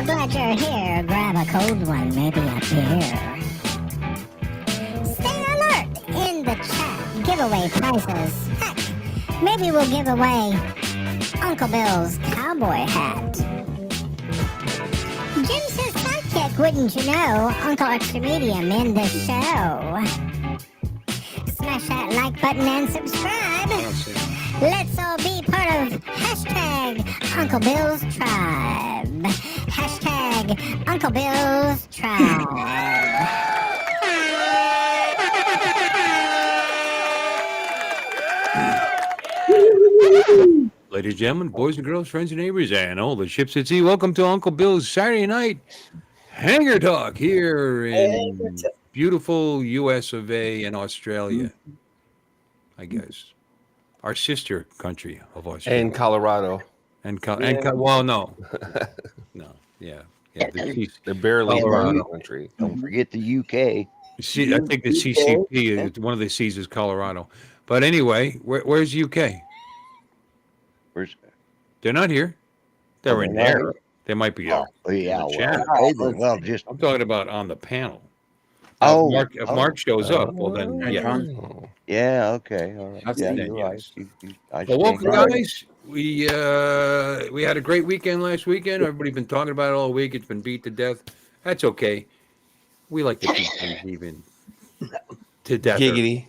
we're glad you're here. Grab a cold one, maybe a beer. Stay alert in the chat. Giveaway prizes. Heck, maybe we'll give away Uncle Bill's cowboy hat. Jim's his sidekick, wouldn't you know? Uncle Extra Medium in the show. Smash that like button and subscribe. Let's all be part of hashtag Uncle Bill's Tribe. Hashtag Uncle Bill's Tribe. Ladies and gentlemen, boys and girls, friends and neighbors, and all the ships at sea, welcome to Uncle Bill's Saturday night Hangar Talk here in beautiful US of A and Australia, I guess. Our sister country of Australia. And Colorado. Well, no. No, yeah. They're barely Colorado country. Don't forget the UK. See, I think the CCP, one of the C's is Colorado. But anyway, where's UK? They're not here. They're in there. They might be out. Yeah, well, just I'm talking about on the panel. If Mark shows up, well then, yeah, okay, all right. Yeah, you're right. Well, welcome, guys. We had a great weekend last weekend. Everybody's been talking about it all week. It's been beat to death. That's okay. We like to keep things even to death. Giggity.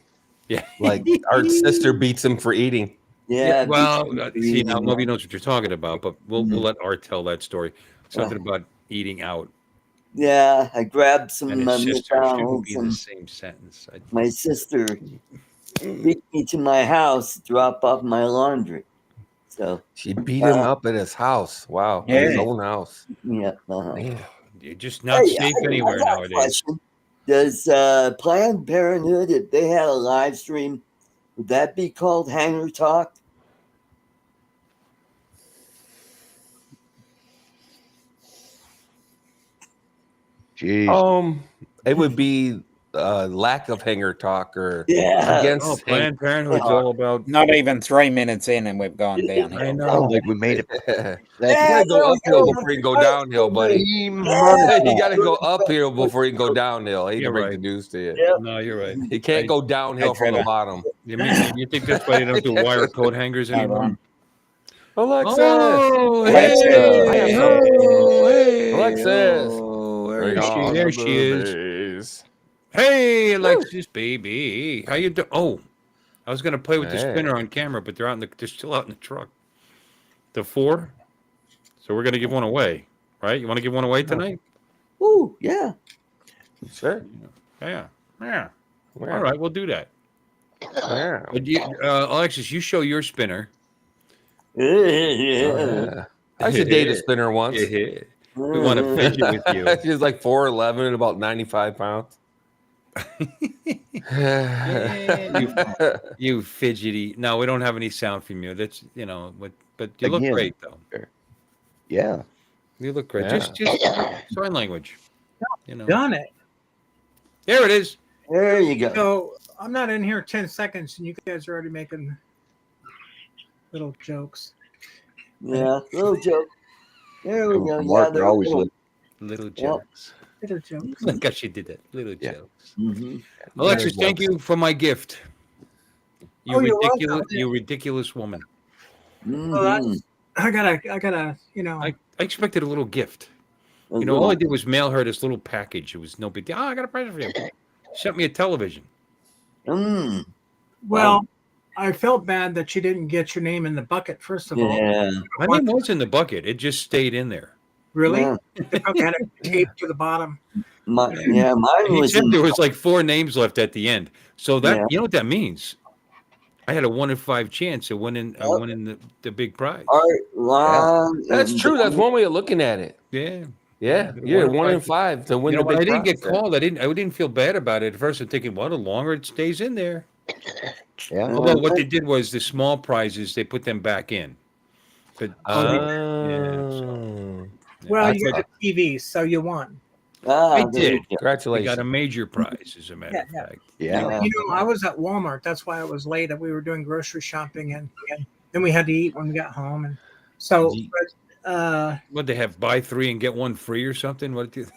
Yeah, like our sister beats him for eating. Yeah. Well, see, now nobody knows what you're talking about, but we'll let Art tell that story. Something about eating out. Yeah, I grabbed some McDonald's. McDonald's. Be the same sentence. My sister beat me to my house to drop off my laundry. So she beat him up at his house. Wow, his own house. Yeah, you're just not safe anywhere nowadays. Does Planned Parenthood, if they had a live stream, would that be called Hangar Talk? Jeez. It would be lack of Hangar Talk or against Planned Parenthood's all about. Not even 3 minutes in, and we've gone downhill. I know. Like we made it. You gotta go uphill before you can go downhill, buddy. You gotta go uphill before you can go downhill. I hate to break the news to you. Yep. No, you're right. You can't go downhill from the bottom. You think that's why they don't do wire coat hangers anymore? Alexis. Oh, hey. Alexis. There she is. Hey, Alexis, baby. How you doing? Oh, I was going to play with the spinner on camera, but they're still out in the truck. The 4. So we're going to give one away, right? You want to give one away tonight? Ooh, yeah. Sure. Yeah. All right, we'll do that. Yeah. But Alexis, you show your spinner. Yeah. I should date a spinner once. We want to fidget with you. She's like 4'11" and about 95 pounds. You fidgety. No, we don't have any sound from you. That's but you look great though. Yeah. You look great. Yeah. Just sign language. Done it. There it is. There you go. So I'm not in here 10 seconds, and you guys are already making little jokes. Yeah, little joke. There we go. Mark, they're always little jokes. Little jokes. Look how she did that. Little jokes. Mm-hmm. Alexis, thank you for my gift. You You're ridiculous woman. Mm-hmm. I gotta, I expected a little gift. All I did was mail her this little package. It was no big deal. I got a present for you. Sent me a television. Well, I felt bad that you didn't get your name in the bucket, first of all. My name was in the bucket. It just stayed in there. Really? Yeah. They probably had it taped to the bottom. Mine was. Except there was like 4 names left at the end. So that you know what that means? I had a 1 in 5 chance of winning the big prize. That's true. That's one way of looking at it. Yeah. Yeah. You're 1 in 5 to win the big prize. I didn't get called. I didn't feel bad about it at first. I'm thinking, well, the longer it stays in there. Yeah. Although what they did was the small prizes, they put them back in. But well, you got the TV, so you won. I did. Congratulations. I got a major prize, as a matter of fact. Yeah. I was at Walmart. That's why I was late. We were doing grocery shopping, and then we had to eat when we got home. And so What they have, buy 3 and get 1 free or something? What do you?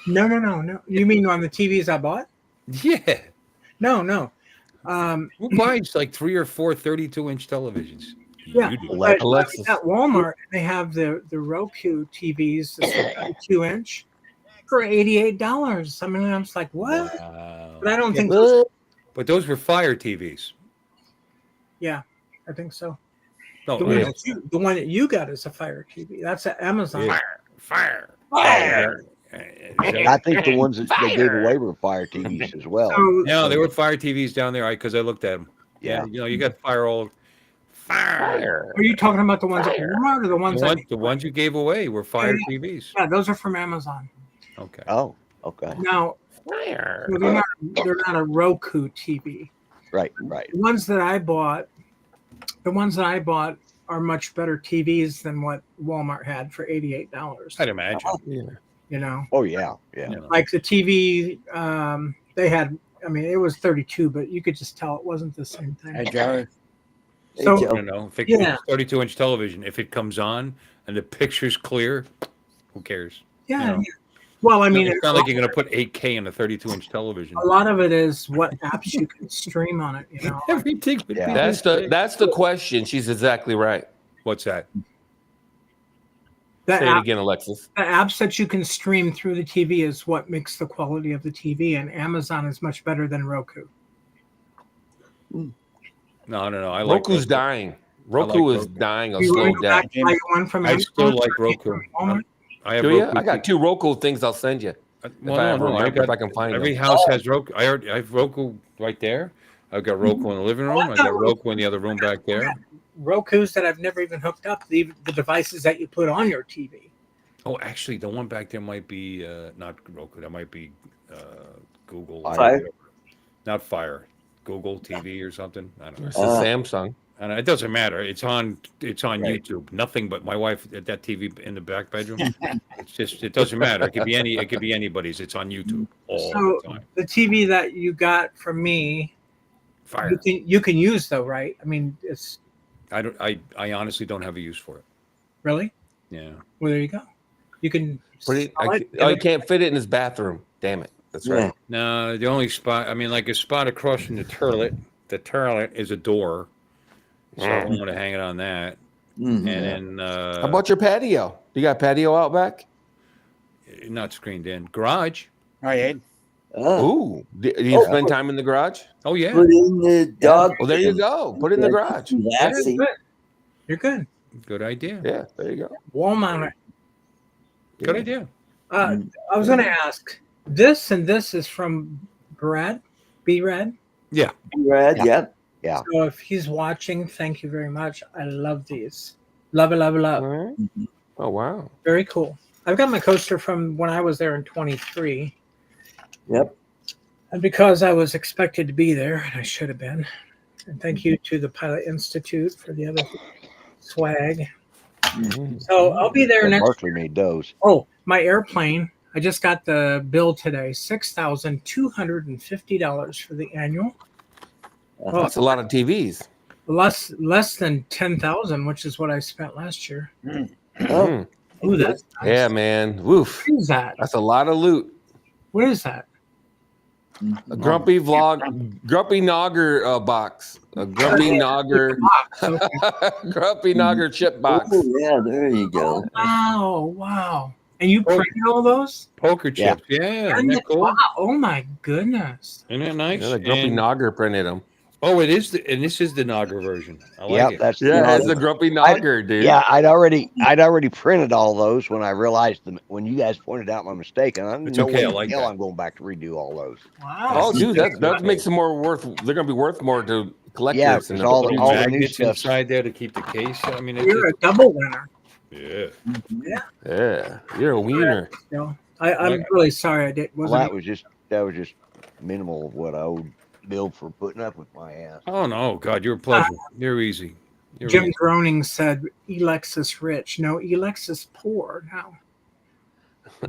No. You mean on the TVs I bought? Yeah. No. Who buys like 3 or 4 32-inch televisions? Yeah, You do. but Alexis. at Walmart they have the Roku TVs, the 2-inch, for $88. I mean, I'm just like, what? Wow. But I don't think. But those were Fire TVs. Yeah, I think so. No, The one that you got is a Fire TV. That's at Amazon. Fire. I think the ones that they gave away were Fire TVs as well. No, they were Fire TVs down there because I looked at them. Yeah. You know, you got Fire all. Fire. Are you talking about the ones at Walmart or the ones The ones you gave away were Fire TVs. Yeah, those are from Amazon. Okay. Oh, okay. Now, Fire. well, they're not a Roku TV. Right. The ones that I bought are much better TVs than what Walmart had for $88. I'd imagine. You know. Oh yeah. Like the TV, they had. I mean, it was 32, but you could just tell it wasn't the same thing. Hey, Joe. So, I don't know. If it's 32-inch television, if it comes on and the picture's clear, who cares? Yeah. You know? Well, I mean, it's not like you're going to put 8K in a 32-inch television. A lot of it is what apps you can stream on it. You know, everything. Yeah. That's the question. She's exactly right. What's that? the Say it app, again, Alexis. the apps that you can stream through the TV is what makes the quality of the TV, and Amazon is much better than Roku. No. I like Roku's Roku. dying. Roku is Roku. dying of You slow want to go back death. to buy one from I Amazon? still like Roku. Walmart? I have Do you? Roku. I got 2 Roku things I'll send you. Well, I no, I remember, got, if I can find every them. house has Roku. I have Roku right there. I've got Roku in the living room. I got Roku in the other room back there. Roku's that I've never even hooked up, the devices that you put on your TV. Oh, actually, the one back there might be not Roku. That might be Google. Fire? Not Fire. Google TV or something. I don't know. It's a Samsung. And it doesn't matter. It's on YouTube. Nothing but my wife at that TV in the back bedroom. It doesn't matter. It could be anybody's. It's on YouTube all So the time. the TV that you got from me, Fire. you can use though, right? I mean, it's I honestly don't have a use for it. really. Yeah. Well, there you go. You can. He sell can't fit it in his bathroom. Damn it. That's Yeah. right. No, the only spot. I mean, like a spot across from the toilet. The toilet is a door, so I don't want to hang it on that. Mhm. And then How about your patio? You got patio out back? not screened in garage. Oh, yeah. Oh, Ooh. Do you spend time in the garage? Oh yeah. put in the dog. Well, there you go. Put it in the garage. Relaxing. You're good. Good idea. Yeah, there you go. Walmart. Good idea. I was going to ask. This and this is from Brad. B-Rad. Yeah. Red, Yeah. yeah. So if he's watching, thank you very much. I love these. Love it, love it, love. All right. Oh, wow. Very cool. I've got my coaster from when I was there in 23. Yep. And because I was expected to be there, and I should have been. And thank you to the Pilot Institute for the other swag. So I'll be there next. Barkley made those. Oh, my airplane. I just got the bill today. $6,250 for the annual. That's a lot of TVs. Less than 10,000, which is what I spent last year. Mm. Ooh, that's nice. Yeah, man. Woof. What is that? That's a lot of loot. What is that? A grumpy Nogger box. A grumpy Nogger, Okay. grumpy Nogger chip box. Oh, yeah, there you go. Wow. And you printed all those? Poker chips. Yeah. Isn't that cool? Wow. Oh my goodness. Isn't that nice? Yeah, the grumpy And- Nogger printed them. Oh, it is. And this is the Nogger version. I like Yeah, it. that's Yeah, it's a grumpy Nogger, dude. Yeah, I'd already printed all those when I realized them when you guys pointed out my mistake, and I didn't It's know okay, I what like the hell that. I'm going back to redo all those. Wow. Oh, dude, that makes them more worth. They're gonna be worth more to collectors. Yeah, and 'cause the- all the new Magnets stuff. inside there to keep the case. I mean, it's You're a double winner. yeah. Yeah, you're a wiener. No, I'm really sorry I Well, wasn't. that was just minimal of what I owed Bill for putting up with my ass. Oh no, God, you're a pleasure. You're easy. You're Jim easy. Groening said Alexis rich. No, Alexis poor now.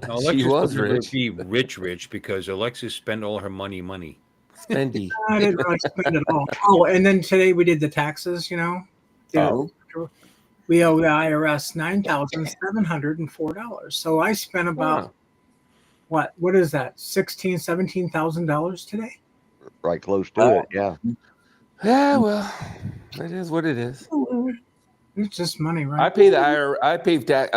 No, She Alexis was will never rich. be rich because Alexis spent all her money. Spendy. I didn't really spend it all. Oh, and then today we did the taxes, you know. Oh. we owe the IRS $9,704. So I spent about what is that? $17,000 today. Right close to it. Yeah. Yeah, well, it is what it is. It's just money, right? I pay the IRS. I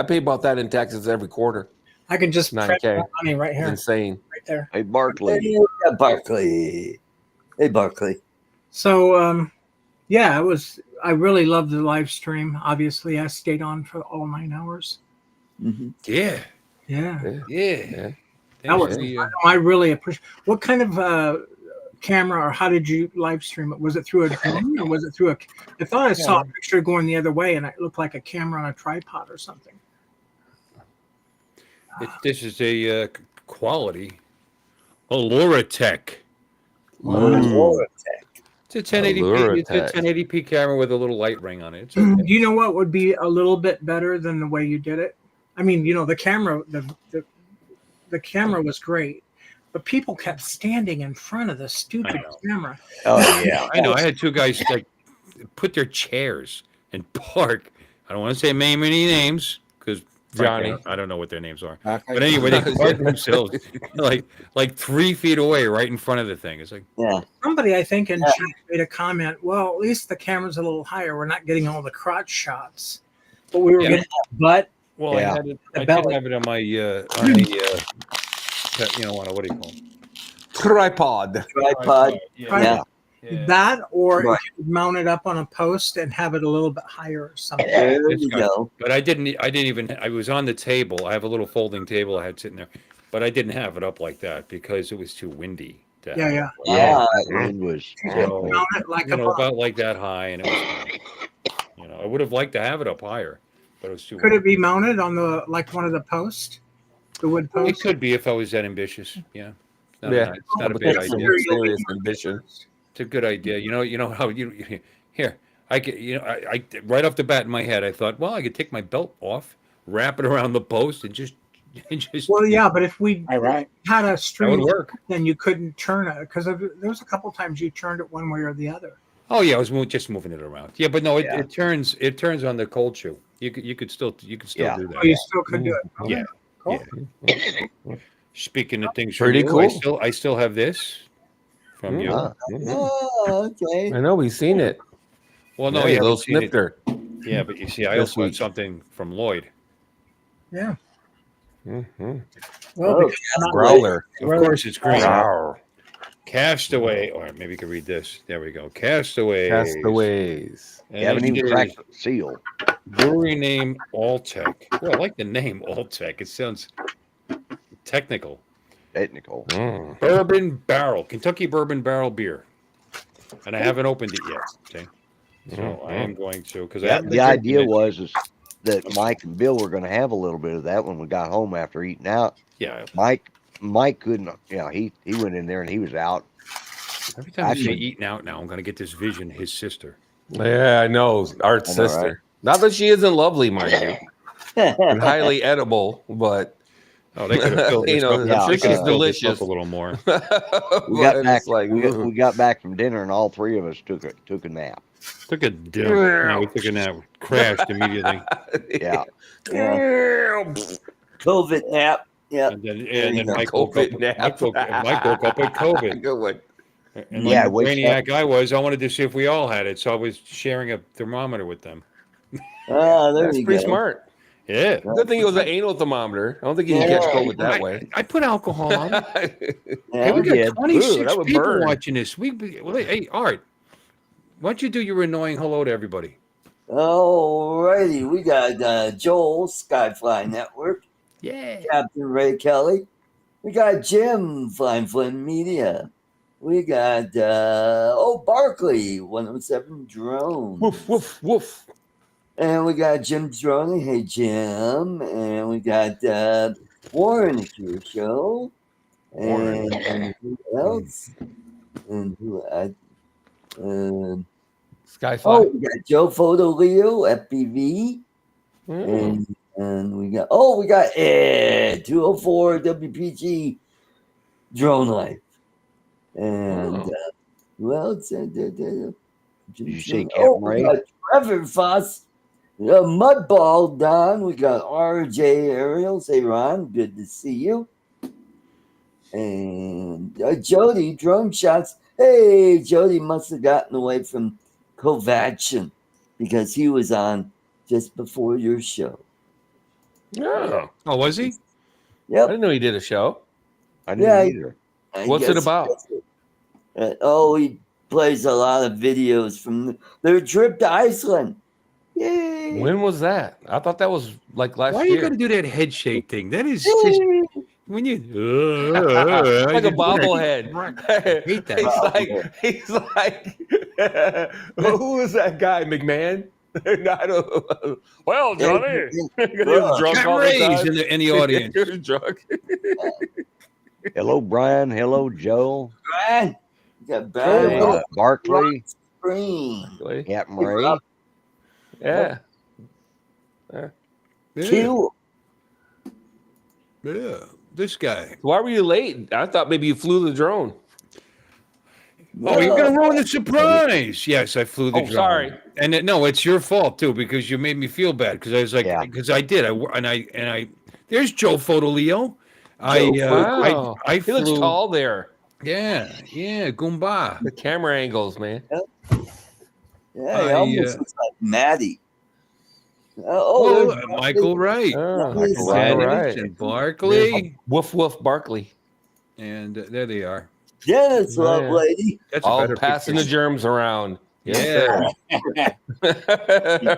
pay about that in taxes every quarter. I can just print $9K. my money right here, It's insane. right there. Hey, Barkley. Hey, Barkley. Hey, Barkley. So, yeah, I really loved the live stream. Obviously, I stayed on for all 9 hours. Mhm. Yeah. Yeah. Yeah. That was, I really appreciate. What kind of camera, or how did you live stream it? Was it through a drone, or was it through I thought I saw a picture going the other way, and it looked like a camera on a tripod or something. This is a quality Tech. It's a 1080p. It's a 1080p camera with a little light ring on it. It's okay. Do you know what would be a little bit better than the way you did it? I mean, the camera, the camera was great, but people kept standing in front of the stupid camera. Oh yeah, I know. I had two guys like put their chairs and park. I don't want to say many names because Johnny, I don't know what their names are. But anyway, they parked themselves like 3 feet away, right in front of the thing. It's like Somebody, I think, in chat made a comment. Well, at least the camera's a little higher. We're not getting all the crotch shots, but we were getting the butt. Well, I did have it on my what do you call it? Tripod. Yeah. That, or if you could mount it up on a post and have it a little bit higher or something. There you go. But I didn't even. I was on the table. I have a little folding table I had sitting there, but I didn't have it up like that because it was too windy. Yeah. That wind was about like that high, and it was. I would have liked to have it up higher, but it was too. Could it be mounted on one of the posts, the wood post? It could be if I was that ambitious. Yeah. It's not a bad idea. Serious ambition. It's a good idea. You know how here. I could, I right off the bat in my head, I thought, well, I could take my belt off, wrap it around the post, and just. Well, yeah, but if we had a string, that would work. Then you couldn't turn it because there was a couple times you turned it one way or the other. Oh yeah, I was just moving it around. Yeah, but no, it turns on the cold shoe. You could still do that. Oh, you still could do it. Okay. Yeah. Cool. Yeah. Speaking of things, pretty cool. I still have this from you. Oh, okay. I know we've seen it. Well, no, a little snifter. Yeah, but you see, I also had something from Lloyd. Yeah. Mm-hmm. Well, Growler. Of course, it's green. Castaway, or maybe you can read this. There we go. Castaways. You haven't even cracked the seal. Brewery name Alltech. Well, I like the name Alltech. It sounds technical. Bourbon barrel, Kentucky bourbon barrel beer, and I haven't opened it yet. Okay, so I am going to because the idea was that Mike and Bill were going to have a little bit of that when we got home after eating out. Yeah, Mike couldn't. He went in there and he was out. Every time I say eating out now, I'm going to get this vision. His sister. Yeah, I know. Art's sister. Right? Not that she isn't lovely, mind you, and highly edible, but. Oh, they could have filled the chicken's delicious. A little more. we got back from dinner, and all three of us took a nap. Took a dip. No, we took a nap. Crashed immediately. Yeah. COVID nap. Yeah. And then Mike woke up with COVID. Good one. And like the brainiac I wanted to see if we all had it, so I was sharing a thermometer with them. That's pretty smart. Yeah. Good thing it was an anal thermometer. I don't think you can catch COVID that way. I put alcohol on it. Hey, we got 26 people watching this. Hey, Art, why don't you do your annoying hello to everybody? Alrighty, we got Joel, Skyfly Network. Yeah. Captain Ray Kelly. We got Jim, Flying Flynn Media. We got Barkley, 107 Drone. Woof, woof, woof. And we got Jim Droney. Hey, Jim. And we got Warren, the Cure Show. And who else? And who? Skyfly. Oh, we got Joe Photo Leo, FPV. And we got Ed, 204 WPG Drone Life. And who else? Did you say Captain Ray? Trevor Foss. Mudball Don. We got RJ Ariels. Hey Ron, good to see you. And Jody Drone Shots. Hey, Jody must have gotten away from Kovacian because he was on just before your show. Oh, was he? I Yep. didn't know he did a show. I didn't either. What's it about? He plays a lot of videos from their trip to Iceland. Yay! When was that? I thought that was like last Why are you year. going to do that head shake thing? That is just when you Like a bobblehead. I hate that. He's like, who is that guy, McMahon? I don't, well, Johnny, he was drunk all the time. in the audience. He was drunk. Hello, Brian. Hello, Joe. Brian. You got Brian. Barkley. Spring. Yeah, Ray. Yeah. Yeah. Q. Yeah. This guy. Why were you late? I thought maybe you flew the drone. Oh, you're going to ruin the surprise. Yes, I flew the drone. Sorry. And no, it's your fault too because you made me feel bad because I was like, because I did. I there's Joe Fotoleo. Wow. I he flew. looks tall there. Yeah, Goomba. The camera angles, man. Yeah, he almost looks like Maddie. Michael Wright. Michael Wright. And Barkley. Woof Woof Barkley. And there they are. Dennis, love lady. That's all passing the germs around. Yeah.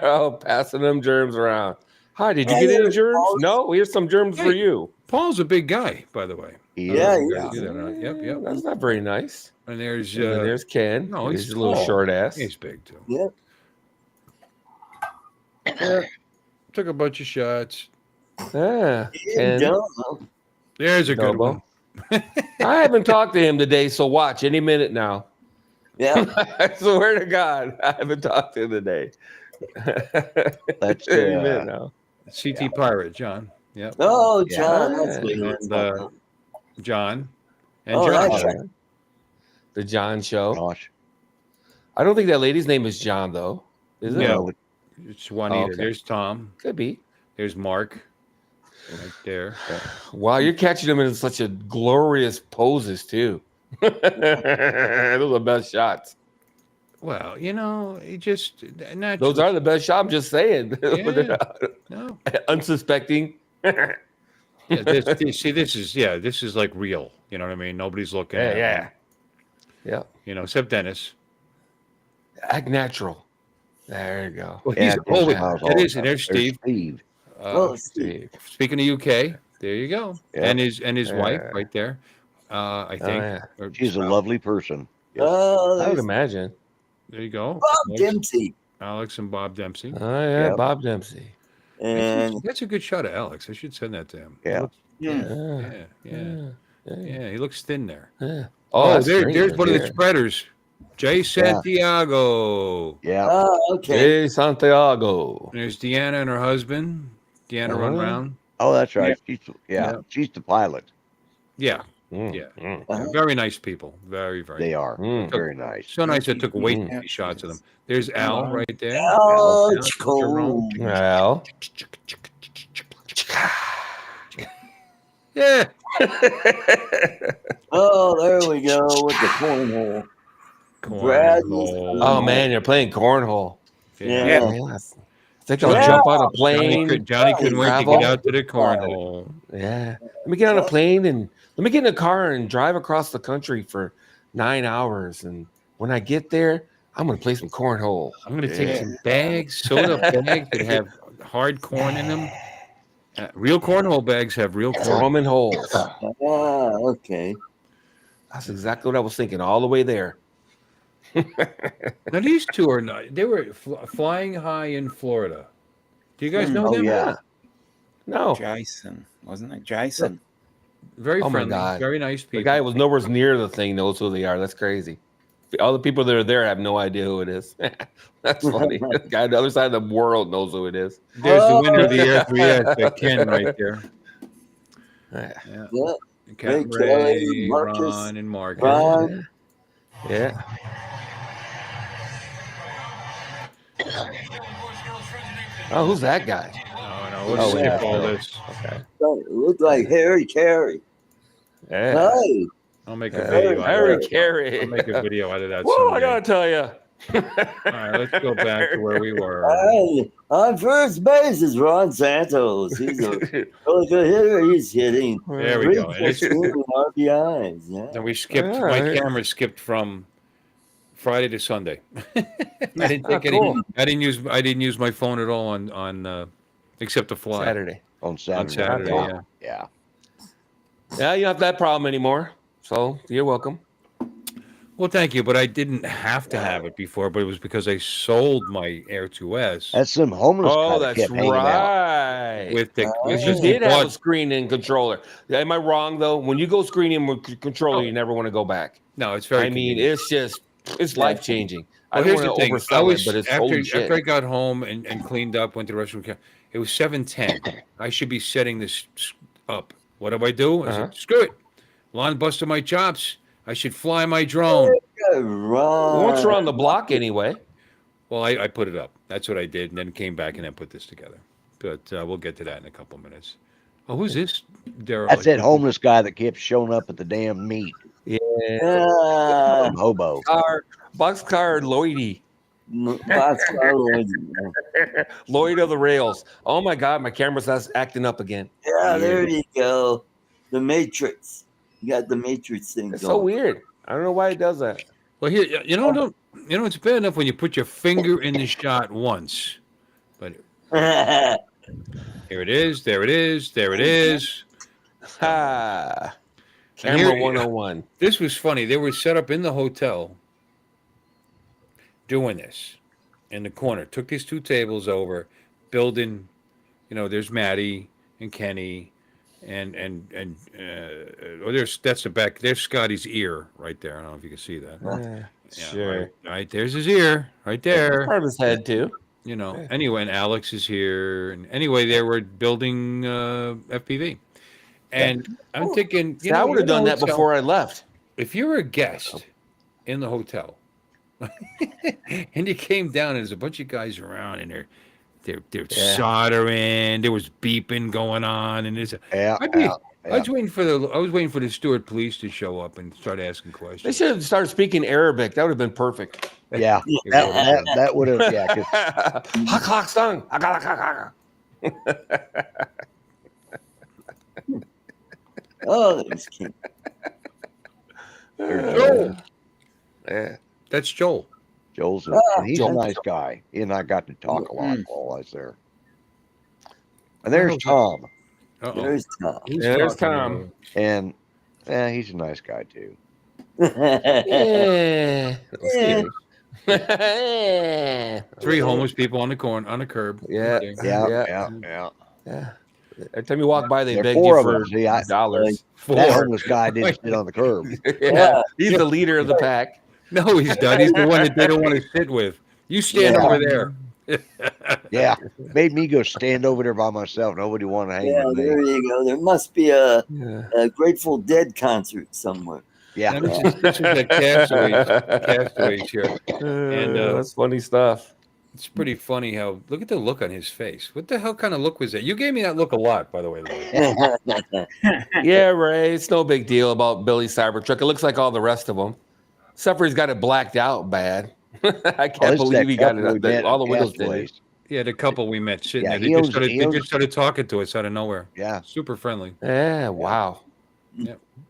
Oh, passing them germs around. Hi, did you get any germs? No, here's some germs for you. Paul's a big guy, by the way. Yeah. Yep. That's not very nice. And there's Ken. No, he's a little short ass. He's big too. Yep. Yeah. Took a bunch of shots. Yeah. There's a good one. I haven't talked to him today, so watch any minute now. Yeah. I swear to God, I haven't talked to him today. That's any minute now. CT Pirate, John. Yep. Oh, John. Yeah. That's what he looks like. John. And Oh, John. that's right. The John Show. Gosh. I don't think that lady's name is John, though. Is it? No. It's Juanita. Okay. There's Tom. Could be. There's Mark. Right there. Wow, you're catching them in such a glorious poses, too. Those are the best shots. Well, it just naturally. Those are the best shots. I'm just saying. Yeah. No. Unsuspecting. Yeah, this is like real. You know what I mean? Nobody's looking at Yeah. Except Dennis. Act natural. There you go. Well, Yeah, there's Steve. Steve. Steve. Speaking of UK, there you go. Yeah. And his wife right there. I think or She's a lovely person. Oh, I would there's imagine. There you go. Bob Dempsey. Alex and Bob Dempsey. Oh, yeah, Yep. Bob Dempsey. And That's a good shot of Alex. I should send that to him. Yeah. Yeah. He looks thin there. Yeah. Oh, that's great there's right one of the there. spreaders. Jay Santiago. Yeah. oh, okay. Hey, Santiago. There's Deanna and her husband. Deanna run around. Oh, that's right. Yeah. She's the pilot. Yeah. Mm, Yeah. mm, Very nice people. Very, very. They are. Mm. Very nice. So nice. I took way too many shots of them. There's Al right there. Oh, Al, it's cold. Well, Yeah. Oh, there we go with the cornhole. Brad was- oh man, you're playing cornhole. Yeah. I think I'll jump on a plane. Johnny couldn't wait to travel. get out to the cornhole. Yeah. Let me get on a plane and let me get in a car and drive across the country for 9 hours. And when I get there, I'm going to play some cornhole. I'm going to take some bags, soda bags that have hard corn in them. Real cornhole bags have real Throw corn. them in holes. Ah, okay. That's exactly what I was thinking all the way there. Now these two are not. They were flying high in Florida. Do you guys know Oh, them? yeah. No. Jason, wasn't it? Jason. Very Oh, my friendly, God. very nice people. The guy was nowhere near the thing knows who they are. That's crazy. All the people that are there have no idea who it is. That's funny. The guy on the other side of the world knows who it is. There's the winner of the F3S, Ken right there. Yeah. Yeah. Ken, Kelly, Ray, Marcus, Ron, and Marcus. Ron. Yeah. Oh, who's that guy? No, let's Oh, skip yeah. all this. Okay. It looked like Harry Carey. Yeah. Hi. I'll make a Yeah. video. Harry out of that. Carey. I'll make a video out of that. Whoa, I someday. gotta tell you. All right, let's go back to where we were. Hi. On first base is Ron Santos. He's a really good hitter. He's hitting There we go. And, it's, RBIs. Yeah. and we skipped. All My right. camera skipped from Friday to Sunday. I didn't take Cool. any. I didn't use my phone at all on except to fly Saturday. On Saturday. on Saturday. Wow. Yeah. Yeah. Yeah, you don't have that problem anymore. So you're welcome. Well, thank you, but I didn't have to have it before. But it was because I sold my Air 2S That's some homeless guy Oh, that that's kept hanging out. right. with the. Because with you the did have a quad- screen-in controller. Am I wrong though? When you go screen-in with controller, Oh. you never want to go back. No, it's very. I mean, convenient. it's life-changing. I Well, don't here's want the to thing. I oversell was it, but it's holy shit. after I got home and cleaned up, went to the restroom. It was 7:10. I should be setting this up. What do? I said, screw it. Lon busted my chops. I should fly my drone. Once you're on the block anyway. Well, I put it up. That's what I did, and then came back and then put this together. But we'll get to that in a couple minutes. Oh, who's this? That's that homeless guy that kept showing up at the damn meet. Yeah. Hobo. Boxcar Lloydie. Lloyd of the Rails. Oh my God, my camera's acting up again. Yeah, there you go. The Matrix. You got the Matrix thing It's going. so weird. I don't know why it does that. Well, here, it's bad enough when you put your finger in the shot once. But here it is. There it is. There it is. Ha. And Camera here- 101. This was funny. They were set up in the hotel doing this in the corner. Took these two tables over, building. There's Maddie and Kenny, and that's the back. There's Scotty's ear right there. I don't know if you can see that. Yeah, Sure. Right there's his ear right there. Part of his head too. Anyway, and Alex is here. And anyway, they were building FPV. And I'm thinking, See, I would have done that hotel- before I left. If you're a guest in the hotel and you came down and there's a bunch of guys around and they're soldering, there was beeping going on, and I was waiting for the Stewart police to show up and start asking questions. They should have started speaking Arabic. That would have been perfect. Yeah. That would have, yeah. 'Cause Hakakstang. Oh, that's cute. Joel. Yeah. That's Joel. Joel's he's Joel. a nice guy. He and I got to talk a lot while I was there. And there's Tom. Uh-oh. There's Tom. Who's There's talking Tom. And he's a nice guy too. Yeah. Three homeless people on the curb. Yeah. Yeah. Every time you walk by, they There are beg four you of for them. See, dollars. That homeless guy didn't sit on the curb. Yeah. He's the leader of the pack. No, he's not. He's the one that they don't want to sit with. You stand over there. Yeah. Made me go stand over there by myself. Nobody wanted to hang Yeah, with me. there you go. There must be a Grateful Dead concert somewhere. Yeah. Now, this is the Castaways here. And, That's funny stuff. It's pretty funny how look at the look on his face. What the hell kind of look was that? You gave me that look a lot, by the way, Lloyd. Yeah, Ray. It's no big deal about Billy Cybertruck. It looks like all the rest of them. Except for he's got it blacked out bad. I can't believe he got it up. All the windows did it. Yeah, the couple we met sitting Yeah, there. They just started talking to us out of nowhere. Yeah. Super friendly. Yeah, wow.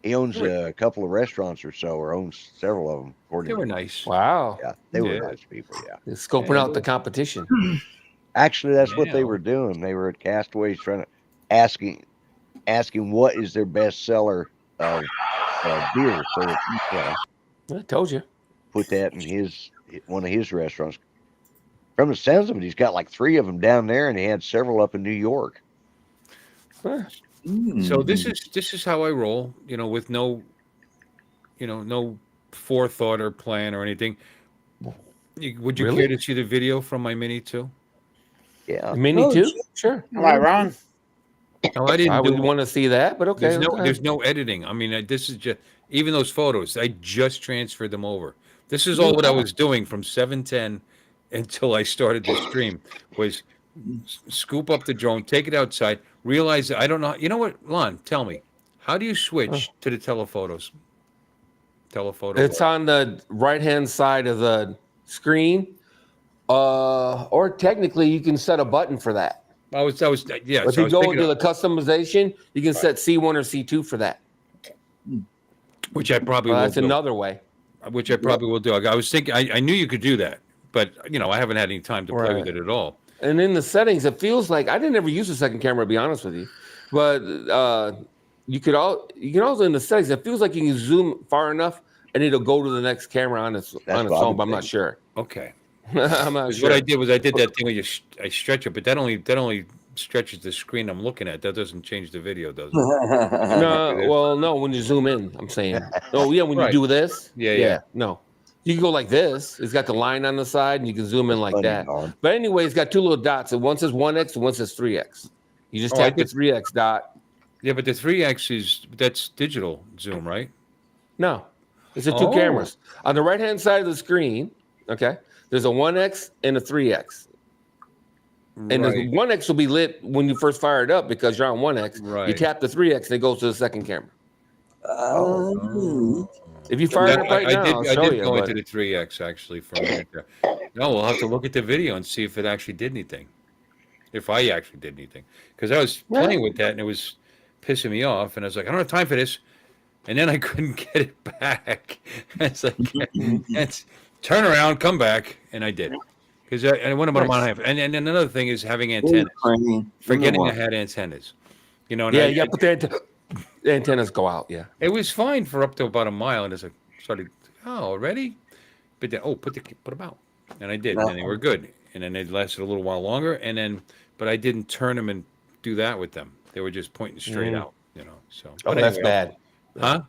He owns a couple of restaurants or so, or owns several of them. They were nice. Wow. Yeah, they were Yeah. nice people. Yeah. They're scoping out the competition. Actually, that's what they Yeah. were doing. They were at Castaways trying to asking what is their best seller of beer, so that I told you. put that in one of his restaurants. From the sounds of it, he's got like 3 of them down there, and he had several up in New York. So this is how I roll, with no forethought or plan or anything. Would you Really? care to see the video from my Mini too? Yeah. Mini Oh, too? Sure. Am I wrong? No, I didn't. I would want to see that, but okay. There's no editing. I mean, this is just even those photos. I just transferred them over. This is all what I was doing from 7:10 until I started the stream. Was scoop up the drone, take it outside, realize that I don't know. You know what, Lon? Tell me, how do you switch to the telephotos? Telephoto. It's on the right-hand side of the screen, or technically you can set a button for that. Yeah. If So I you was go thinking into of, the customization, you can set C1 or C2 for that. which I probably will That's do. another way. Which I probably will do. I was thinking, I knew you could do that, but I haven't had any time to play with it at all. And in the settings, it feels like I didn't ever use the second camera, to be honest with you. But you can also in the settings, it feels like you can zoom far enough and it'll go to the next camera on its phone, but I'm not sure. Okay. I'm not sure. What I did was I did that thing where I stretch it, but that only stretches the screen I'm looking at. That doesn't change the video, does it? No. When you zoom in, I'm saying. Oh yeah, when you do this. Yeah. No, you can go like this. It's got the line on the side, and you can zoom in like that. Darn. But anyway, it's got two little dots. And one says 1x, and one says 3x. You just tap the 3x dot. Yeah, but the 3x that's digital zoom, right? No, it's the two cameras on the right hand side of the screen. Okay, there's a 1x and a 3x. And the 1x will be lit when you first fire it up because you're on 1x. Right. You tap the 3x and it goes to the second camera. If you fire it up right now, I did go into the 3x actually for a minute there. No, we'll have to look at the video and see if it actually did anything. If I actually did anything. Because I was playing with that and it was pissing me off. And I was like, I don't have time for this. And then I couldn't get it back. It's like, turn around, come back. And I did. Because I went about a mile and a half. And another thing is having antennas. Forgetting I had antennas. You know. And you got to put the antennas go out. Yeah. It was fine for up to about a mile, and it's like started. Oh, already? But then put them out, and I did, and they were good. And then it lasted a little while longer, and then but I didn't turn them and do that with them. They were just pointing straight out. So. Oh, that's bad. Huh?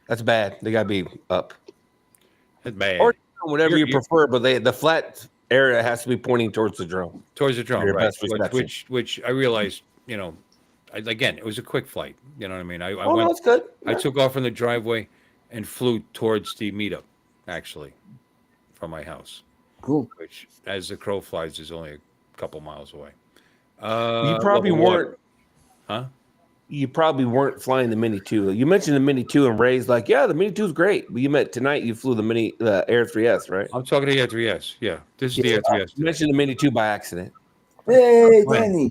That's bad. They got to be up. That's bad. Or whatever you prefer, but the flat area has to be pointing towards the drone. Towards the drone, right? Best reception. Which I realized, again, it was a quick flight. You know what I mean? I went. That's good. I took off from the driveway and flew towards the meetup, actually, from my house. Cool. Which, as the crow flies, is only a couple miles away. You probably weren't. Huh? You probably weren't flying the Mini 2. You mentioned the Mini 2 and Ray's like, yeah, the Mini 2 is great. But tonight you flew the Air 3S, right? I'm talking the Air 3S. Yeah, this is the Air 3S. You mentioned the Mini 2 by accident. Hey,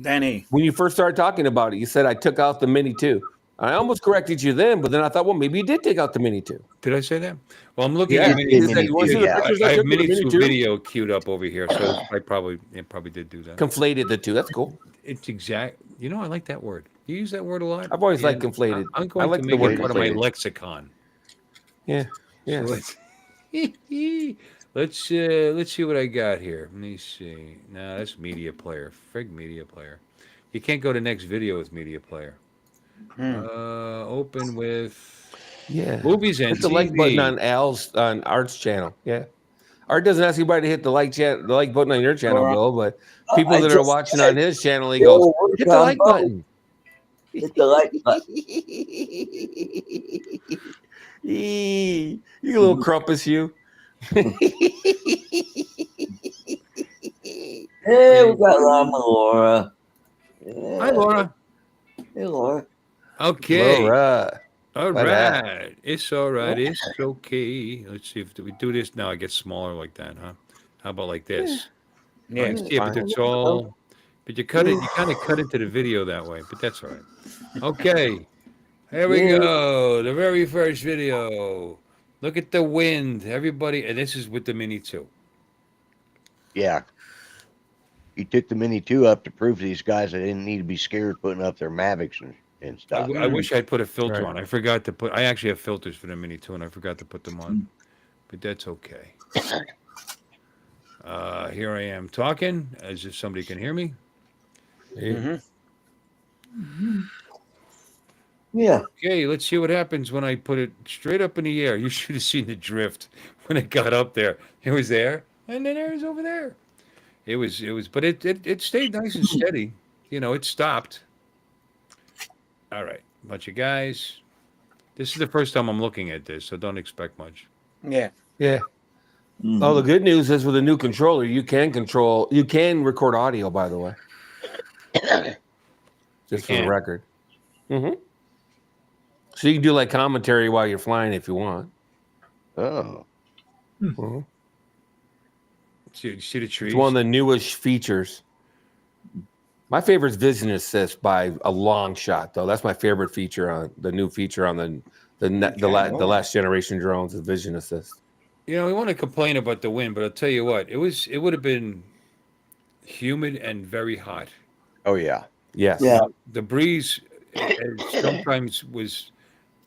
Danny. When you first started talking about it, you said I took out the Mini 2. I almost corrected you then, but then I thought, well, maybe you did take out the Mini 2. Did I say that? Well, I'm looking Yeah, at Mini 2. I have Mini 2 2 video queued up over here, so I probably did do that. Conflated the two. That's cool. It's exact. I like that word. You use that word a lot. I've always liked conflated. I'm going I like to the make word it part of my lexicon. Yeah. Yeah. So let's see what I got here. Let me see. No, that's media player. Frig media player. You can't go to next video with media player. Open with movies and hit the like button on Art's channel. Yeah. Art doesn't ask anybody to hit the like button on your channel, Bill, but people that are watching on his channel, he goes, hit the like button. Hit the like button. You little crumpus, you. Hey, we got Laura. Yeah. Hi, Laura. Hey, Laura. Okay. Laura. All right. It's all right. It's okay. Let's see if we do this now. It gets smaller like that, huh? How about like this? Yeah. But it's all. But you kind of cut into the video that way. But that's all right. Okay. Here we go. The very first video. Look at the wind, everybody. And this is with the Mini 2. Yeah. He took the Mini 2 up to prove to these guys they didn't need to be scared putting up their Mavics and stuff. I wish I'd put a filter on. I forgot to put. I actually have filters for the Mini 2, and I forgot to put them on. But that's okay. Here I am talking as if somebody can hear me. Yeah. Okay, let's see what happens when I put it straight up in the air. You should have seen the drift when it got up there. It was there, and then it was over there. It was, but it stayed nice and steady. It stopped. All right, bunch of guys. This is the first time I'm looking at this, so don't expect much. Yeah. Yeah. Oh, the good news is with a new controller, you can record audio, by the way. Just for the can. record. Mm-hmm. So you can do like commentary while you're flying if you want. Oh, Mm-hmm. See the trees? It's one of the newest features. My favorite is Vision Assist by a long shot, though. That's my favorite feature on the new feature on the last generation drones is Vision Assist. You know, we want to complain about the wind, but I'll tell you what, it would have been humid and very hot. oh yeah. Yes. Yeah. The breeze sometimes was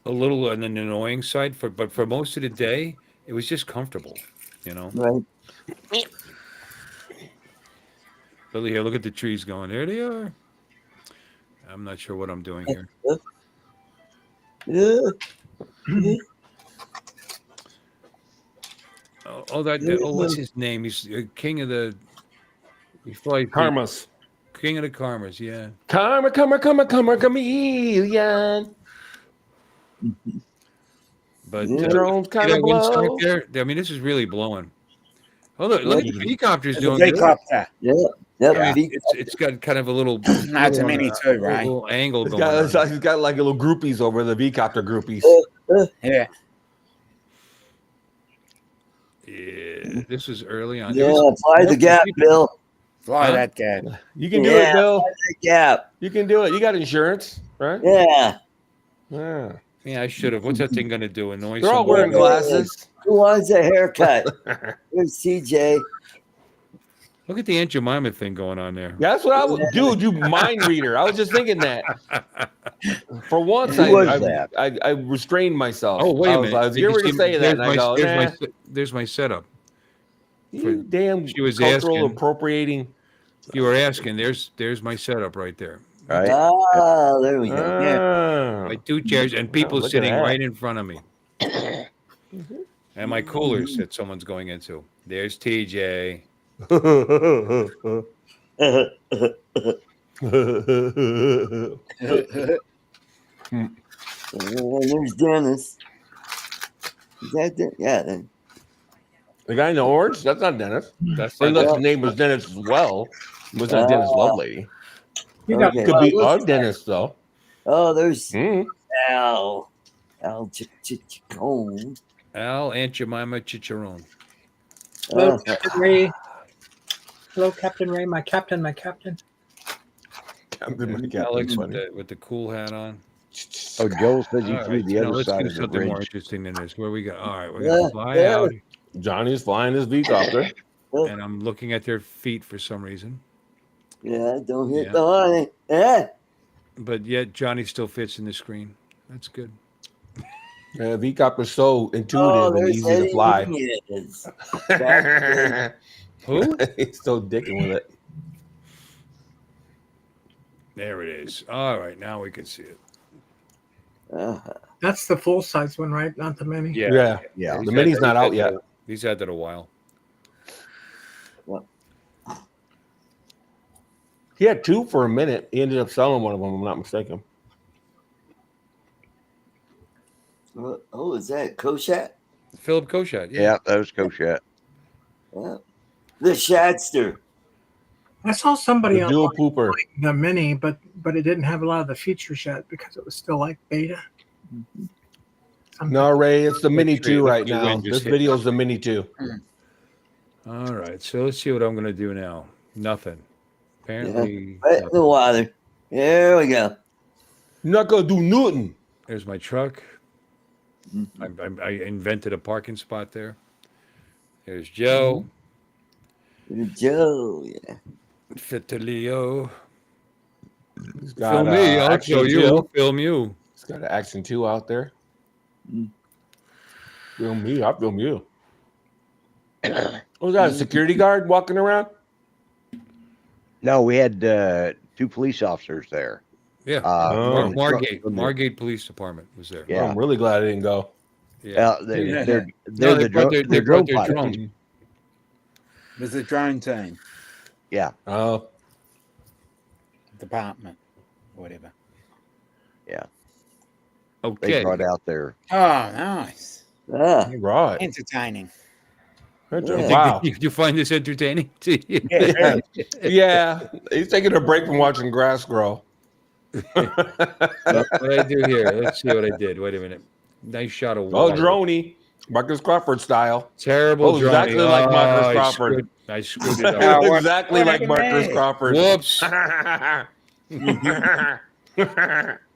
a little on an annoying side, but for most of the day, it was just comfortable. You know, Right. Billy, here, look at the trees going. There they are. I'm not sure what I'm doing here. Yeah. What's his name? He's king of the. He flies Karmas. King of the Karmas. Yeah. Karma, chameleon. But Yeah. Drones see kind that of wind strike blow. there? I mean, this is really blowing. Oh, look at the helicopter's It's a doing big good. copter. Yeah. I Yep. mean, it's got kind of a little, That's a mini too, right? little angle It's going got, on. he's got like little groupies over the V-copter groupies. Yeah. Yeah, this is early on. Yeah. Fly the gap, Bill. Fly Huh? that gap. You can do Yeah. it, Bill. Fly the gap. You can do it. You got insurance, right? Yeah. Yeah. Yeah, I should have. What's that thing going to do? Annoy They're all somebody? wearing glasses. Who wants a haircut? Here's CJ. Look at the Aunt Jemima thing going on there. Yeah, that's what I was, dude. You mind reader. I was just thinking that. For once, Who was that? I restrained myself. Oh, wait a I was minute. like, you're going to say that, and I go, nah, There's my setup. you damn She was cultural asking. appropriating. You were asking. There's my setup right there. Right. Ah, there we go. Ah. My 2 chairs and people look at sitting that. right in front of me. And my coolers that someone's going into. There's TJ. There's Dennis. Is that there? Yeah. Then. The guy in the orange? That's not Dennis. That's Unless not, his name was Dennis as well. It was not Dennis Lovelady. You got Okay. Could be Well, our Dennis, though. Oh, there's Mm. Al. Al Chicone. Al, Aunt Jemima, Chicharron. Hello, Captain Ray. Hello, Captain Ray. My captain. Captain Alex funny. with the cool hat on. Oh, Joel says he All flew right, the other let's side do of the something more bridge. interesting than this. Where we go? All right, we're gonna fly yeah. out, Johnny's flying his V-copter. and I'm looking at their feet for some reason. Yeah, don't hit Yeah. the honey. Yeah. But yet Johnny still fits in the screen. That's good. V-copter's so Oh, intuitive and there's easy to Eddie fly. Nunez. Who? He's still dicking with it. There it is. All right, now we can see it. That's the full size one, right? Not the mini. Yeah. Yeah. The mini's not out yet. He's had that a while. He had 2 for a minute. He ended up selling one of them, if I'm not mistaken. Oh, is that Koshat? Philip Koshat. Yeah. Yeah, that was Koshat. Yeah. The Shatster. I saw somebody The on dual pooper. the mini, but it didn't have a lot of the features yet because it was still like beta. No, Ray, it's the Mini 2 right The now. wind just This hit. video's the Mini 2. All right, so let's see what I'm going to do now. Nothing. Apparently, Right in the nothing. water. There we go. You're not going to do nothing. There's my truck. I invented a parking spot there. There's Joe. Joe, yeah. Fit to Leo. He's got Film me. I'll Action show you. 2. I'll film you. He's got an Action 2 out there. Mm. Film me. I'll film you. Was that a security guard walking around? No, we had 2 police officers there. Yeah. Oh. Margate Police Department was there. Yeah. I'm really glad I didn't go. Yeah. They're No, the brought drone they brought their pilots. drones. With the drone team Yeah. Oh, department, whatever. They Okay. brought out their Oh, nice. Ah, right. Entertaining. Wow. Did you find this entertaining? Yeah. Yeah. He's taking a break from watching grass grow. What I do here? Let's see what I did. Wait a minute. Nice shot of Oh, water. droney. Marcus Crawford style. Terrible Oh, exactly droney. like Marcus I Crawford. screwed it up. Oh, what- Exactly what like happened Marcus there? Crawford. Whoops.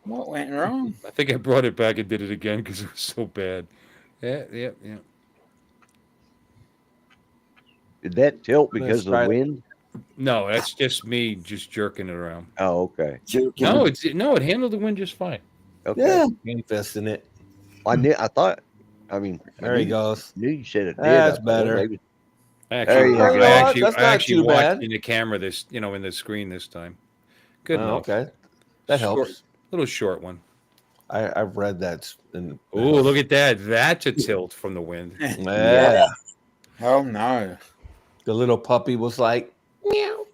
What went wrong? I think I brought it back and did it again because it was so bad. Yeah. Did that tilt because of the try it. wind? No, that's just me just jerking it around. Oh, okay. No, it handled the wind just fine. Okay. Yeah. Manifesting it. I thought. I mean, There he goes. knew you said it did. That's I thought, better. maybe- Actually, you go. I actually, That's I not actually too watched bad. in the camera this, in the screen this time. Good enough. Okay. That Short- helps. Little short one. I've read that. Oh, look at that. That's a tilt from the wind. Yeah. Oh no. The little puppy was like, meow.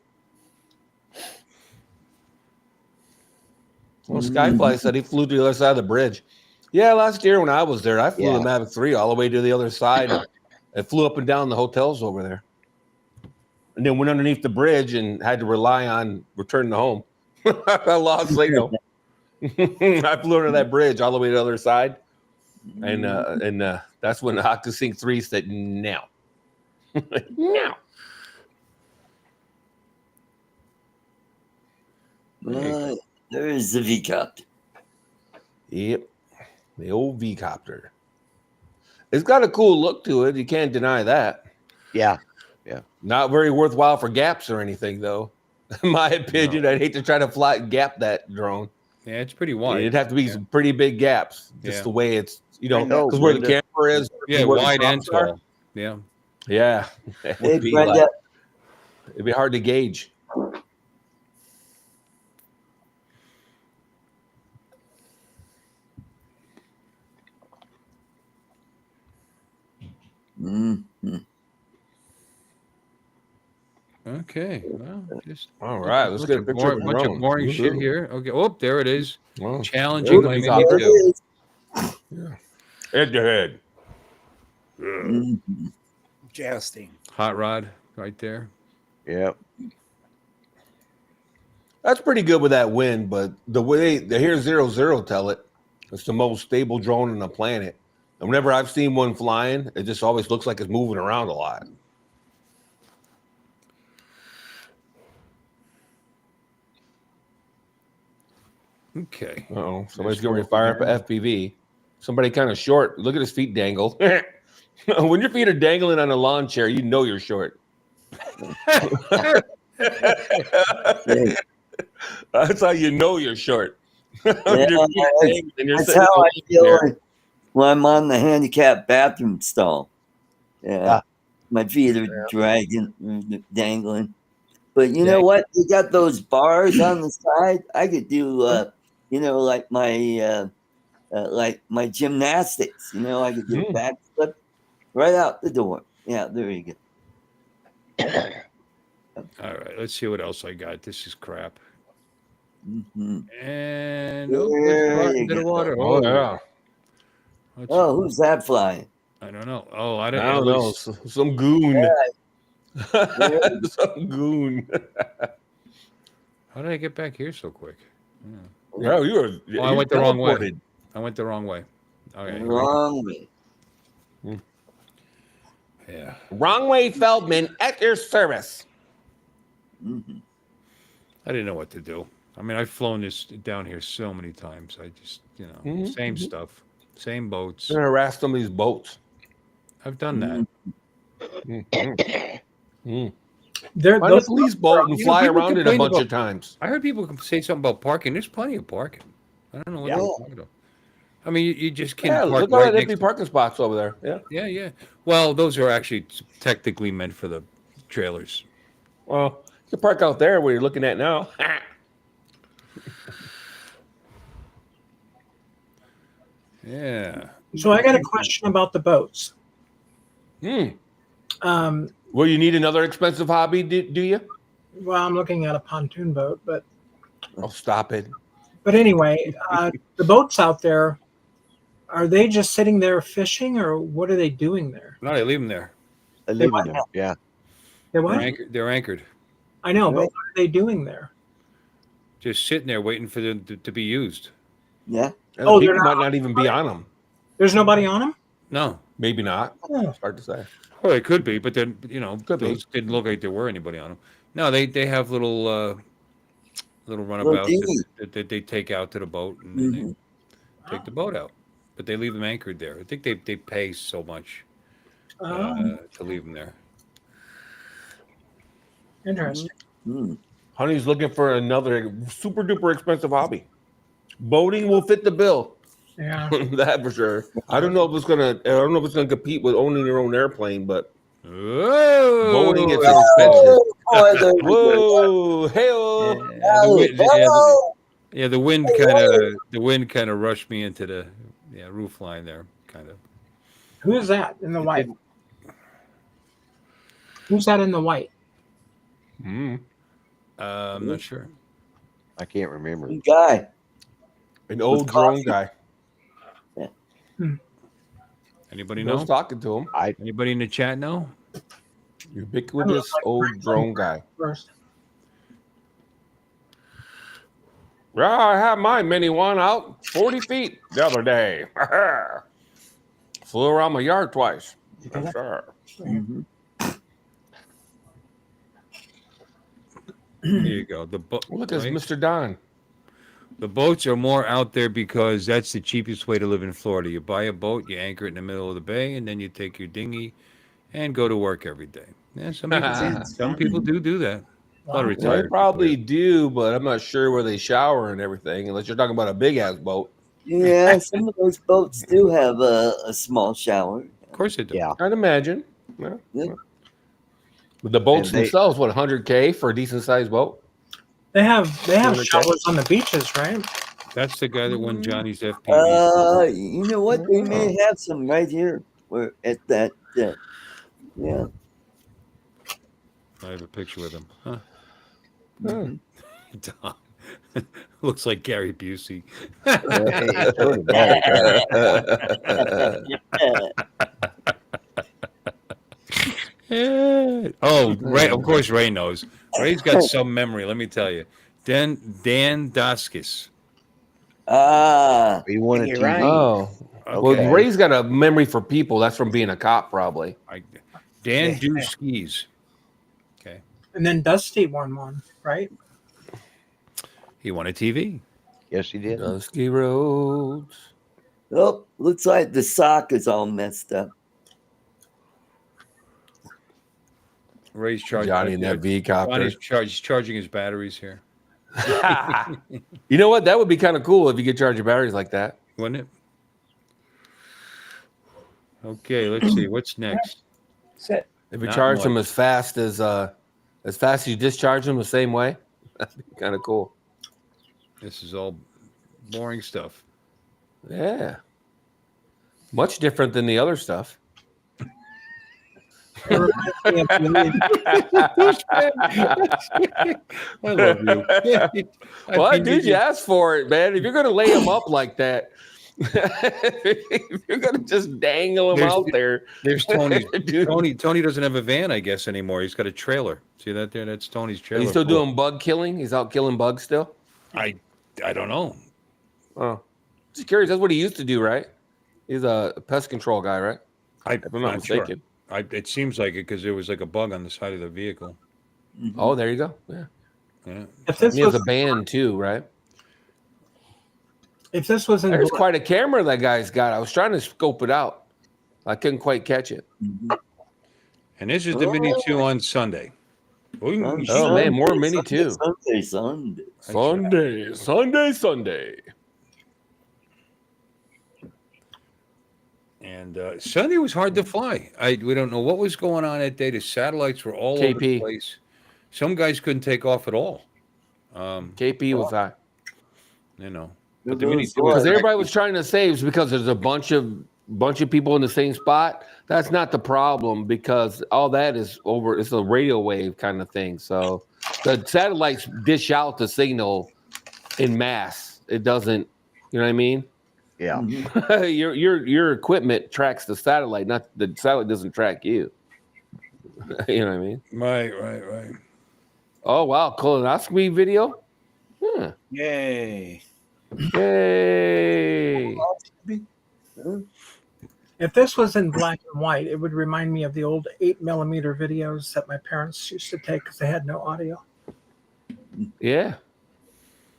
Well, Skyfly said he flew to the other side of the bridge. Yeah, last year when I was there, I flew the Mavic 3 all the way to the other side. It flew up and down the hotels over there. And then went underneath the bridge and had to rely on returning to home. I lost signal. I flew under that bridge all the way to the other side. And that's when OctaSync 3 said, no. No. There's the V-Copter. Yep. The old V-Copter. It's got a cool look to it. You can't deny that. Yeah. Not very worthwhile for gaps or anything, though. In my opinion, No. I'd hate to try to fly gap that drone. Yeah, it's pretty wide. It'd have to be some pretty big gaps, just Yeah. the way it's, I know, because where the Brenda. camera is. Yeah, where the wide and props are. tall. Yeah. Yeah. It Hey, would be Brenda. it'd be hard to gauge. Mhm. Okay. Well, just All right, let's get a picture of the bunch of drone. boring shit Woohoo. here. Okay. Oh, there it is. Wow. Challenging There my it Mini There it 2. is. Head to head. Mhm. Jousting. Hot rod right there. Yep. That's pretty good with that wind, but the way the Here 00 tell it, it's the most stable drone on the planet. And whenever I've seen one flying, it just always looks like it's moving around a lot. Okay. Uh-oh, somebody's going to fire up an FPV. Somebody kind of short. Look at his feet dangle. When your feet are dangling on a lawn chair, you know you're short. That's how you know you're short. When your feet are dangling and you're That's sitting how on I the feel chair. when I'm on the handicap bathroom stall. Yeah. Ah. My feet are dragging, dangling. But you know what? You got those bars on the side. I could do, like my gymnastics. I could do a backflip right out the door. Yeah, there you go. All right. Let's see what else I got. This is crap. Mhm. And There it's brought you into the go. water. Oh, yeah. Let's- Oh, who's that flying? I don't know. Oh, I I don't, don't it know. was- Some goon. Yeah. Some goon. How did I get back here so quick? Yeah, you were. Oh, I went the wrong way. teleported. I went the wrong way. Okay. Wrong way. Yeah. Wrong way, Feldman, at your service. Mhm. I didn't know what to do. I mean, I've flown this down here so many times. I just, Mhm, same stuff, same boats. You're gonna harass some of these boats. I've done that. Mm. There, Find a those, police boat and You know, fly people around it a complain bunch about- of times. I heard people say something about parking. There's plenty of parking. I don't know what Yeah. they're talking about. I mean, you just can Yeah, park look at all right that next empty to. parking spots over there. Yeah. Yeah. Well, those are actually technically meant for the trailers. Well, you can park out there where you're looking at now. Yeah. so I got a question about the boats. Hmm. Well, you need another expensive hobby, do you? I'm looking at a pontoon boat, but Oh, stop it. anyway, the boats out there, are they just sitting there fishing, or what are they doing there? No, they leave them there. I live in them. Yeah. They They're, what? they're anchored, I know, but Right. what are they doing there? just sitting there waiting for them to be used. Yeah. And Oh, the they're people not- might not even be on them. There's nobody on them. No, Maybe not. Oh, It's hard to say. well, it could be, but then Could be. those didn't look like there were anybody on them. No, they have little Little runabouts dinghy. that they take out to the boat and then Mhm. they take the boat out, but they leave them anchored there. I think they pay so much oh, to leave them there. interesting. Mm. Honey's looking for another super duper expensive hobby. Boating will fit the bill. Yeah. That for sure. I don't know if it's gonna compete with owning your own airplane, but Whoa! boating is Oh, expensive. boy, there we go. Whoa, hey, The wind kind of rushed me into the roof line there, kind of. Who is that in the white? Who's that in the white? I'm not sure. I can't remember. Guy. an old drone guy. Anybody I was know? talking to him. Anybody in the chat know? Ubiquitous old drone guy. First. Yeah, I had my mini one out 40 feet the other day. Flew around my yard twice. Yes, sir. Mhm. There you go. The boat. Look, it's Mr. Don. The boats are more out there because that's the cheapest way to live in Florida. You buy a boat, you anchor it in the middle of the bay, and then you take your dinghy and go to work every day. Yeah, some people do that. A lot of Wow. They retired probably people do, but I'm not sure where they shower and everything, unless you're talking about a big ass boat. Yeah, some of those boats do have a small shower. do. Of course they do. Yeah. I'd imagine. Yeah. Yeah. But the boats And they- themselves, what, 100K for a decent sized boat? They have 200K? showers on the beaches, right? That's the guy that won Johnny's FPV. You know what? They may have some right here. Where at that. Yeah. I have a picture with him. Huh? Mhm. Tom. Looks like Gary Busey. Hey, sort of does. Oh, Ray! Of course, Ray knows. Ray's got some memory. Let me tell you. Dan Daskis. Ah. We won a You're TV. right. Oh. Okay. Well, Ray's got a memory for people. That's from being a cop, probably. Dan Yeah. do skis. Okay. And then Dusty won one, right? He won a TV. Yes, he did. Dusty roads. Oh, looks like the sock is all messed up. Ray's charging. Johnny in that V copter. Johnny's charging his batteries here, You know what? That would be kind of cool if you could charge your batteries like that. wouldn't it? Okay, let's see. What's next? Sit. If you Not charge them much. as fast as you discharge them the same way, that'd be kind of cool. This is all boring stuff. Yeah. Much different than the other stuff. It reminds me of I love you. Well, dude, you asked for it, man. If you're going to lay them up like that, if you're going to just dangle them There's- out there. There's Tony. Dude, Tony doesn't have a van, I guess, anymore. He's got a trailer. See that there? That's Tony's trailer. he's still doing bug killing? He's out killing bugs still? I don't know. Oh. Just curious. That's what he used to do, right? He's a pest control guy, right? I'm If I'm not mistaken. Sure. It seems like it because there was like a bug on the side of the vehicle. Oh, there you go. Yeah. Yeah. if this He has was a band too, right? in There's quite a camera that guy's got. I was trying to scope it out. I couldn't quite catch it. Mhm. And this is the Mini 2 on Sunday. Ooh, Oh, man, more Mini too. Sunday. And Sunday was hard to fly. We don't know what was going on that day. The satellites were all over the KP. place. Some guys couldn't take off at all. KP was high. You know, But the Mini those 2 boys- Because everybody was trying to save is because there's a bunch of people in the same spot. That's not the problem because all that is over. It's a radio wave kind of thing. So the satellites dish out the signal in mass. It doesn't. You know what I mean? Yeah. Mhm. your equipment tracks the satellite, not the satellite doesn't track you. You know what I mean? Right. Oh wow, colonoscopy video. Yay. Yay! If this was in black and white, it would remind me of the old 8mm videos that my parents used to take because they had no audio. Yeah.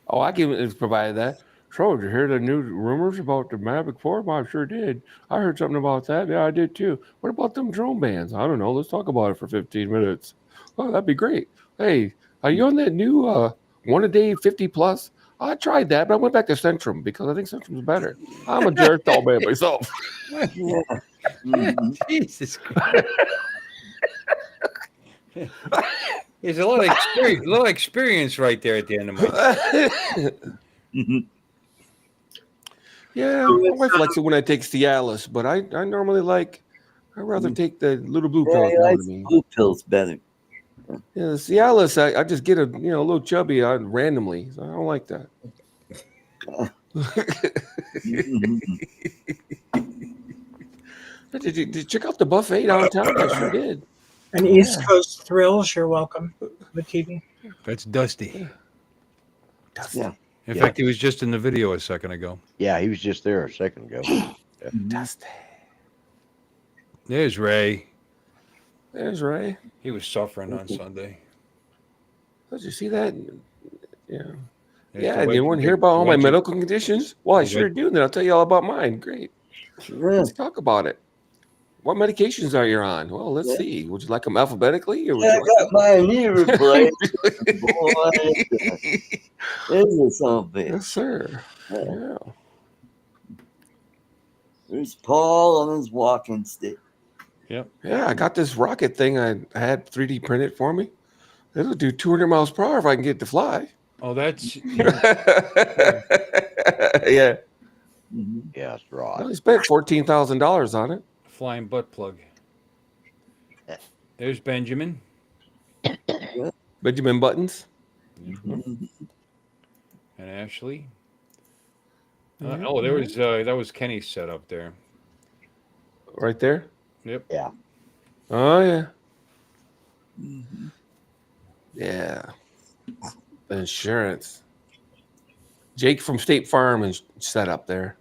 Oh, I can provide that. So, did you hear the new rumors about the Mavic 4? I sure did. I heard something about that. Yeah, I did too. What about them drone bands? I don't know. Let's talk about it for 15 minutes. Oh, that'd be great. Hey, are you on that new one a day 50 plus? I tried that, but I went back to Centrum because I think Centrum's better. I'm a jerk all by myself. Yeah. Mhm. Jesus Christ. There's a lot of experience right there at the end of my. Mhm. Yeah, my wife likes it when I take Cialis, but I normally I'd rather take the little blue Yeah, pill. he You know what I likes mean? blue pills better. Yeah, the Cialis, I just get a little chubby randomly. So I don't like that. Mhm. Did you check out the buffet downtown? I sure did. And East Coast Thrills, you're welcome. The TV. That's Dusty. Yeah. In Yeah. fact, he was just in the video a second ago. Yeah, he was just there a second ago. Dusty. There's Ray. There's Ray. He was suffering on Sunday. Did you see that? Yeah. There's Yeah. the Do you wedgie- want to hear about all the my wedgie- medical conditions? Well, I the sure wed- do. Then I'll tell you all about mine. Great. Yeah. Let's talk about it. What medications are you on? Well, let's Yeah. see. Would you like them alphabetically, or would Yeah, I you like got my knee replaced. Boy, this is something. Yes, sir. Yeah. Yeah. There's Paul on his walking stick. Yep. Yeah, I got this rocket thing I had 3D printed for me. It'll do 200 miles per hour if I can get it to fly. Oh, that's Yeah. Mhm. Yeah, it's I right. only spent $14,000 on it. flying butt plug. There's Benjamin. Benjamin Buttons. Mhm. And Ashley. Yeah. Oh, there was that was Kenny's setup there. Right there. Yep. Yeah. Oh, yeah. Mhm. Yeah. The insurance. Jake from State Farm is set up there.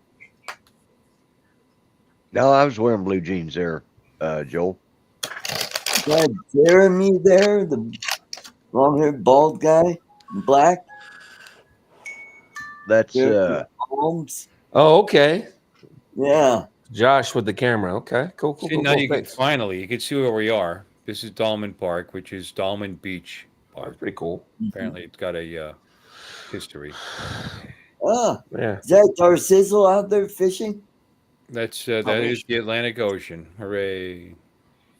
No, I was wearing blue jeans there, Joel. Got Jeremy there, the long-haired bald guy, in black. That's Jeremy Holmes. Oh, okay. Yeah. Josh with the camera. Okay. Cool. See, now you can finally you can see where we are. This is Dolman Park, which is Dolman Beach Oh, Park. that's pretty cool. Apparently, it's got a history. Ah, Yeah. is that Tarsizzle out there fishing? That is the Atlantic Ocean. Hooray!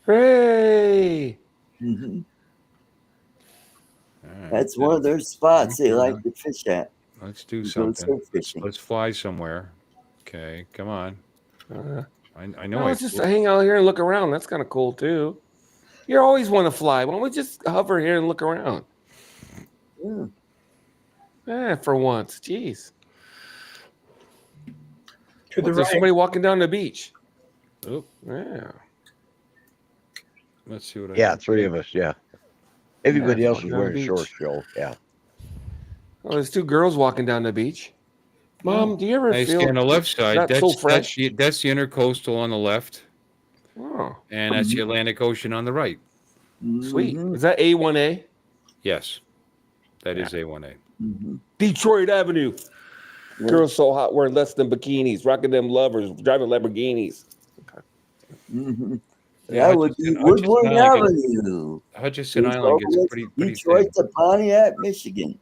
Hooray! Mhm. All right, That's one of their spots they like to fish at. Let's do Go something. surf fishing. Let's fly somewhere. Okay, come on. I know. No, let's just hang out here and look around. That's kind of cool too. You always want to fly. Why don't we just hover here and look around? Yeah. Yeah, for once. Jeez. To the There's right. somebody walking down the beach. Oh, Yeah. let's see what. I yeah, can three see. of us. Yeah. Everybody Yeah, else is walking down the wearing beach. shorts, Joel. Yeah. Oh, there's two girls walking down the beach. Mom, do you ever Nice. feel On the left side, not so fresh? that's the intercoastal on the left, Oh, and that's the Atlantic Ocean on the right. sweet. Mhm. Is that A1A? Yes, that is A1A. Mhm. Detroit Avenue. Yeah. Girls so hot wearing less than bikinis, rocking them lovers, driving Lamborghinis. Mhm. Yeah, That would be Woodward Avenue. Hutchinson Island gets pretty Detroit thin. to Pontiac, Michigan.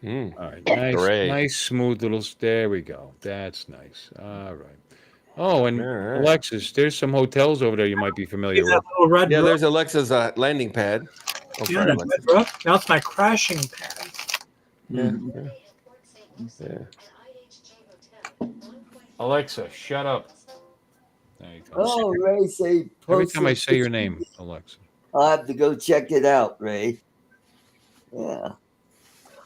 Mm. All right, nice, Hooray. nice, smooth little. There we go. That's nice. All right. Oh, and All right. Alexis, there's some hotels over there you might be familiar That with. little red Yeah, roof. there's Alexa's landing pad. Oh, Yeah, sorry, that Alexis. red roof. That's my crashing pad. Yeah, Mhm. yeah. Alexa, shut up. There you go. Oh, Ray say Every post time I it. say your name, Alexa. I'll have to go check it out, Ray. Yeah.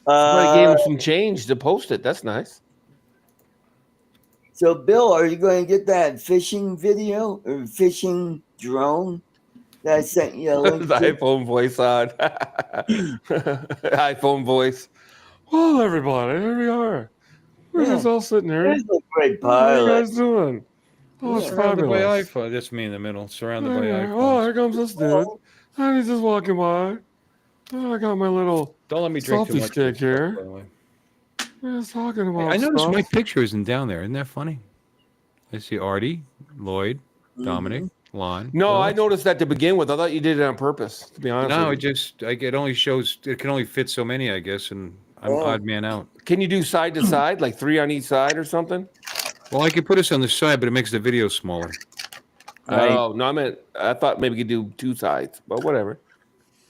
Somebody gave him some change to post it. That's nice. So, Bill, are you going to get that fishing video or fishing drone? I sent you a link. The iPhone voice on. iPhone voice. Well, everybody, here we are. We're just all sitting here. There's a great What are you pilot. guys doing? Oh, it's Surrounded by fabulous. iPhone. That's me in the middle. Surrounded by Oh, iPhones. here comes this dude. And he's just walking by. Oh, I got my little Don't let me drink too selfie much. stick of this stuff, here. by the way. We're just talking about I noticed stuff. my picture isn't down there. Isn't that funny? I see Artie, Lloyd, Dominic, Lon. No, Well, I noticed that to begin with. I thought you did it on purpose, to be honest No, with you. it only shows, it can only fit so many, I guess, and I'm Oh. odd man out. Can you do side to side, like 3 on each side or something? Well, I could put us on the side, but it makes the video smaller. Right. Oh, no, I thought maybe you could do 2 sides, but whatever.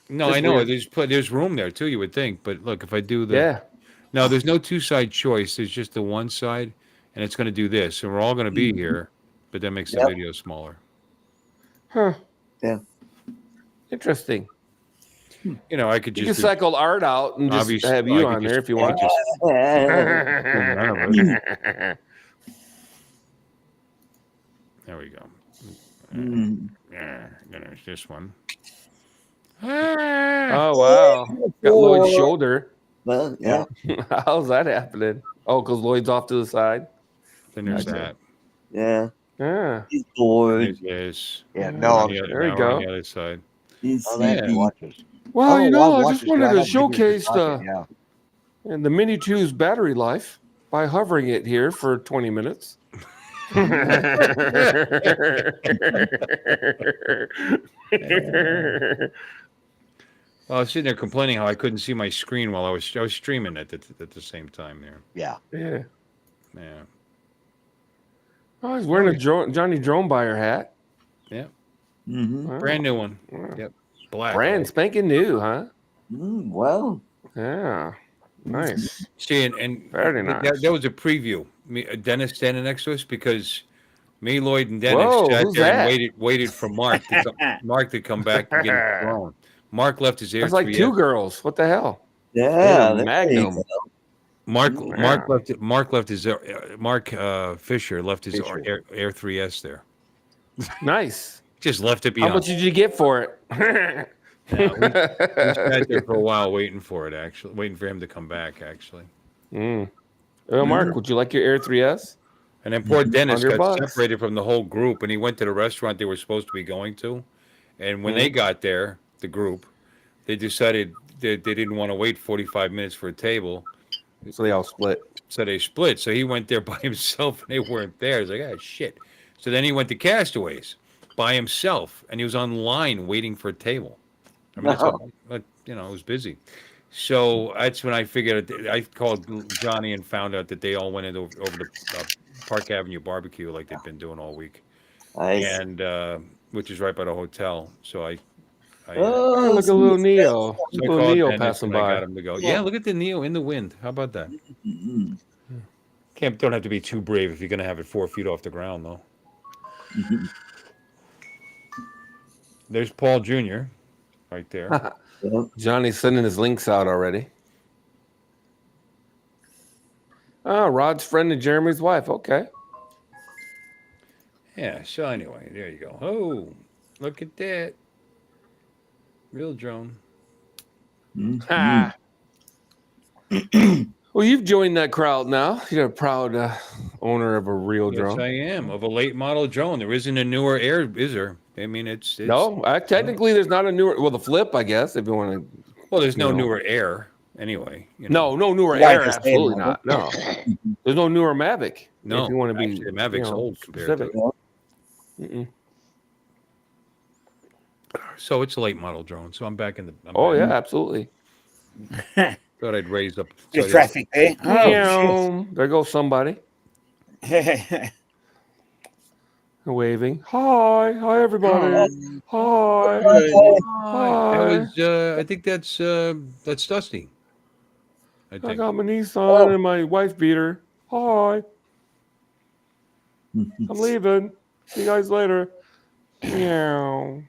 No, Just I know weird. there's room there too. You would think, but look, if I do the Yeah. no, there's no 2-side choice. There's just the one side, and it's going to do this, and we're all going to be here, but that makes the Yep. video smaller. Huh. Yeah. Interesting. You know, I could You just can cycle art out and just obvious- have I you could on there just- if you I want. could There we go. Yeah, there's this one. Oh, wow. Got Lloyd's shoulder. Well, yeah. How's that happening? Oh, because Lloyd's off to the side? Then there's Gotcha. that. Yeah. He's bored. There's Yeah, now no, we're on I'm, the other- There you now we're on go. the other side. He's oh, that sleepy. watches. Well, Oh, you know, Lon I watches just wanted that. to I had videos showcase talking, yeah. the Mini 2's battery life by hovering it here for 20 minutes. Well, I was sitting there complaining how I couldn't see my screen while I was streaming at the same time there. Yeah. Yeah. Yeah. Oh, he's wearing a Johnny Drone Buyer hat. Mm-hmm. Wow. Brand new one. Wow. Yep. Black. Brand spanking new, huh? Well, Yeah. Nice. See, and Very nice. that was a preview. Dennis standing next to us because me, Lloyd, and Dennis Whoa, sat who's there that? and waited for Mark to come back and get his drone. Mark left his air. That's like 2 girls. What the hell? yeah. Yeah, there Magnum. you go. Mark Yeah. left his Mark Fisher left his Fisher. Air 3S there. Nice. Just left it How behind. much did you get for it? We sat there for a while waiting for him to come back. Actually, Well, Mark, would you like your Air 3S? and then poor Dennis got $100. separated from the whole group, and he went to the restaurant they were supposed to be going to. And when they got there, the group, they decided they didn't want to wait 45 minutes for a table, So they all split. so they split. So he went there by himself, and they weren't there. He's like, ah, shit. So then he went to Castaways by himself, and he was online waiting for a table. I mean, but it was busy. So that's when I figured. I called Johnny and found out that they all went over to Park Avenue Barbecue like they've been doing all week, Nice. and which is right by the hotel. So I Oh, look at little Neo. so I Little called Neo Dennis passing and I by. got him to go. Yeah, look at the Neo in the wind. How about that? Mhm. Don't have to be too brave if you're gonna have it 4 feet off the ground, though. There's Paul Jr. right there. Yeah. Johnny's sending his links out already. Oh, Rod's friend and Jeremy's wife. Okay. Yeah. So anyway, there you go. Oh, look at that. Real drone. Ha. Well, you've joined that crowd now. You're a proud owner of a real Yes, drone. I am of a late model drone. There isn't a newer Air, is there? I mean, it's No, technically, there's not a newer. Well, the Flip, I guess, if you want to. Well, there's no No. newer Air anyway. You know. No newer Like Air. the same Absolutely model. not. No, there's no newer Mavic. No, if you want to be, actually, the Mavic's old compared to. specific. Mm-mm. So it's a late model drone. So I'm back in the. Oh yeah, absolutely. Thought I'd raise up. The so traffic, eh? Oh, There goes somebody shit. waving. Hi, everybody. Hi. That Hi. was. I think that's Dusty. I I think. got my Nissan and my wife beater. Hi. I'm leaving. See you guys later. Meow.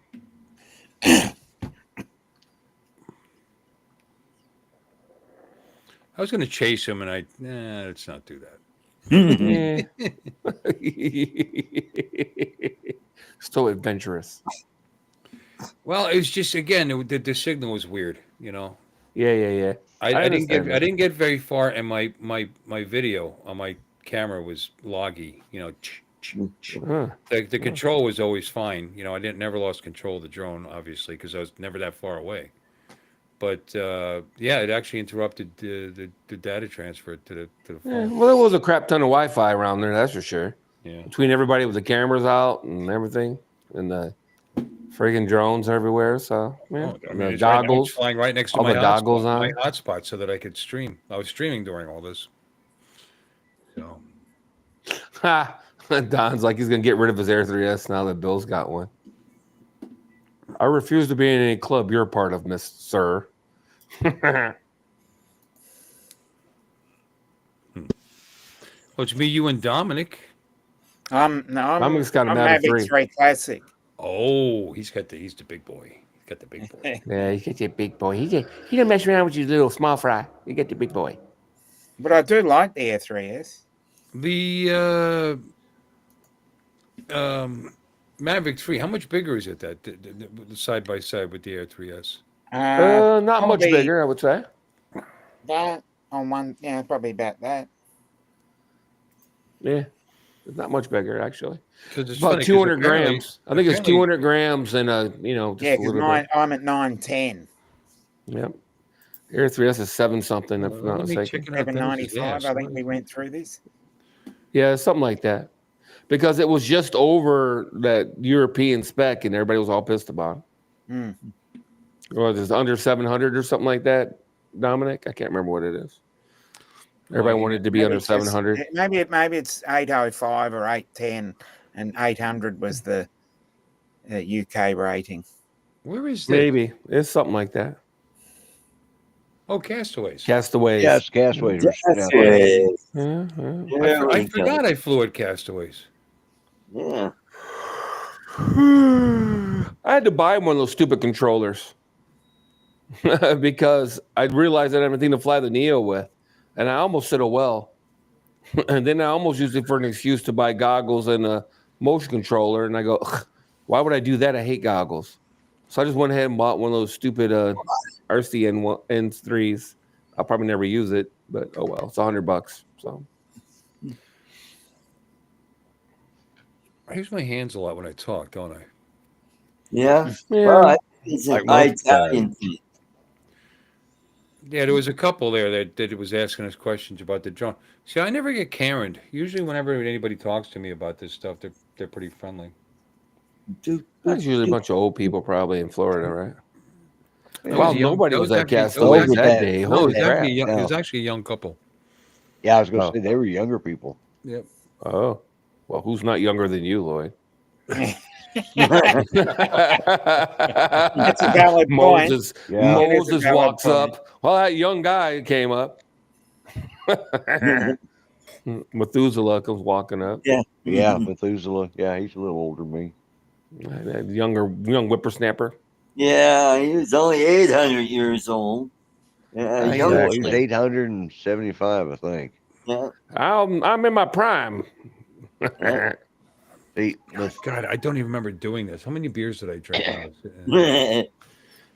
I was going to chase him, and let's not do that. Eh. So adventurous. Well, it was just again the signal was weird. You know, Yeah. I didn't understand get that. I didn't get very far, and my video on my camera was loggy. You know, Huh. the control was always fine. You know, I didn't never lost control of the drone, obviously, because I was never that far away. But yeah, it actually interrupted the data transfer to the Yeah, phone. well, there was a crap ton of Wi-Fi around there, that's for sure. Yeah. Between everybody with the cameras out and everything, and the friggin' drones everywhere. So yeah, Oh, I and mean, the it's right now. It's goggles, flying right next to all the goggles my on. hotspot, so that I could stream. I was streaming during all this. So Ha! Don's like he's gonna get rid of his Air 3S now that Bill's got one. I refuse to be in any club you're part of, Miss Sir. well, it's me, you, and Dominic. I'm Dominic's got a I'm Mavic Mavic 3. 3 Classic. Oh, he's the big boy. He's got the big boy. Yeah, you get your big boy. He don't mess around with your little small fry. You get the big boy. But I do like the Air 3S. The Mavic 3. How much bigger is it? That the side by side with the Air 3S. Not much Probably bigger, I would say. That on one, yeah, probably about that. Yeah, it's not much bigger actually. Because it's About funny, 'cause 200 apparently- grams. I think it's apparently- 200 grams and just Yeah, a little bit. I'm at 910, Yep. Air 3S is 7 something, if I'm not Let me mistaken. check it out. Then. 795. Yeah, I think we went through this. Yeah, something like that. Because it was just over that European spec and everybody was all pissed about it. Hmm. Or it's under 700 or something like that, Dominic? I can't remember what it is. Everybody yeah. wanted to be Maybe under it's just- 700. Maybe it's 805 or 810, and 800 was the UK rating. Where is this? Maybe. It's something like that. Oh, Castaways. Castaways. Yes, Castaways. That's Yeah. it. Yeah. There I we go. forgot I flew at Castaways. Yeah. I had to buy one of those stupid controllers because I realized I didn't have anything to fly the Neo with. And I almost said, oh, well. And then I almost used it for an excuse to buy goggles and a motion controller. And I go, ugh, why would I do that? I hate goggles. So I just went ahead and bought one of those stupid RCN N3s. I'll probably never use it, but oh well, it's $100. So I use my hands a lot when I talk, don't I? Yeah. yeah. Well, I think it's Like an most Italian thing. Yeah, there was a couple there that was asking us questions about the drone. See, I never get Karened. Usually, whenever anybody talks to me about this stuff, they're pretty friendly. That's usually a bunch of old people probably in Florida, right? That Well, was young- nobody that was at actually- Castaways that- that day. No, it Holy was, crap. actually a young, it no. was actually a young couple. Yeah, I was going to Oh. say they were younger people. Yep. Oh, well, who's not younger than you, Lloyd? That's a valid point. Moses, Yeah. It is a Moses valid walks point. up. Well, that young guy came up. Methuselah comes walking up. Yeah. Yeah, Methuselah. Yeah, he's a little older than me. That young whippersnapper. Yeah, he was only 800 years old. Yeah, Exactly. young Yeah, boy. he was 875, I think. Yeah. I'm in my prime. Yeah. See, with, God, I don't even remember doing this. How many beers did I drink? when I was-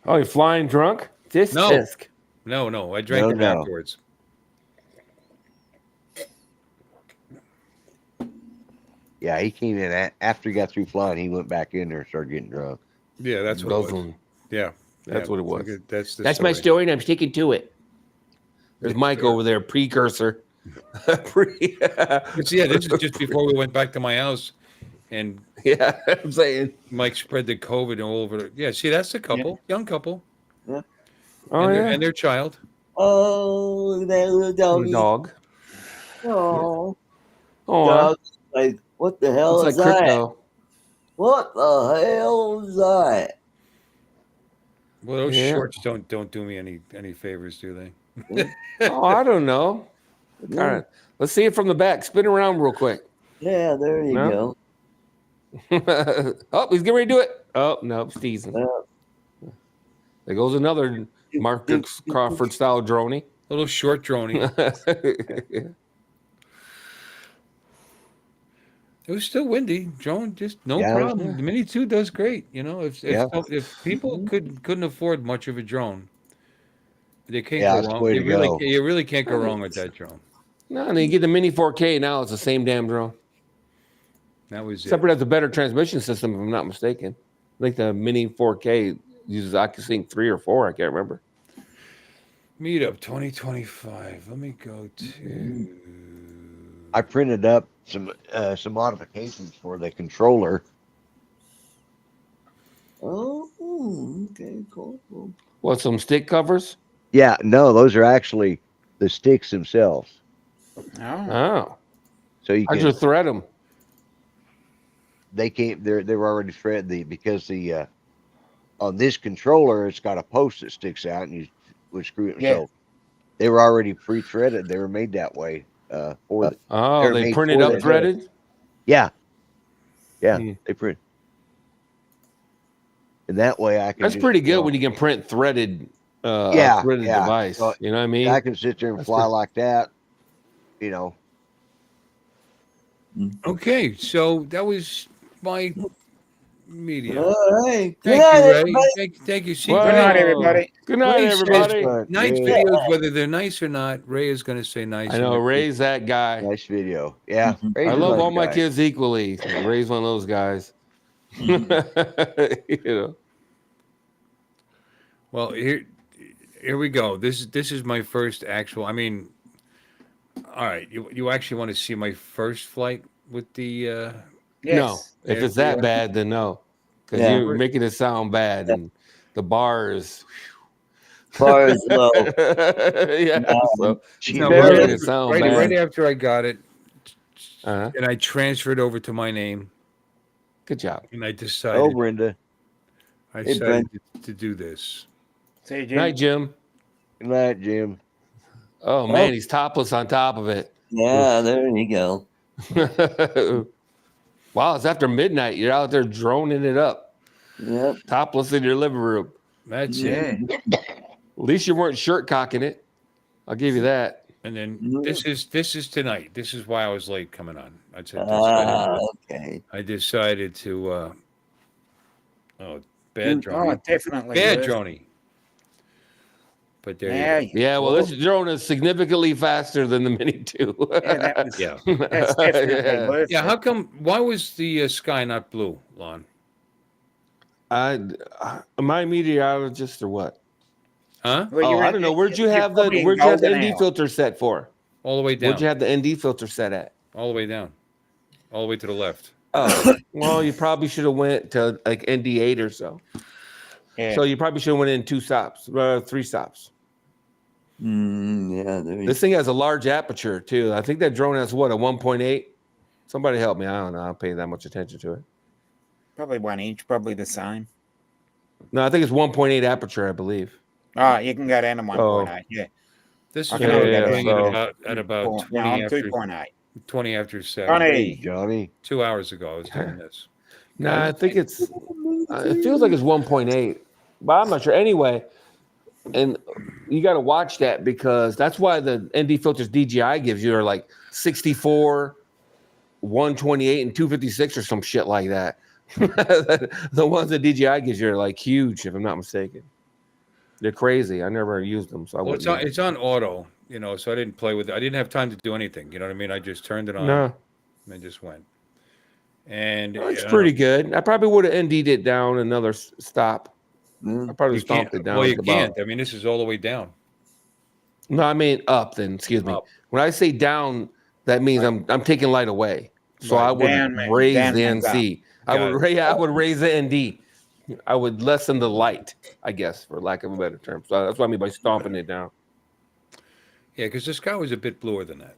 Oh, you flying drunk? Disc. No. No, I drank No, them no. afterwards. yeah, he came in after he got through flying. He went back in there and started getting drunk. Yeah, that's what it was. Guzzling. Yeah, That's yeah, what it was. That's the That's my story, and I'm sticking to it. There's Mike over there, precursor. Pre- But yeah, this is just before we went back to my house, and yeah, I'm saying. Mike spread the COVID all over. Yeah, see, that's the couple, young couple, Oh, and, yeah. and their child. Oh, look at that little doggy. Dog. Oh, Oh, dog. Like, what the hell it's is like that? crypto. What the hell is that? Well, those Yeah. shorts don't do me any favors, do they? Oh, I don't know. Yeah, All right. Let's see it from the back. Spin around real quick. yeah, there you No? go. Oh, he's getting ready to do it. Oh, no, it's teasing. Yeah. There goes another Marcus Crawford style droney. Little short droney. It was still windy. Drone, just no Yeah. problem. The Mini 2 does great. You know, Yeah. if people couldn't afford much of a drone, they can't Yeah, go that's the wrong. way to go. You really can't go wrong with that drone. No, and you get the Mini 4K now. It's the same damn drone. That was Except it. for it has a better transmission system, if I'm not mistaken. I think the Mini 4K uses OcuSync 3 or 4. I can't remember. Meetup 2025. Let me go to. I printed up some modifications for the controller. Oh, okay, cool. What, some stick covers? Yeah, no, those are actually the sticks themselves. Oh, Oh. So you How'd can you thread them? they can't they were already threaded because the on this controller it's got a post that sticks out and you would screw it. Yeah. So they were already pre-threaded. They were made that way for the Oh, were they made printed for up the- threaded? Yeah. Yeah, Hmm. they print. And that way I can That's just, pretty good you know, when you can print threaded yeah, a threaded yeah. device. So You know what I mean? I can sit there and That's fly good. like that, you know. Okay, so that was my media. All right. Good Thank night, you, Ray. everybody. Thank you. See, Well, Good night, everybody. Good night, Ray says everybody. Night's Yeah. videos, whether they're nice or not, Ray is going to say nice. I know in every- Ray's that guy. Nice video. Yeah. Mhm. Ray's I a love nice all my guy. kids equally. Ray's one of those guys. You know. Well, here we go. This is my first actual. I mean, all right. You actually want to see my first flight with the? Yes. No, if it's that bad, then no, because Yeah. you're making it sound bad, and the bar is. Bar is low. Yeah, so No, you're right making after, it sound right, bad. right after I got it, Uh-huh. and I transferred over to my name, Good job. and I Oh, decided Brenda. Hey, Brent. to do this. See, Jim. Night, Jim. Good night, Jim. Oh man, he's topless on top of it. Yeah, there you go. Wow, it's after midnight. You're out there droning it up, Yep. topless in your living room. That's Yeah. it. At least you weren't shirt cocking it. I'll give you that. And then Yeah. this is tonight. This is why I was late coming on. Okay. I decided to. Bad Oh, drone. definitely. Bad worth- droney. But there Yeah, you go. Yeah, well, this drone is significantly faster than the Mini 2. yeah, that was, Yeah. that's definitely Yeah. worth Yeah. it. How come? Why was the sky not blue, Lon? Am I a meteorologist or what? Huh? Well, Oh, you're I in- don't know. Where'd you you're have the probably in Where'd you have the golden ND hour. filter set for? All the way down. Where'd you have the ND filter set at? All the way down. All the way to the left. Oh, well, you probably should have went to like ND8 or so. Yeah. So you probably should have went in 2 stops, 3 stops. Yeah, there you This thing has a large aperture too. I think that drone has what, a 1.8? Somebody help me. I don't know. I don't pay that much attention to it. Probably 1 inch, probably the same. No, I think it's 1.8 aperture, I believe. Oh, you can go down to 1.8. Yeah. This is I when can I only was go doing so- it at about No, 20 I'm after 2.8. 20 after 7. Johnny. Johnny. 2 hours ago, I was doing this. No, I think it's. It feels like it's 1.8, but I'm not sure. Anyway, and you got to watch that because that's why the ND filters DJI gives you are like 64, 128, and 256 or some shit like that. The ones that DJI gives you are like huge, if I'm not mistaken. They're crazy. I never used them, so I Well, wouldn't. it's on auto, so I didn't play with it. I didn't have time to do anything. You know what I mean? I just turned it on No, and I just went. And it's pretty good. I probably would have ND'd it down another stop. go. I probably You stomped can't. it down. Well, you to about- can't. I mean, this is all the way down. No, I mean up. Then excuse me. Up. When I say down, that means I'm taking light away. So Right. I would Down, raise down the means up. NC. I Got would raise the ND. I would lessen the light, I guess, for lack of a better term. So that's what I mean by stomping it down. Yeah, because the sky was a bit bluer than that.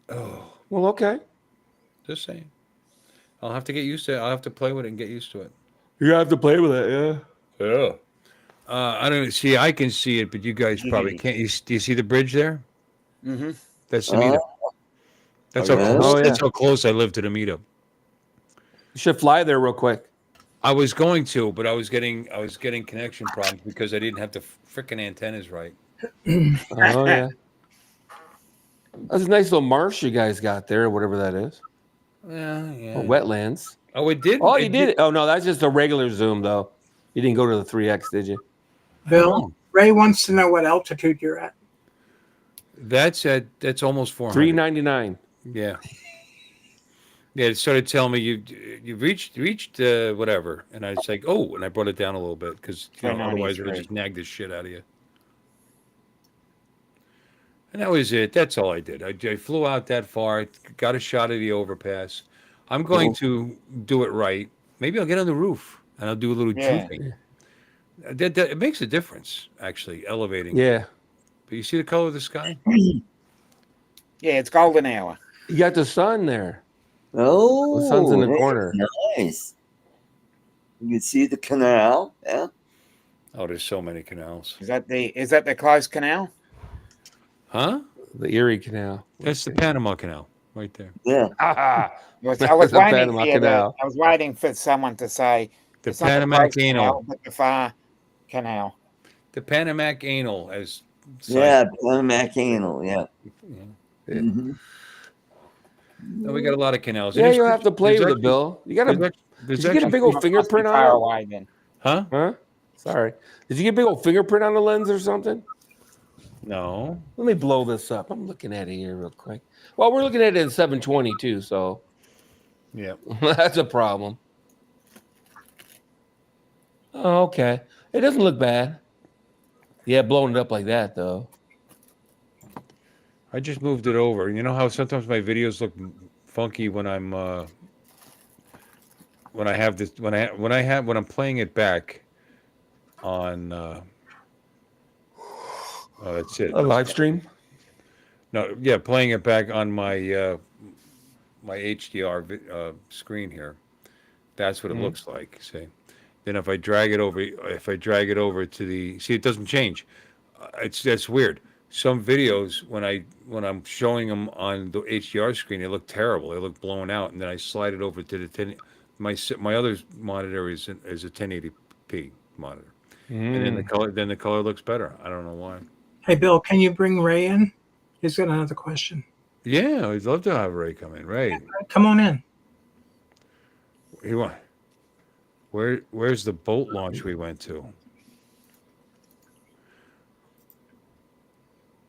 Oh, Well, okay. just saying. I'll have to get used to it. I'll have to play with it and get used to it. You have to play with it, yeah. Yeah. I don't see. I can see it, but you guys probably can't. Do you see the bridge there? Mm-hmm. That's the meetup. That's Oh, how yeah? close. Oh, yeah. That's how close I live to the meetup. You should fly there real quick. I was going to, but I was getting connection problems because I didn't have the freaking antennas right. Oh yeah. That's a nice little marsh you guys got there, or whatever that is. Yeah. Oh, wetlands. Oh, it did. Oh, you did it. Oh no, that's just a regular zoom though. You didn't go to the 3x, did you? Bill, Oh. Ray wants to know what altitude you're at. That's almost 400. 399. Yeah. Yeah, it started telling me you've reached whatever, and I was like, oh, and I brought it down a little bit because otherwise it would 393. just nag the shit out of you. And that was it. That's all I did. I flew out that far, got a shot of the overpass. I'm going to do it right. Maybe I'll get on the roof and I'll do a little Yeah. drooping. It makes a difference, actually, elevating. Yeah. But you see the color of the sky? Yeah, it's golden hour. You got the sun there. Oh, The sun's in the hey, corner. Nice. You can see the canal. Yeah. Oh, there's so many canals. Is that the close canal? Huh? The Erie Canal. That's the Panama Canal right there. Yeah. I was The waiting. Panama Canal. I was waiting for someone to say The it's not the Panama close Canal. canal, but the far canal. The Panama Anal, as Yeah. Panama Canal. Yeah. Yeah. Mhm. No, we got a lot of canals. Yeah, There's- you'll have to play there's with it, actually- Bill. You got there's to. act- there's Did you get a actually- big old Must be fingerprint far on it? away then. Huh? Huh? Sorry. Did you get a big old fingerprint on the lens or something? No. Let me blow this up. I'm looking at it here real quick. Well, we're looking at it in 722, so Yeah. that's a problem. Oh, okay. It doesn't look bad. Yeah, blowing it up like that though. I just moved it over. You know how sometimes my videos look funky when I'm when I have this when I'm playing it back on oh, that's it. A live stream? No, yeah, playing it back on my my HDR screen here. That's what it looks like. See, then if I drag it over to the it doesn't change. That's weird. Some videos when I'm showing them on the HDR screen, they look terrible. They look blown out, and then I slide it over to the 10. My other monitor is a 1080p monitor, and then the color looks better. I don't know why. Hey, Bill, can you bring Ray in? He's got another question. Yeah, I'd love to have Ray come in. Ray, Come on in. Where's the boat launch we went to?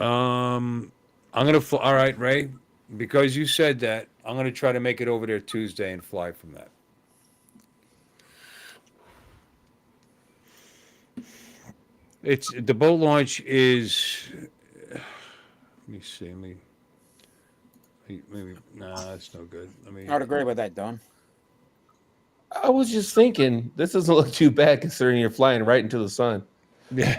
I'm gonna fly. All right, Ray, because you said that, I'm gonna try to make it over there Tuesday and fly from that. It's the boat launch is. Let me see. Maybe nah, that's no good. I'd agree with that, Don. I was just thinking, this doesn't look too bad considering you're flying right into the sun. Yeah.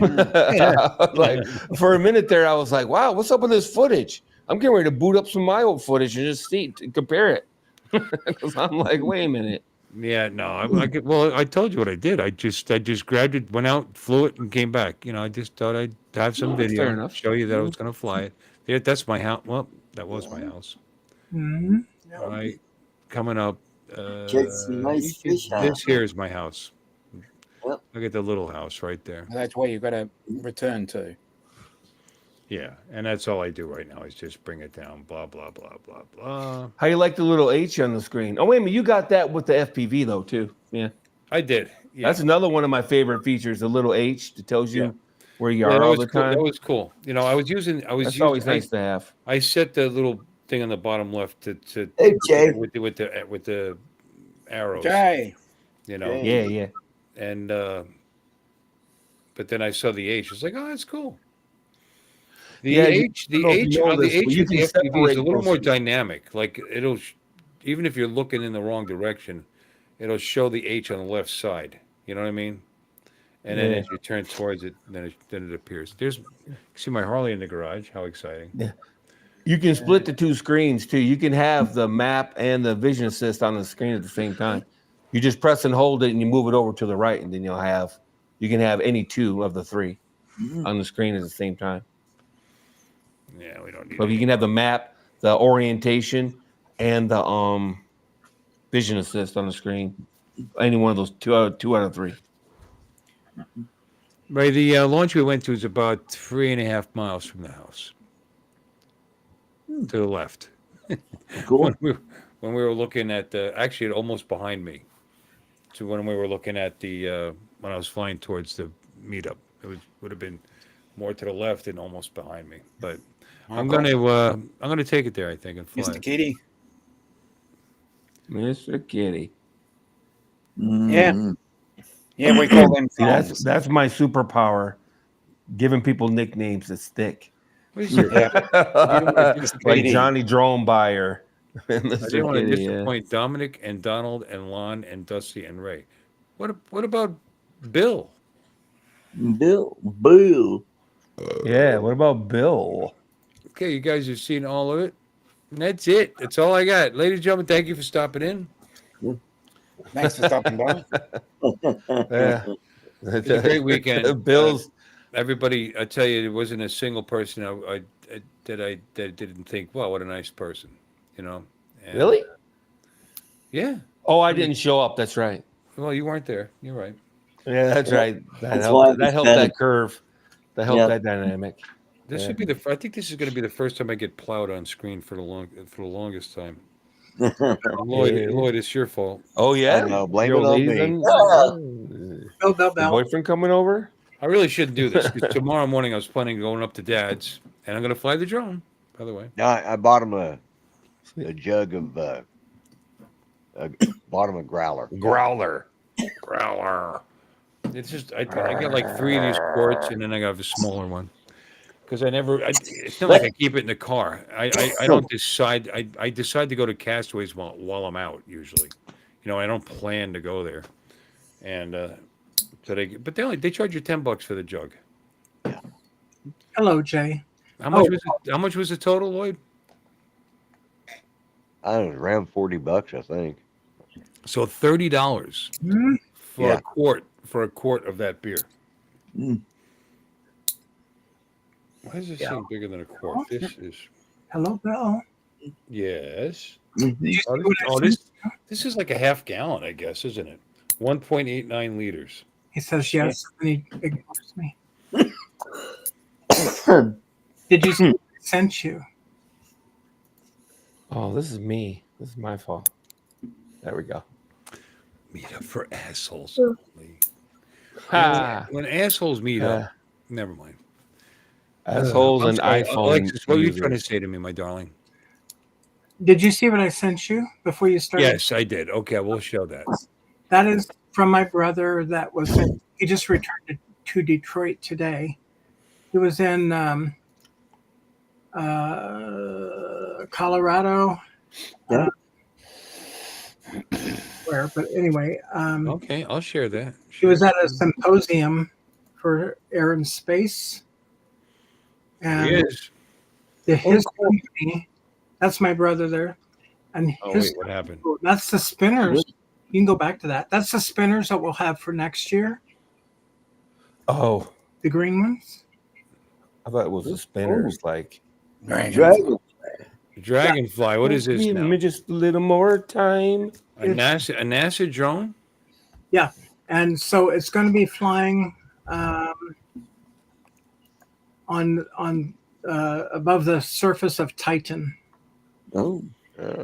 Like for a minute there, I was like, "Wow, what's up with this footage?" I'm getting ready to boot up some of my old footage and just compare it. Because I'm like, "Wait a minute." Yeah, no. Well, I told you what I did. I just grabbed it, went out, flew it, and came back. I just thought I'd have some Fair video, enough. show you that I was going to fly it. Yeah, that's my house. Well, that was my house. Mm-hmm. All right, coming up. Get some nice fish out. This here is my house. Yep. Look at the little house right there. That's where you've got to return to. Yeah, and that's all I do right now is just bring it down. Blah blah blah blah blah. How you like the little H on the screen? Oh, wait a minute, you got that with the FPV though too. Yeah, I did. Yeah. that's another one of my favorite features. The little H that tells you where you Yeah, are that all was the cool. time. That was cool. That's always nice to have. I set the little thing on the bottom left to Hey, Jay. with the arrows. Jay. Yeah, yeah. And but then I saw the H. I was like, oh, that's cool. The Yeah, H I don't know if you know the this, but H you with the can FPV is a separate little those. more dynamic. Like even if you're looking in the wrong direction, it'll show the H on the left side. You know what I mean? And then Yeah. as you turn towards it, then it appears. See my Harley in the garage. How exciting! Yeah. You can split the two screens too. You can have the map and the vision assist on the screen at the same time. You just press and hold it and you move it over to the right, and then you can have any two of the three on the screen at the same time. Yeah, we don't need. So you can have the map, the orientation, and the vision assist on the screen. Any one of those two out of three. Right, the launch we went to is about 3.5 miles from the house. To the left. Cool. When when we were looking at the actually almost behind me. To when we were looking at the when I was flying towards the meetup, would have been more to the left and almost behind me. But I'm gonna take it there, I think, and fly. Mr. it. Kitty. Mr. Kitty. Yeah. Mhm. Yeah, we call them See, phones. that's my superpower. Giving people nicknames that stick. What is your- Yeah. you don't want to Mr. Like Kitty. Johnny Drone Buyer. I didn't Mr. want to Kitty, yeah. disappoint Dominic and Donald and Lon and Dusty and Ray. What about Bill? Bill. Yeah, what about Bill? Okay, you guys have seen all of it. And that's it. That's all I got. Ladies and gentlemen, thank you for stopping in. Thanks for stopping by. Yeah. It's a great weekend. Bill's Everybody, I tell you, there wasn't a single person that didn't think, wow, what a nice person, you know. And, really? Yeah. Oh, I didn't show up. That's right. Well, you weren't there. You're right. Yeah, that's right. That's why That it's helped better. that curve. That helped Yeah. that dynamic. This Yeah. should be I think this is going to be the first time I get plowed on screen for the longest time. Lloyd, it's your fault. Oh yeah. I know, blame Your it on ladies me. and- Bell, bell, Your bell. boyfriend coming over? I really shouldn't do this because tomorrow morning I was planning on going up to Dad's, and I'm going to fly the drone. By the way, No, I bought him a jug of bought him a growler. Growler. it's just I get like 3 of these quarts, and then I got a smaller one because it's not like I keep it in the car. I don't decide. I decide to go to Castaways while I'm out usually. You know, I don't plan to go there, and so they charge you $10 for the jug. Hello, Jay. How much was the total, Lloyd? I don't know, around $40, I think. So $30 Hmm? for Yeah. a quart of that beer. Mm. Why is this thing bigger than a quart? This is Hello, Bell. yes. Mhm. Did you see Oh, what I this, sent? this is like a half gallon, I guess, isn't it? 1.89 liters. He says yes, and he ignores me. Did you see what I sent you? Oh, this is me. This is my fault. There we go. Meet up for assholes only. Ha! When assholes meet up, never mind. Assholes I'm and sorry, iPhone. Alexis, what are you users. trying to say to me, my darling? Did you see what I sent you before you started? Yes, I did. Okay, we'll show that. That is from my brother. That was he just returned to Detroit today. He was in Colorado. Yeah. Where? But anyway, Okay, I'll share that. he was at a symposium for air and space, He and is. his company. That's my brother there, and Oh his wait, what happened? that's the spinners. You can go back to that. That's the spinners that we'll have for next year. Oh, The green ones. I thought it was the spinners. Like, Dragon. Dragonfly. What is this give now? me just a little more time. A NASA drone? And so it's going to be flying on above the surface of Titan. Oh.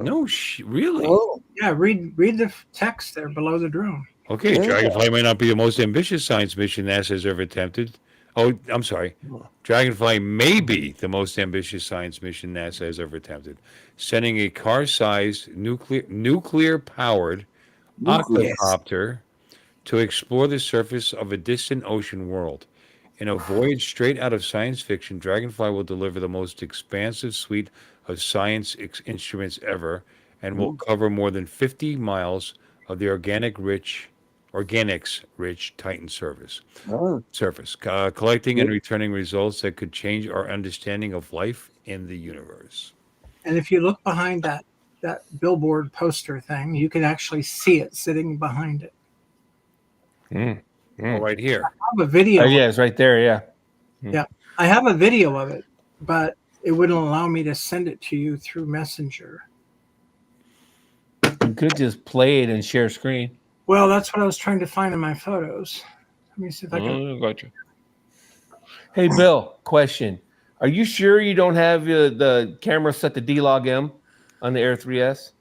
No, really? Oh. Yeah, read the text there below the drone. Okay, Yeah. Dragonfly may not be the most ambitious science mission NASA has ever attempted. Oh, I'm sorry. Dragonfly may be the most ambitious science mission NASA has ever attempted, sending a car-sized nuclear-powered octocopter to explore the surface of a distant ocean world. In a voyage straight out of science fiction, Dragonfly will deliver the most expansive suite of science instruments ever and will cover more than 50 miles of the organics-rich Titan surface, collecting and returning results that could change our understanding of life in the universe. And if you look behind that billboard poster thing, you can actually see it sitting behind it. Oh, right here. I have a video. Oh, yeah, it's right there. Yeah. I have a video of it, but it wouldn't allow me to send it to you through Messenger. You could just play it and share screen. Well, that's what I was trying to find in my photos. Let me see if I can. Oh, gotcha. Hey, Bill, question. Are you sure you don't have the camera set to D-Log M on the Air 3S?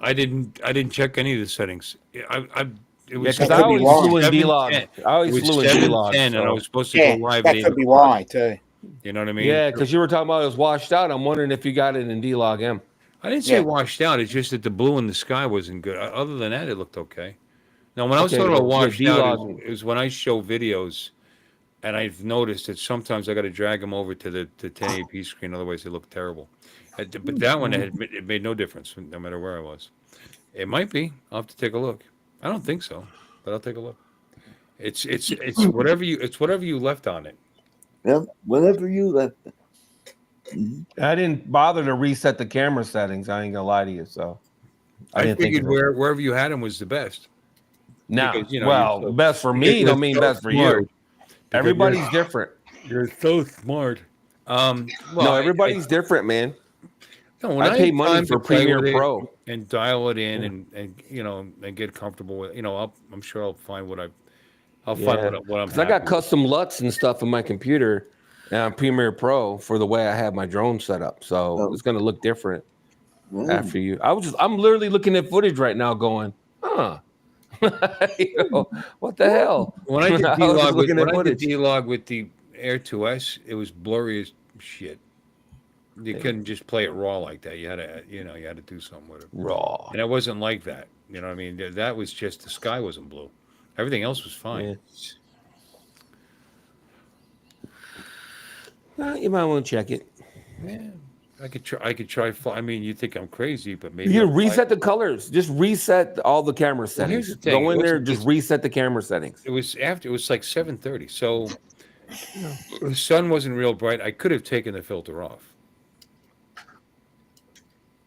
I didn't check any of the settings. It was because I always flew in D-Log. 7:10. I always It was flew in D-Log. 7:10, and I So. was supposed to go Yeah, live at that 8 could be o'clock. why too. You know what I mean? Yeah, because you were talking about it was washed out. I'm wondering if you got it in D-Log M. I didn't say Yeah. washed out. It's just that the blue in the sky wasn't good. Other than that, it looked okay. Now, when I was Okay, talking about well, washed out, D-Log. is when I show videos, and I've noticed that sometimes I got to drag them over to the 1080p screen, otherwise they look terrible. But that one, it made no difference, no matter where I was. It might be. I'll have to take a look. I don't think so, but I'll take a look. It's whatever you left on it. Well, whenever you left. Mhm. I didn't bother to reset the camera settings. I ain't gonna lie to you. So I didn't think figured of it. wherever you had them was the best. Nah, Because, you know, well, you're so- best for because me you're don't mean so best for smart. you. Because Everybody's different. You're so smart. Well, No, everybody's different, man. No, when I pay have money time for to play Premiere with it Pro. and dial it in and you know and get comfortable with, you know, I'm sure I'll find what I'll find what I'm. Because I got happy with. custom LUTs and stuff in my computer and Premiere Pro for the way I have my drone set up. So it's gonna look different after you. I'm literally looking at footage right now, going, huh. You know, what the hell? When I did I was D-Log looking at when I did footage. D-Log with the Air 2S, it was blurry as shit. You couldn't just play it raw like that. You had to do something with it. Raw. And it wasn't like that. You know what I mean? That was just the sky wasn't blue. Everything else was fine. Yeah. Well, you might want to check it. Yeah. I could try. I mean, you think I'm crazy, but maybe You I'll reset try. the colors. Just reset all the camera Well, here's settings. the thing. Go in It there, wasn't just just- reset the camera settings. It was like 7:30, so the sun wasn't real bright. I could have taken the filter off.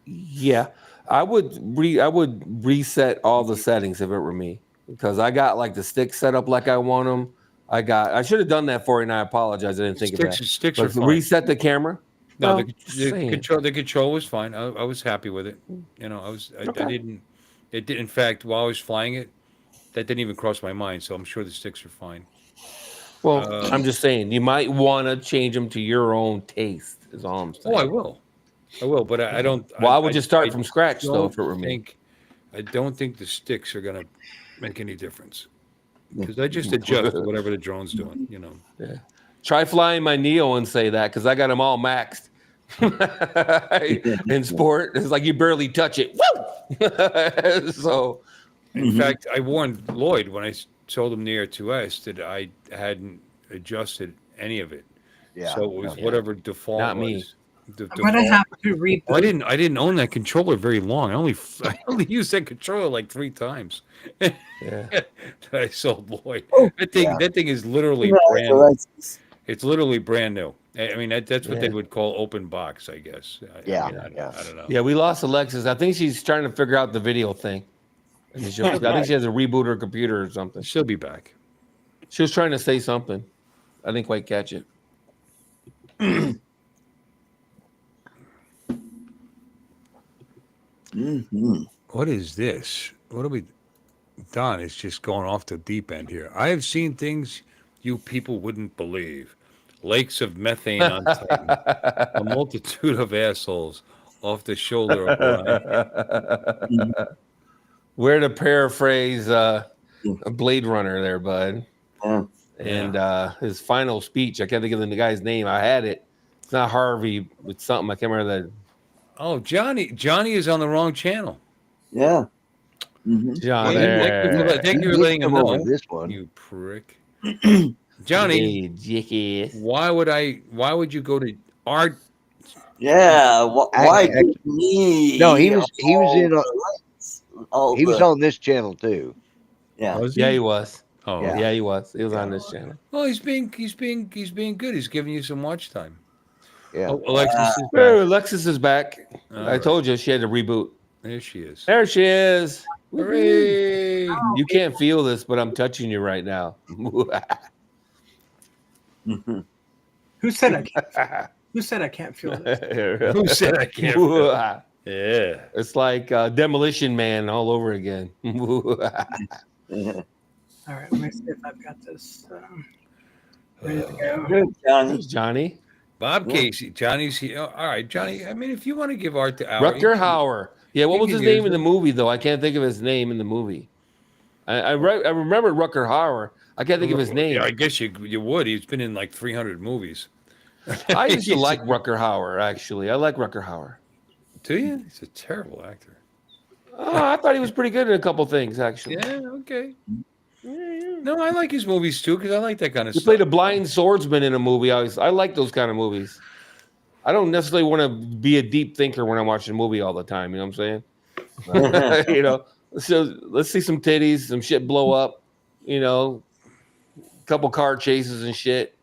Yeah, I would reset all the settings if it were me, because I got like the sticks set up like I want them. I should have done that for you, and I apologize. I didn't think of that. Sticks are But fine. reset the camera. No, Well, just saying. the control was fine. I was happy with it. You know, I Okay. didn't. It did. In fact, while I was flying it, that didn't even cross my mind. So I'm sure the sticks are fine. Well, I'm just saying you might want to change them to your own taste. Is all I'm saying. Oh, I will. But I don't. Well, I would just start from scratch though if it were me. I don't think the sticks are gonna make any difference because I just adjust to whatever the drone's doing. You know. Yeah. Try flying my Neo and say that, because I got them all maxed. In sport, it's like you barely touch it. Woo! So, in fact, I warned Lloyd when I told him the Air 2S that I hadn't adjusted any of it. Yeah. So it was whatever default Not was. me. The I'm gonna have to read. I didn't own that controller very long. I only used that controller like 3 times. yeah. That I sold Lloyd. Oh, That thing is literally brand. Congratulations. It's literally brand new. I mean, that's what they Yeah. would call open box, I guess. I don't know. Yeah, we lost Alexis. I think she's trying to figure out the video thing. I think she has to reboot her computer or something. She'll be back. She was trying to say something. I didn't quite catch it. Mm-hmm. What is this? What are we? Don is just going off the deep end here. I have seen things you people wouldn't believe. Lakes of methane on Titan. A multitude of assholes off the shoulder of Orion. Where to paraphrase Blade Runner there, bud. Yeah. And his final speech, I can't think of the guy's name. I had it. It's not Harvey. It's something. I can't remember that. Oh, Johnny is on the wrong channel. Yeah. Mm-hmm. John, Thank you for letting him Come over know. this one. You prick. Johnny, why would you go to art? Yeah. Why Actually, did me? No, he was in. He was the- on this channel too. Yeah. Was Yeah, he was. Oh, Yeah. Yeah, he was. He was on this channel. well, he's being good. He's giving you some watch time. Yeah. Oh, Alexis is Oh, back. Alexis is back. All I right. told you she had to reboot. There she is. There she is. Hooray! You can't feel this, but I'm touching you right now. Mhm. Who said I can't? Who said I can't feel this? Who said I can't? feel it? Yeah. It's like Demolition Man all over again. Yeah. All right, let me see if I've got this ready to go. Good, Johnny. There's Johnny. Bob Casey. Johnny's here. Oh, all right, Johnny. I mean, if you want to give art to Hour, Rutger Hauer. Yeah, what You was can his name use in the it. movie though? I can't think of his name in the movie. I remember Rucker Hauer. I can't think of his name. Yeah, I guess you would. He's been in like 300 movies. I used to like Rucker Hauer, actually. I like Rucker Hauer. Do you? He's a terrible actor. I thought he was pretty good in a couple things, actually. Yeah, okay. No, I like his movies too because I like that kind of He stuff. played a blind swordsman in a movie. I like those kind of movies. I don't necessarily want to be a deep thinker when I'm watching a movie all the time. You know what I'm saying? You know, so let's see some titties, some shit blow up. You know, a couple car chases and shit.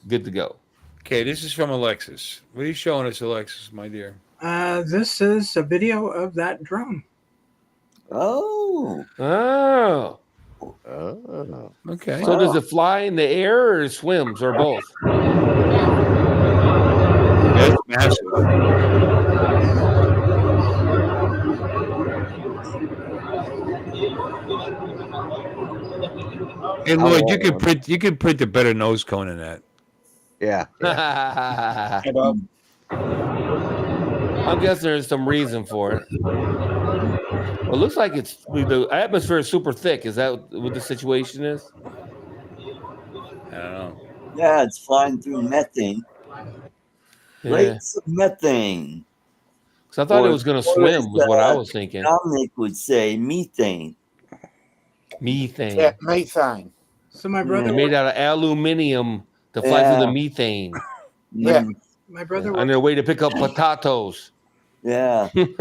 Good to go. Okay, this is from Alexis. What are you showing us, Alexis, my dear? This is a video of that drone. Oh. Oh, Oh. Okay. so does it fly in the air or it swims or both? That's massive. Hey Lloyd, you could print a better nose cone than that. Yeah. Hey, Bob. I'm guessing there's some reason for it. Well, it looks like the atmosphere is super thick. Is that what the situation is? I don't know. Yeah, it's flying through methane. Yeah. Rates of methane. So I thought it Or- was going to or swim, as, was what I was thinking. Dominic would say methane. Methane. Yeah, methane. So my brother, Made out of aluminium to fly through the Yeah. methane. Yeah. my brother, On their way to pick up potatoes Yeah. and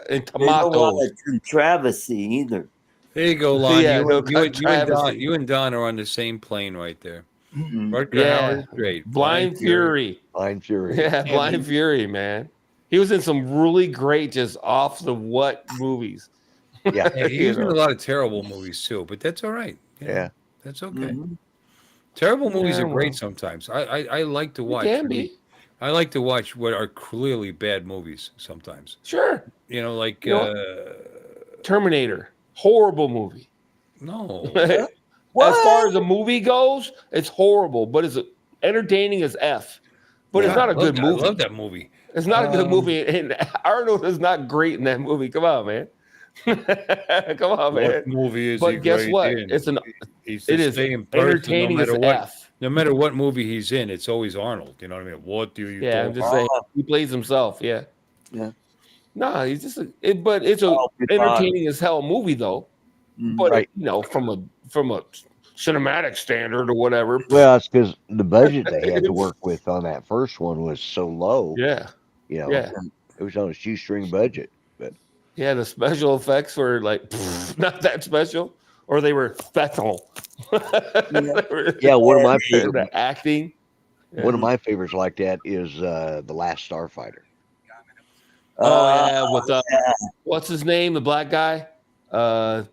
They don't tomatoes. want a controversy either. There you go, Lon. Yeah, no you and controversy. you and Don are on the same plane right there. Mm. Rutger Yeah. Hauer is great. Blind Fury. Blind Fury. Yeah, Blind Fury, man. He was in some really great, just off the what movies. Yeah. Yeah, he's in a lot of terrible movies too, but that's all right. You know, Yeah. that's okay. Mhm. Terrible movies Yeah, are great well. sometimes. I like to watch. Can be. I like to watch what are clearly bad movies sometimes. Sure. You know, like You know- Terminator. Horrible movie. no. As far as a movie goes, it's horrible, but it's entertaining as F. But it's Yeah, not a I love good that- movie. I love that movie. It's not a good movie, and Arnold is not great in that movie. Come on, man. Come on, man. What movie is he But guess great what? in? It's He's it the is same person entertaining no as matter what. F. No matter what movie he's in, it's always Arnold. You know what I mean? What do you? Yeah, I'm do? just saying he plays himself. Yeah. Yeah. No, he's just. But it's a Oh, good entertaining as hell movie though. Mhm. But Right. you know, from a cinematic standard or whatever. Well, it's because the budget they had to work with on that first one was so low. Yeah. You know, Yeah. it was on a shoestring budget. But Yeah, the special effects were like not that special, or they were special. yeah, one of my The favorite, acting. one of my favorites like that is The Last Starfighter. Oh yeah, with what's his name? The black guy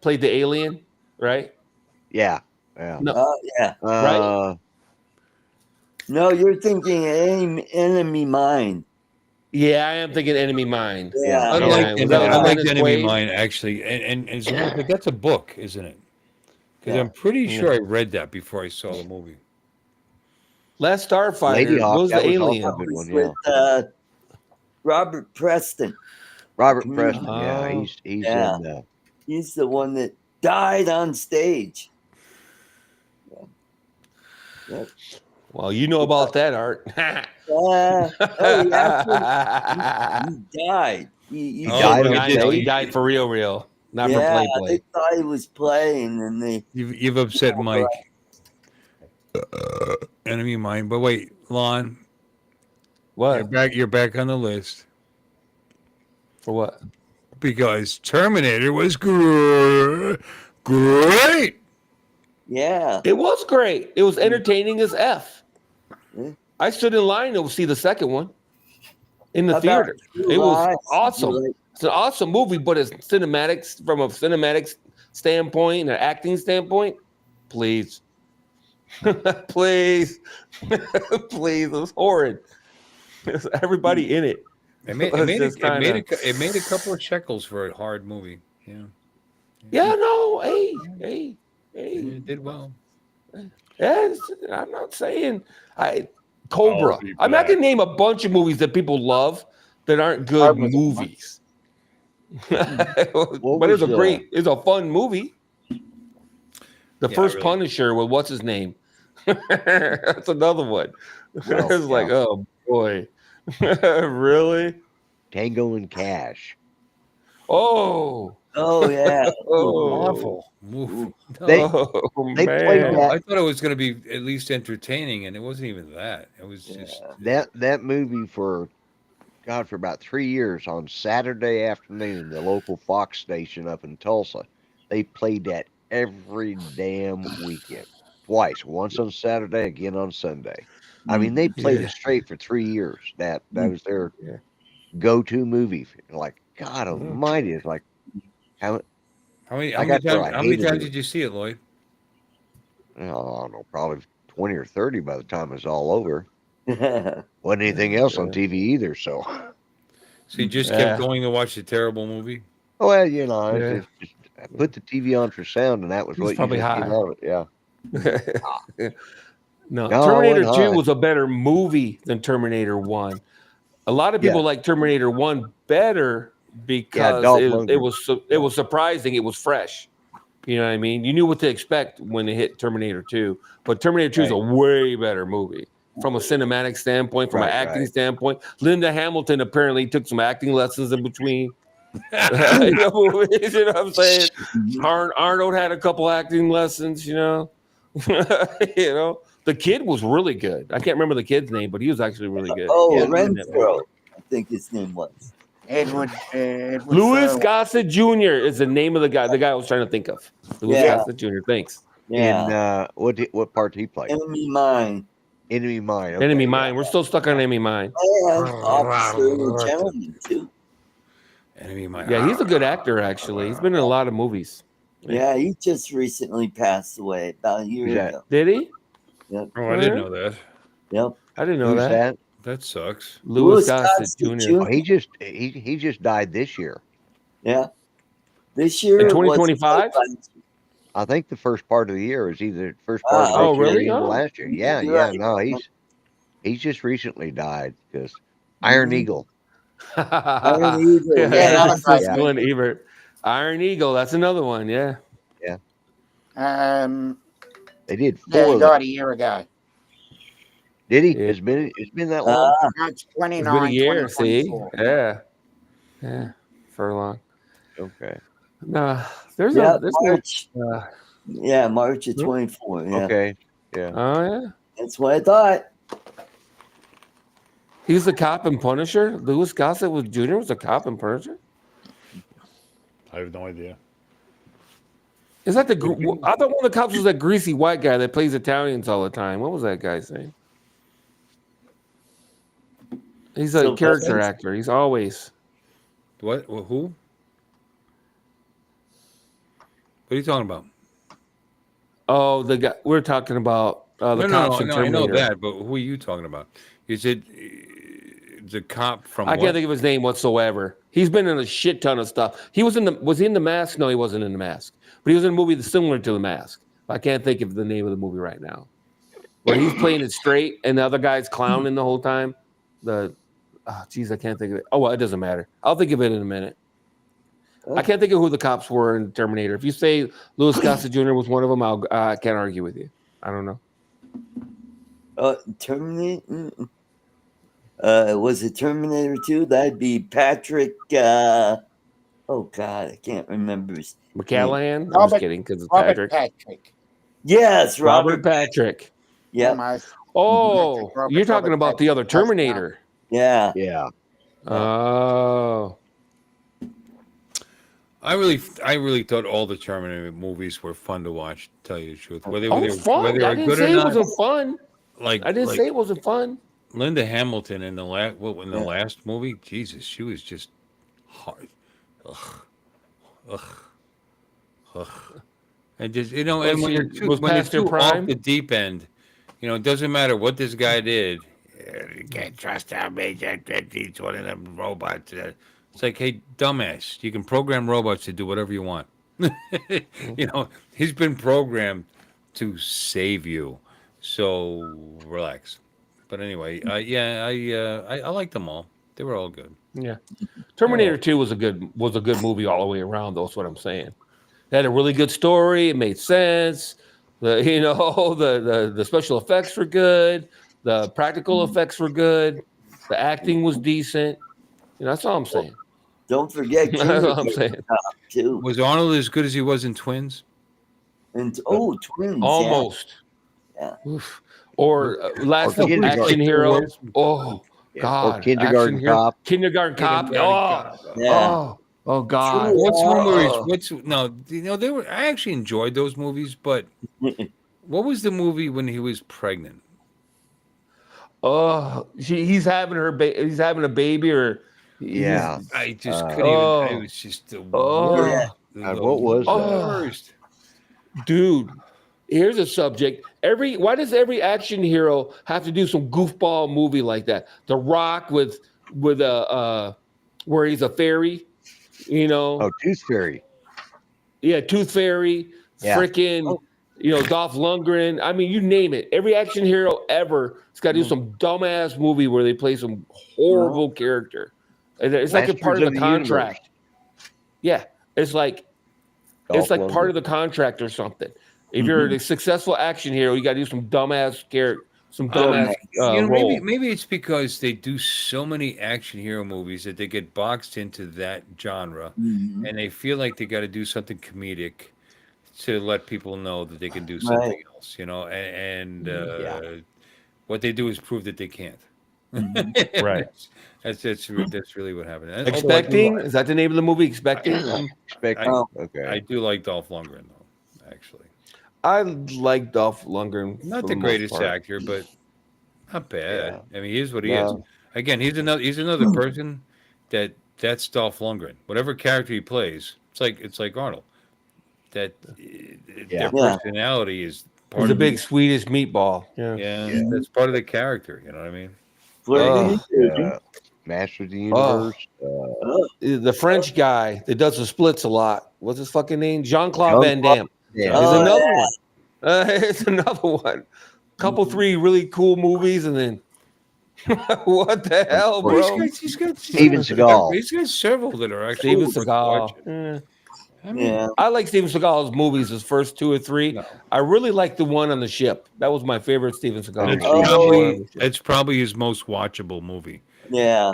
played the alien, right? Yeah, yeah. No, Yeah. Uh, No, you're thinking enemy mine. yeah, I am thinking Enemy Mine. Yeah. I Yeah, like, was that I like Dennis Enemy Quaid? Mine actually, and it's almost like that's a book, isn't it? Because Yeah. I'm pretty sure I read that before I saw the movie. Last Starfighter Lady Hawk, was the that was alien. also a good one. With Yeah, Robert Preston. Robert Mm. Preston. Yeah, Oh. he's Yeah. in. He's the one that died on stage. Yeah. Well, you know about that, Art. Oh, he actually he died. He Oh, died. look, I know he died for real, not for Yeah, play. they thought he was playing, and they You've upset Mike. Enemy Mine, but wait, Lon, What? you're back on the list For what? because Terminator was great. yeah. It was great. It was entertaining as F. Yeah. I stood in line to see the second one in the How about theater. True It was Lies? awesome. Like, It's an awesome movie, but it's cinematics from a cinematic standpoint and an acting standpoint. Please, please, please. It was horrid. There's everybody in it. It made a couple of shekels for a hard movie. Yeah, Yeah, no, hey. it did well. Yes, I'm not saying Cobra. I'll be I'm not back. gonna name a bunch of movies that people love that aren't good movies. But it's it's a fun movie. The first really. Punisher with what's his name? That's another one. Oh, It's like, yeah. oh boy, really? Tango and Cash. Oh, Oh yeah. oh, Awful. Oof. They oh they played man. that I thought it was going to be at least entertaining, and it wasn't even that. It was just that movie for about 3 years on Saturday afternoon, the local Fox station up in Tulsa. They played that every damn weekend. Twice. Once on Saturday, again on Sunday. I mean, they played Yeah. it straight for 3 years. That was their Yeah. go-to movie. Like, God Yeah. Almighty, it's like how how many I got there. I how many hated times it. did you see it, Lloyd? I don't know, probably 20 or 30 by the time it's all over. Wasn't anything else on TV either. So, So you just kept Yeah. going to watch the terrible movie? well, you know, Yeah. it's just I put the TV on for sound, and that was He's what you probably just came high. out of it. Yeah. No, No, I Terminator wasn't 2 high. was a better movie than Terminator 1. A lot of people Yeah. like Terminator 1 better Yeah, because Dolph it Lundgren. was surprising. It was fresh. You know what I mean? You knew what to expect when it hit Terminator 2. But Terminator 2 is a way better movie from a cinematic standpoint, from an acting standpoint. Linda Hamilton apparently took some acting lessons in between. You know what I'm saying? Arnold had a couple acting lessons, you know. You know, the kid was really good. I can't remember the kid's name, but he was actually really good. Oh, Yeah. Renfro, I think his name was. Edward Louis Furlong. Gossett Jr. is the name of the guy I was trying to think of. Louis Yeah. Gossett Jr. Thanks. Yeah. In what part did he play? Enemy Mine. Enemy Mine. Okay, Enemy yeah. Mine. We're still stuck on Enemy Mine. And Officer and a Gentleman, too. Enemy Mine. Yeah, he's a good actor, actually. He's been in a lot of movies. Yeah, he just recently passed away about a year Who's that? ago. Did he? Yep. Oh, I didn't know that. Yep. I didn't know Who's that. that? That sucks. Louis Gossett Jr. Oh, he just died this year. Yeah. This year In it was 2025? I think the first part of the year is either first part of Oh, this year or really? the end of Oh. last year. Yeah, You're yeah. right. No, he's just recently died because Iron Eagle. Iron Eagle. Yeah, Yeah, another great that's Glenn Ebert. Iron Eagle. That's another one. Yeah. They did Yeah, 4 he of them. died a year ago. Did he? Yeah. It's been that long. That's It's been a 29, year. See. 2024. Yeah. Yeah. Furlong. Okay. No, there's March. no. Yeah, March of Nope. 24. Yeah. Okay. Yeah. Oh yeah. That's what I thought. He's the cop in Punisher. Louis Gossett was Jr. was a cop in Punisher. I have no idea. Is that I thought one of the cops was that greasy white guy that plays Italians all the time. What was that guy's name? He's a character actor. He's always. What? Who? What are you talking about? Oh, the guy we're talking about. The cops in I Terminator. know that, but who are you talking about? Is it the cop from? I can't think of his name whatsoever. He's been in a shit ton of stuff. Was he in The Mask? No, he wasn't in The Mask. But he was in a movie that's similar to The Mask. I can't think of the name of the movie right now. Where he's playing it straight and the other guy's clowning the whole time. I can't think of it. Oh, well, it doesn't matter. I'll think of it in a minute. I can't think of who the cops were in Terminator. If you say Louis Gossett Jr. was one of them, I can't argue with you. I don't know. Terminator. Was it Terminator 2? That'd be Patrick. Oh God, I can't remember his McCallahan? name. I'm just kidding because it's Robert Patrick. Yes, Robert Patrick. Yeah. Almost. Oh, Robert you're talking about the other Patrick. Terminator. Yeah. Yeah. Oh. I really thought all the Terminator movies were fun to watch. To tell you the truth, whether Oh, they fun. whether I they're didn't good say or it not. wasn't fun. Like I didn't say it wasn't fun. Linda Hamilton in the last movie. Jesus, she was just hard. Ugh. And just and when you're too off the deep end, it doesn't matter what this guy did. You can't trust him. He's one of them robots. It's like, hey, dumbass, you can program robots to do whatever you want. He's been programmed to save you. So relax. But anyway, I like them all. They were all good. Yeah. Terminator 2 was a good movie all the way around, though. That's what I'm saying. It had a really good story. It made sense. The the special effects were good. The practical effects were good. The acting was decent. That's all I'm saying. Don't forget That's all I'm Kindergarten saying. Cop, too. Was Arnold as good as he was in Twins? And Twins. Almost. Yeah. Oof. Or Last Or of Kindergarten. Action Hero. Oh God. Or Kindergarten Action Hero. Cop. Kindergarten Cop. Yeah. Oh God. True. What's one where Oh. they were. I actually enjoyed those movies, but what was the movie when he was pregnant? Oh, he's having he's having a baby, or Yeah. I just couldn't even. It was just the worst. God, what was the that? worst. Dude, here's a subject. Why does every action hero have to do some goofball movie like that? The Rock with where he's a fairy, Oh, Tooth Fairy. Yeah, Tooth Fairy, Yeah. freaking, Dolph Lundgren. I mean, you name it. Every action hero ever has got to do some dumbass movie where they play some horrible character. And it's like a Masters part of of the the contract. Yeah, it's like Dolph part of Lundgren. the contract or something. If you're a successful action hero, you got to do some dumbass character, some dumbass role. maybe it's because they do so many action hero movies that they get boxed into that genre, and they feel like they got to do something comedic to let people know that they can do something else, and what they do is prove that they can't. Right. That's really what happened. Expecting? Is that the name of the movie? Expecting? Okay. I do like Dolph Lundgren though, actually. I like Dolph Lundgren. Not for the most greatest part. actor, but not bad. I mean, he is what he Yeah. is. Again, he's another person that's Dolph Lundgren. Whatever character he plays, it's like Arnold. That their personality is part He's a of big Swedish meatball. yeah, that's part of the character. You know what I mean? Master of the Universe. The French guy that does the splits a lot. What's his fucking name? Jean-Claude Van Damme. Yeah. There's another one. It's another one. Couple 3 really cool movies, and then what the hell, bro? He's got Steven Seagal. He's got several that are actually Steven worth watching. Seagal. I mean, I like Steven Seagal's movies, his first 2 or 3. No. I really like the one on the ship. That was my favorite Steven Seagal. it's probably his most watchable movie. Yeah.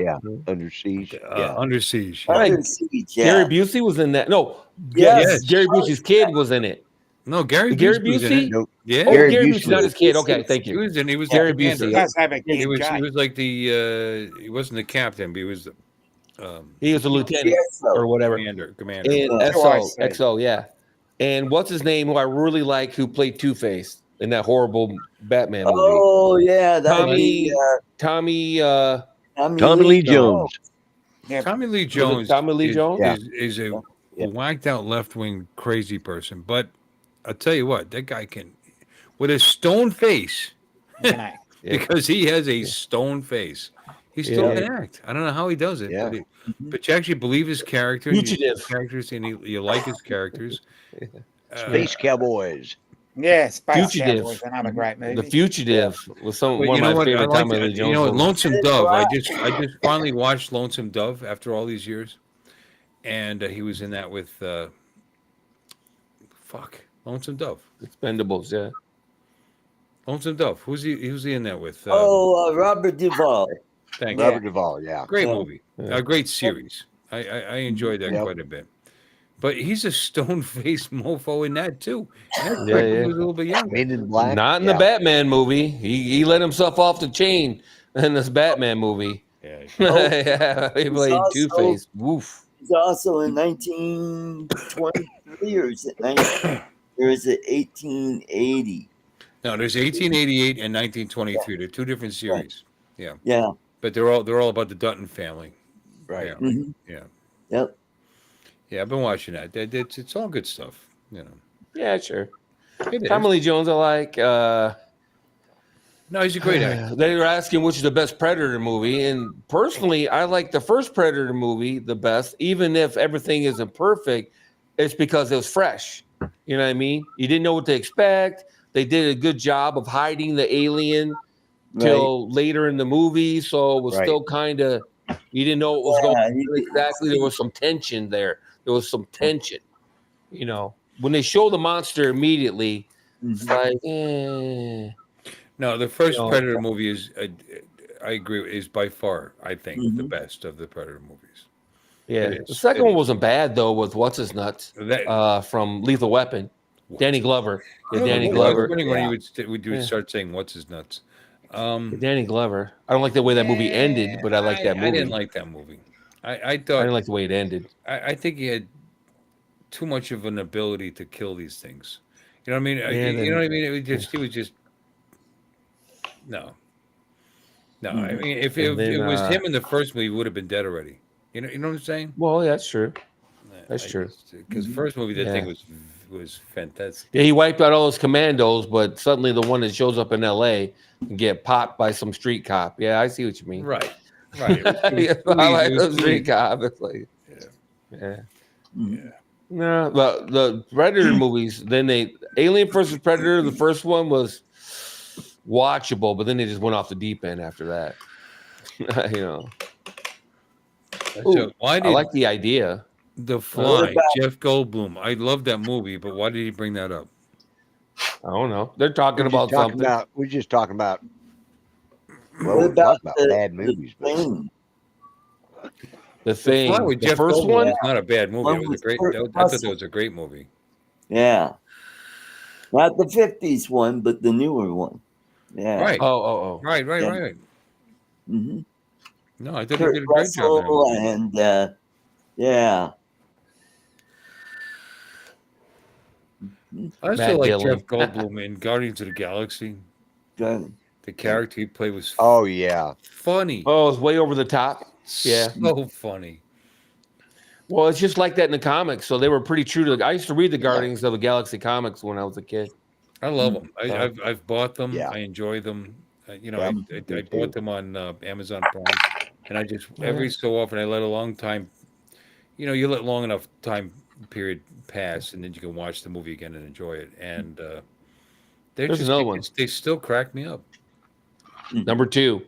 Under Siege. Under Siege. Under Siege, yeah. Gary Busey was in that. No, Yes. Gary Busey's kid was in it. No, Gary Gary Busey. Was in it. Busey? Nope. Yeah, Oh, Gary Gary Busey Busey's not was- his kid. Okay, thank he you. was in. He was Gary the commander. Busey. He does have a He kid, was Jay. like the he wasn't the captain, but he was the He was a lieutenant Yes, so. or whatever. commander. And I see. XO, yeah. And what's his name? Who I really like, who played Two-Face in that horrible Batman movie? Oh, yeah. That would Tommy. be, Tommy. Tommy Lee Jones. Yeah. Tommy Lee Jones. Tommy Lee Jones? is a Yeah. whacked out left wing crazy person. But I'll tell you what, that guy can, with a stone face, Can because he has a stone face. He still Yeah. can act. I don't know how he does it. Yeah. But you actually believe his character. And Fugitive. you like his characters. Space Cowboys. Yeah, Space Fugitive. Cowboys, another great movie. The Fugitive was But one of my favorite Tommy Lee Jones movies. Lonesome Dove. I just finally watched Lonesome Dove after all these years, and he was in that with Lonesome Dove. Expendables, yeah. Lonesome Dove. Who's he in that with? Robert Duvall. Thank you. Robert Duvall. Yeah. Great Yeah. movie. Yeah. A great series. I enjoyed that quite a bit. But he's a stone-faced mofo in that too. That's Yeah, right, yeah. He was a little bit younger. Men in Black. Not in the Batman movie. He let himself off the chain in this Batman movie. Yeah. Yeah, he played also- Two-Face. Woof. He's also in 1923 or is it 1880? No, there's 1888 and 1923. They're two different series. Yeah. But they're all about the Dutton family. Right. Yeah. Mhm. Yeah. Yep. Yeah, I've been watching that. It's all good stuff. Yeah, sure. It is. Tommy Lee Jones, I like. No, he's a great actor. They were asking which is the best Predator movie, and personally, I like the first Predator movie the best, even if everything isn't perfect. It's because it was fresh. You know what I mean? You didn't know what to expect. They did a good job of hiding the alien till later in the movie, so it was Right. still kind of You didn't know what was going on you- exactly. There was some tension there. There was some tension. You know, when they show the monster immediately, it's like, No, the first You know, Predator movie is, I agree, is by far, I think, the Mhm. best of the Predator movies. yeah. It The is. second It one is. wasn't bad though. With what's his nuts That from Lethal Weapon, Danny Glover. Yeah, Oh, Danny it was Glover. funny when Yeah. we would Yeah. start saying "What's his nuts." Danny Glover. I don't like the way that movie ended, but I like that movie. I didn't like that movie. I I thought didn't like the way it ended. I think he had too much of an ability to kill these things. You know what I mean? Yeah, You know what I mean? He was just no. I Mhm. mean, if And then, it was him in the first movie, he would have been dead already. You know what I'm saying? Well, yeah, that's true. That's true. Because first movie, that Yeah. thing was fantastic. Yeah, he wiped out all those commandos, but suddenly the one that shows up in L.A. can get popped by some street cop. Yeah, I see what you mean. Right. It was Yeah, too I easy. like It was the too street easy. cop. It's like, Yeah. Mhm. no, the Predator movies. Then Alien versus Predator. The first one was watchable, but then they just went off the deep end after that. You know, So why I did like the idea. The What Fly, about- Jeff Goldblum? I love that movie, but why did he bring that up? I don't know. They're talking about something. We're just talking about. Well, What we're about talking about the- bad movies, but Thing. The Thing. Fly with The Jeff first Goldblum one. is not a bad movie. One It was with a great. Kurt I thought Russell. that was a great movie. Yeah. Not the 50s one, but the newer one. Yeah. Right. Oh. Right. Yeah. hmm No, I thought Kurt he did a great job. in that Russell movie. and yeah. I also Matt like Dillon. Jeff Goldblum in Guardians of the Galaxy. Good. The character he played was oh yeah, funny. Oh, it's way over the top. Yeah. So funny. Well, it's just like that in the comics. So they were pretty true to. I used to read the Guardians of the Galaxy comics when I was a kid. I love them. Yeah. I've bought them. Yeah. I enjoy them. You know, Yeah, I me bought too. them on Amazon Prime, and I just every so often I let a long time. You know, you let long enough time period pass, and then you can watch the movie again and enjoy it. And they're There's just another one. they still crack me up. Number 2.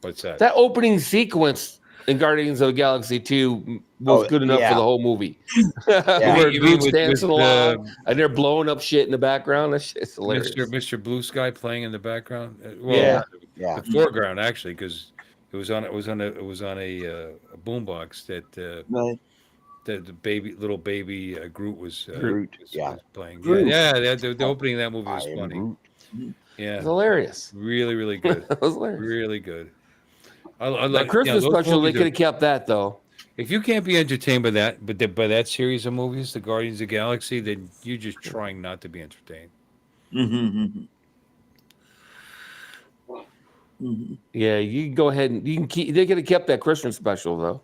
What's that? That opening sequence in Guardians of the Galaxy 2 was Oh, good enough yeah. for the whole movie. Where You mean Groot's dancing along with and they're blowing up shit in the background. That shit's hilarious. Mr. Blue Sky playing in the background? Yeah. yeah. The foreground actually, because it was on a boombox that Right. the little baby Groot was Groot, was yeah. playing. Groot. Yeah. The opening of that movie was I am funny. Groot. Yeah, It's hilarious. really good. It was hilarious. Really good. I The like Christmas those special, they movies could have kept that though. if you can't be entertained by that, by that series of movies, the Guardians of the Galaxy, then you're just trying not to be entertained. Mm-hmm. Mm-hmm. Yeah, you can go ahead and you can keep. They could have kept that Christmas special though.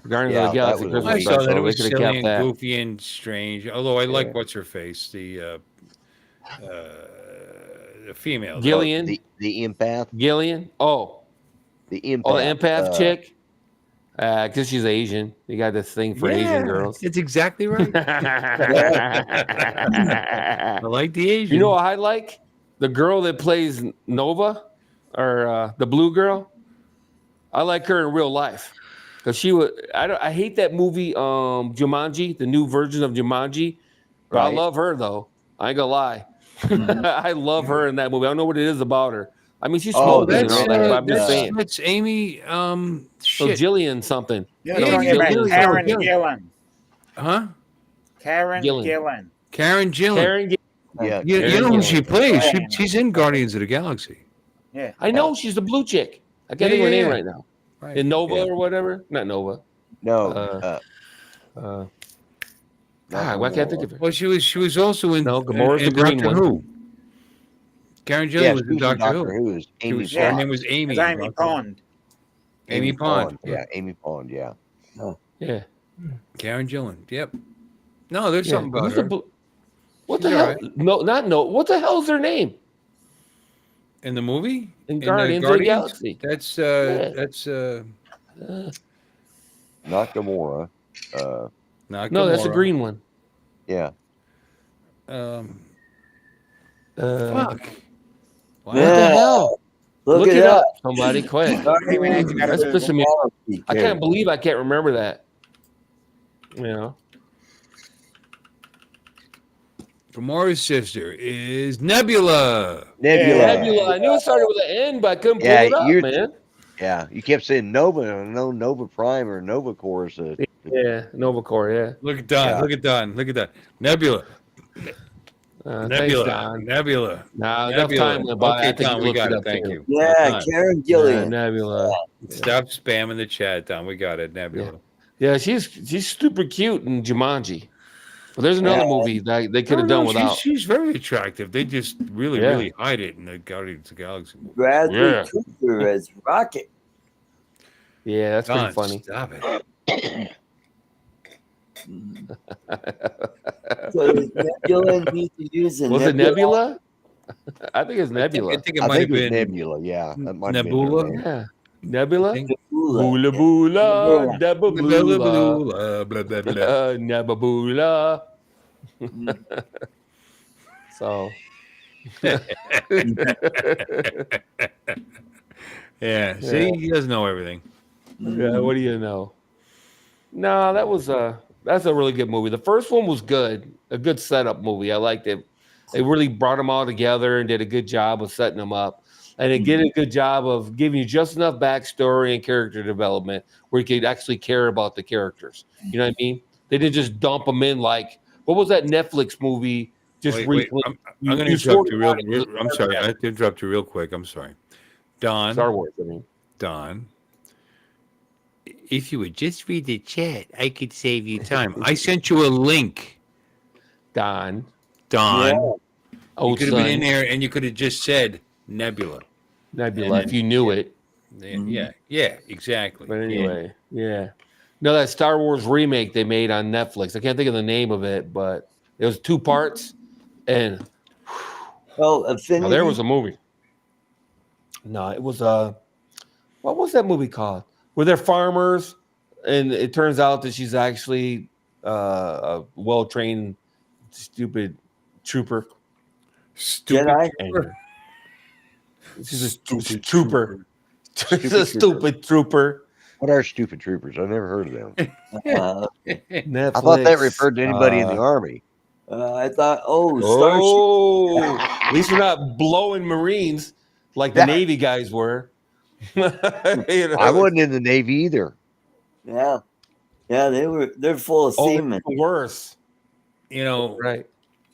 Guardians Yeah, of the Galaxy that was Christmas I saw special. that it They was could have silly kept and that. goofy and strange. Although I like Yeah. what's her face, the female. Gillian. The empath, Gillian. Oh, the empath, the empath chick. Because she's Asian. You got this thing for Asian girls. It's exactly right. I like the Asian. You know what I like? The girl that plays Nova, or the blue girl. I like her in real life because she was. I hate that movie, Jumanji, the new version of Jumanji. But I Right. love her though. I ain't gonna lie. I love her in that movie. I don't know what it is about her. I mean, she's Oh, smoking and that's all that. But I'm just saying. that's Amy. So Shit. Jillian something. You're Yeah, talking yeah, about Gillian. Karen Gillian. Gillan. Huh? Karen Gillan. Gillan. Karen Gillan. Karen. yeah, You Karen know who Gillan. she plays? Karen. She's in Guardians of the Galaxy. Yeah. I know she's the blue chick. I can't Yeah, think of her yeah, name yeah. right now. Right. In Nova Yeah. or whatever. Not Nova. no, Uh, not God, why can't I think Gamora. of her? Well, she was also in No, Gamora's in the green Doctor one. Who. Karen Gillan Yeah, was she in was in Doctor Who. was She Amy was- Yeah. Her name was Amy. It's Amy Doctor- Pond. Amy Pond. Yeah, Amy Pond. Yeah. Yeah. Karen Gillan. Yep. No, there's Yeah. something about Who's the her. bl- What the She's hell? alright. No, not no. What the hell's their name? In the movie? In the Guardians of the Galaxy. That's Yeah. that's Not Gamora. not No, that's the Gamora. green one. Yeah. Um, What fuck. the hell? Look it it up, up. somebody, quick. Hey, we need to go to That's Google. pissing me. Galaxy I can't believe I can't remember that. You know, Gamora's sister is Nebula. Nebula. Nebula. I knew it started with an N, but I couldn't pull Yeah, it up, you're man. yeah. You kept saying Nova, no Nova Prime or Nova Core is a Yeah, Nova Core. Yeah. Look at Don. Yeah. Look at Don. Look at that. Nebula. Thanks, Nebula. Don. Nebula. Now enough Nebula. time went by. Okay, I think Don, you we looked got it it. up Thank too. you. Yeah, Don, Karen Gillian. Nebula. stop spamming the chat, Don. We got it. Nebula. Yeah, she's super cute in Jumanji. But there's another movie that they could have done without. She's very attractive. They just really, Yeah. really hide it in the Guardians of the Galaxy movie. Bradley Yeah. Cooper as Rocket. Yeah, that's Don, pretty funny. stop it. So does Nebula need to use a Was it Nebula? I think it's I Nebula. think it I might think have it was been Nebula. Yeah, that might have been Nebula? her name. Yeah. Nebula? I think- Boola boola, Blah, nebaboola, blah, blah, blah, blah. nebaboola. So. Yeah, see, he doesn't know everything. Yeah, what do you know? No, that's a really good movie. The first one was good, a good setup movie. I liked it. They really brought them all together and did a good job of setting them up. And it did a good job of giving you just enough backstory and character development where you could actually care about the characters. You know what I mean? They didn't just dump them in like, what was that Netflix movie just Wait, recently? I'm going to You interrupt you swore real. I'm sorry. I have to interrupt you real quick. I'm sorry, Don. Star Wars, I mean. Don. If you would just read the chat, I could save you time. I sent you a link, Don. Don. Yeah. You Old could have been son. in there and you could have just said Nebula. Nebula, if you knew it. Yeah, exactly. But anyway, yeah. No, that Star Wars remake they made on Netflix. I can't think of the name of it, but it was 2 parts. And Oh, Affinity. now there was a movie. No, it was what was that movie called? Where they're farmers, and it turns out that she's actually a well-trained, stupid trooper. Stupid Jedi? trooper. She's a Stupid trooper. She's a Stupid stupid trooper. What are stupid troopers? I've never heard of them. Netflix. I thought that referred to anybody in the army. I thought, Starship. Oh, at least we're not blowing Marines like the Yeah. Navy guys were. You know? I wasn't in the Navy either. Yeah. Yeah, they're full of Oh, semen. even worse. You know, Right.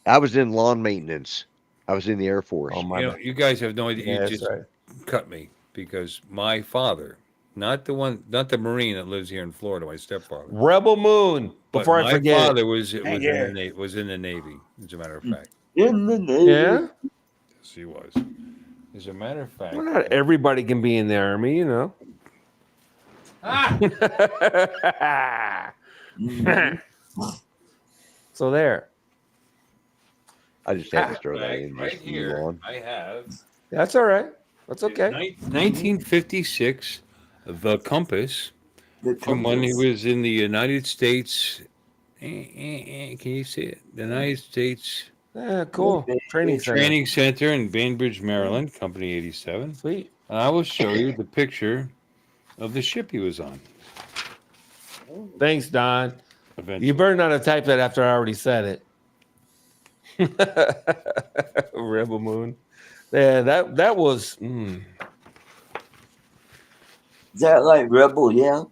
I was in lawn maintenance. I was in the Air Force. Oh my you know, God. you guys have no idea. Yeah, You that's just right. cut me because my father, not the Marine that lives here in Florida, my stepfather. Rebel Moon. But Before I my forget. father was Yeah. in the Navy. As a matter of fact, In the Navy. Yeah. yes, he was. As a matter of fact, Well, not everybody can be in the army, you know. So there. I just had to throw that in. right Just here, move on. I have. That's all right. That's okay. 1956, The Compass, The from when he compass. was in the United States. Can you see it? The United States Yeah, cool. Training center. Training Center in Bainbridge, Maryland, Company 87. Sweet. And I will show you the picture of the ship he was on. Thanks, Don. Eventually. You better not have typed that after I already said it. Rebel Moon. Yeah, that was. Is that like Rebel? Yeah.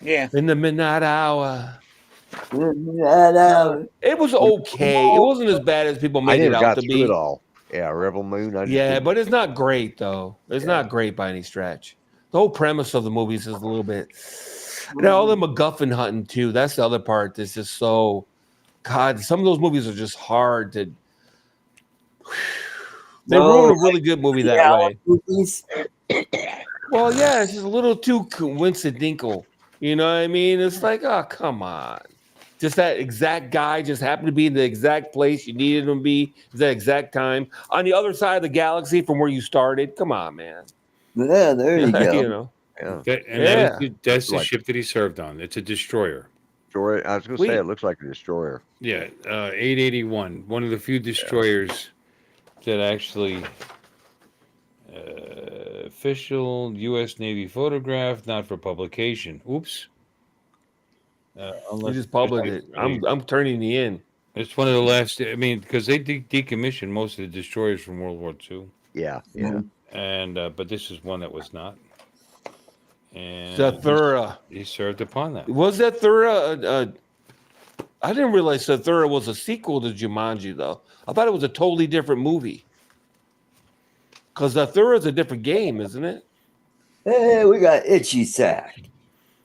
Yeah. In the midnight hour. Yeah. It was okay. It wasn't as bad as people I made it never out got to through be. it all. Yeah, Rebel Moon. I just Yeah, didn't- but it's not great though. It's not great by any stretch. The whole premise of the movies is a little bit. And all the MacGuffin hunting too. That's the other part that's just so. God, some of those movies are just hard to. They ruin a really good movie that way. Movies. Well, yeah, it's just a little too coincidental. You know what I mean? It's like, oh, come on. Just that exact guy just happened to be in the exact place you needed him to be at that exact time on the other side of the galaxy from where you started. Come on, man. Yeah, there you go. You know, Yeah. That's the Like- ship that he served on. It's a destroyer. Destroyer. I was going to Sweet. say it looks like a destroyer. Yeah, 881. One of the few destroyers that actually Official U.S. Navy photograph, not for publication. Oops. You Unless just published it. I'm turning you in. it's one of the last. I mean, because they decommissioned most of the destroyers from World War II, Yeah. and but this is one that was not. And Zathura. he served upon that. Was Zathura I didn't realize Zathura was a sequel to Jumanji, though. I thought it was a totally different movie. Because Zathura is a different game, isn't it? Hey, we got Itchy Sack.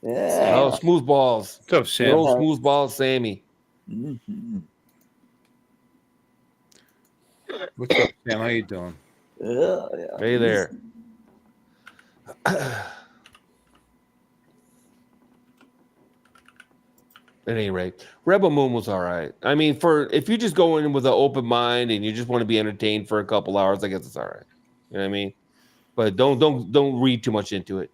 Yeah. Oh, Smooth Balls. What's up, The Sam? old Smooth Balls Sammy. Mhm. What's up, Sam? How you doing? Yeah. Hey there. At any rate, Rebel Moon was all right. I mean, if you just go in with an open mind and you just want to be entertained for a couple hours, I guess it's all right. You know what I mean? But don't read too much into it.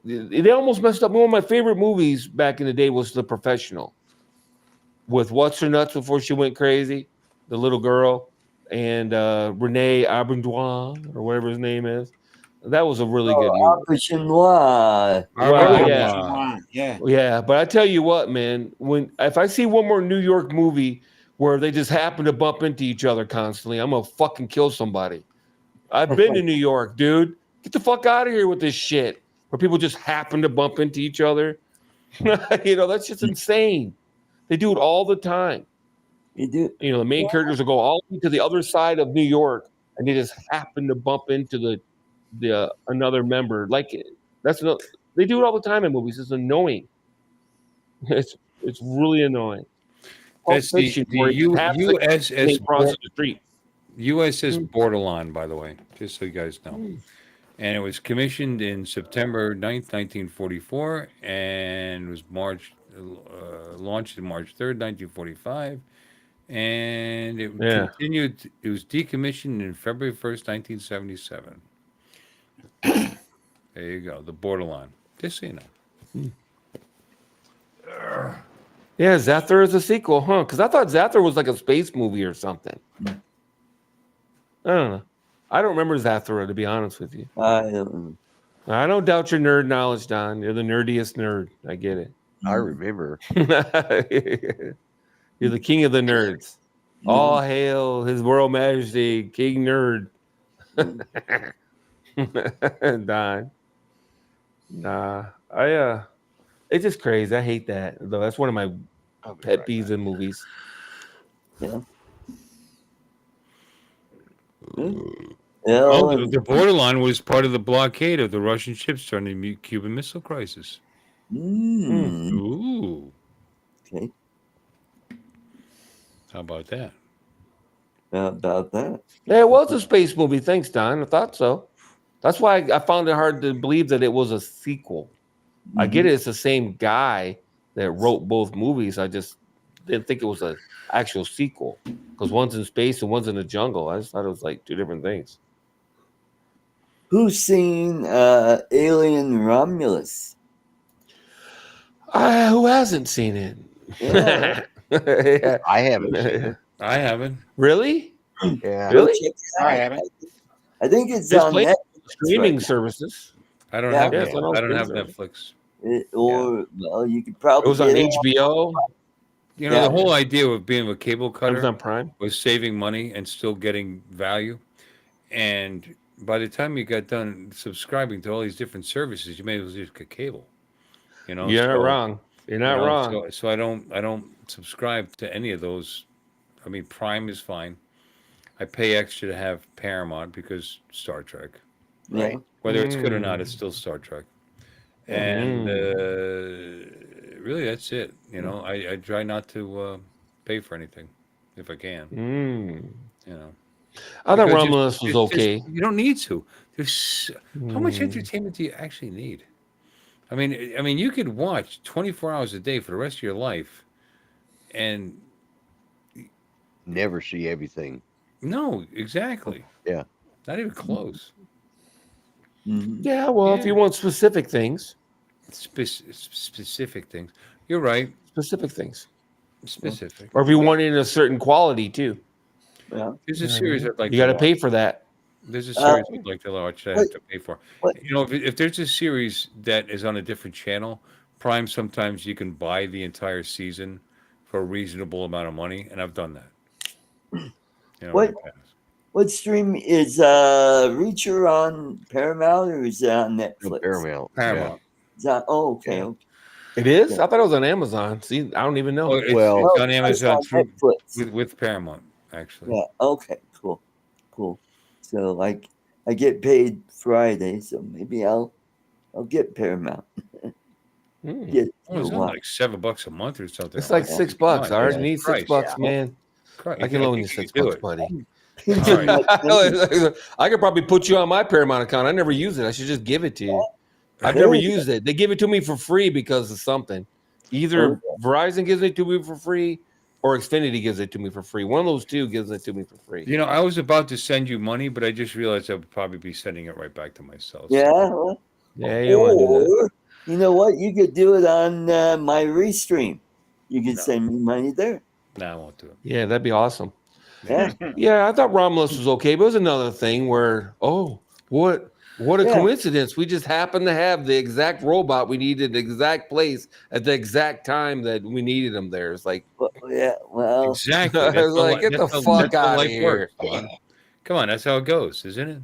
They almost messed up. One of my favorite movies back in the day was The Professional, with What's Her Nuts before she went crazy, the little girl, and Renee Abendroit or whatever his name is. That was a really good movie. Operation Noir. Well, Yeah. yeah, but I tell you what, man, if I see one more New York movie where they just happen to bump into each other constantly, I'm gonna fucking kill somebody. I've been to New York, dude. Get the fuck out of here with this shit where people just happen to bump into each other. That's just insane. They do it all the time. You do. The main characters will go all the way to the other side of New York, and they just happen to bump into the another member. They do it all the time in movies. It's annoying. It's really annoying. That's the USS across the street. USS Borderline, by the way, just so you guys know. And it was commissioned in September 9th, 1944, and was launched in March 3rd, 1945. And it continued. It was decommissioned in February 1st, 1977. There you go, the Borderline. Just so you know. Yeah, Zathura is a sequel, huh? Because I thought Zathura was like a space movie or something. I don't know. I don't remember Zathura, to be honest with you. I don't I don't doubt your nerd knowledge, Don. You're the nerdiest nerd. I get it. I remember. You're the king of the nerds. All hail His Royal Majesty, King Nerd. Don. Nah, it's just crazy. I hate that. Though that's one of my pet peeves in movies. Yeah. The Borderline was part of the blockade of the Russian ships during the Cuban Missile Crisis. Ooh. Okay. How about that? How about that? Yeah, it was a space movie. Thanks, Don. I thought so. That's why I found it hard to believe that it was a sequel. I get it. It's the same guy that wrote both movies. I just didn't think it was an actual sequel because one's in space and one's in the jungle. I just thought it was like two different things. Who's seen Alien Romulus? Who hasn't seen it? Yeah. Yeah. I haven't seen it. I haven't. Really? Yeah. Really? I haven't. I think it's There's on plenty Netflix of streaming right services. I don't Yeah. have. Yeah, it's on all I don't have streaming Netflix. Well, you could It probably was on get it HBO. You know, Yeah. the whole idea of being a cable cutter Amazon Prime. was saving money and still getting value. And by the time you got done subscribing to all these different services, you may as well just get cable. You know, You're not so- wrong. You're not you know, wrong. So I don't subscribe to any of those. I mean, Prime is fine. I pay extra to have Paramount because Star Trek. Yeah. Whether it's good or not, it's still Star Trek. And really, that's it. You know, I try not to pay for anything if I can. You know, I thought Because Romulus was okay. you don't need to. There's how much entertainment do you actually need? I mean, you could watch 24 hours a day for the rest of your life, and Never see everything. no, exactly. Yeah. Not even close. Yeah, well, if Yeah. you want specific things, Specific things. You're right. specific things, Specific. or if you want it in a certain quality too, Yeah. There's a series that like you got to pay for that. There's a series I'd like to watch that I have to pay for. what- You know, if there's a series that is on a different channel, Prime, sometimes you can buy the entire season for a reasonable amount of money, and I've done that. You know, What- in the past. What stream is Reacher on Paramount or is it on Netflix? Paramount. Paramount. It's on, oh, okay. Yeah. Okay. It is? I thought it was on Amazon. See, I don't even know. Oh, it's, Well- it's Oh, on it's Amazon on through, Netflix. with Paramount, actually. Yeah. Okay. Cool. So like I get paid Friday, so maybe I'll get Paramount. Hmm. Get it Oh, for it's a not while. like $7 a month or something. It's like that. $6. Come on, I already Jesus need Christ. $6, man. Christ, I can loan you think $6, do it. buddy. Pinching my pennies. I could probably put you on my Paramount account. I never use it. I should just give it to you. I've never used it. They give it to me for free because of something. Either Verizon gives it to me for free or Xfinity gives it to me for free. One of those two gives it to me for free. You know, I was about to send you money, but I just realized I would probably be sending it right back to myself. Yeah. Well, Yeah, you don't want to do that. or you know what? You could do it on my Restream. You could No. send me money there. No, I won't do it. Yeah, that'd be awesome. Yeah. Yeah, I thought Romulus was okay, but it was another thing where, what a Yeah. coincidence. We just happened to have the exact robot we needed, the exact place at the exact time that we needed him there. It's like, Well, yeah. Well. Exactly. I was like, get the fuck how out of life here. works, Juan. Come on, that's how it goes, isn't it?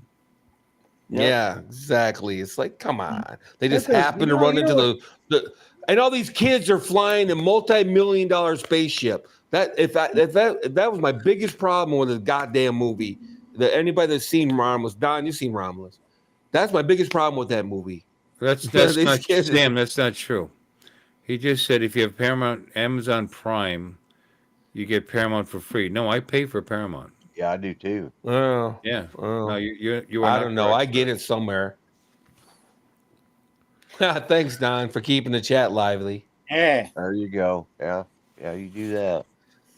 Yeah, exactly. It's like, come on. They just Okay, happen to you run know into the and all these kids are flying a multi-million-dollar spaceship. That if that was my biggest problem with the goddamn movie. That anybody that's seen Romulus, Don, you've seen Romulus. That's my biggest problem with that movie. That's These not kids- Sam. That's not true. He just said if you have Paramount, Amazon Prime, you get Paramount for free. No, I pay for Paramount. Yeah, I do too. Oh, Yeah. oh. No, you are. I not don't know. correct. I get it somewhere. Thanks, Don, for keeping the chat lively. Yeah. There you go. Yeah, you do that.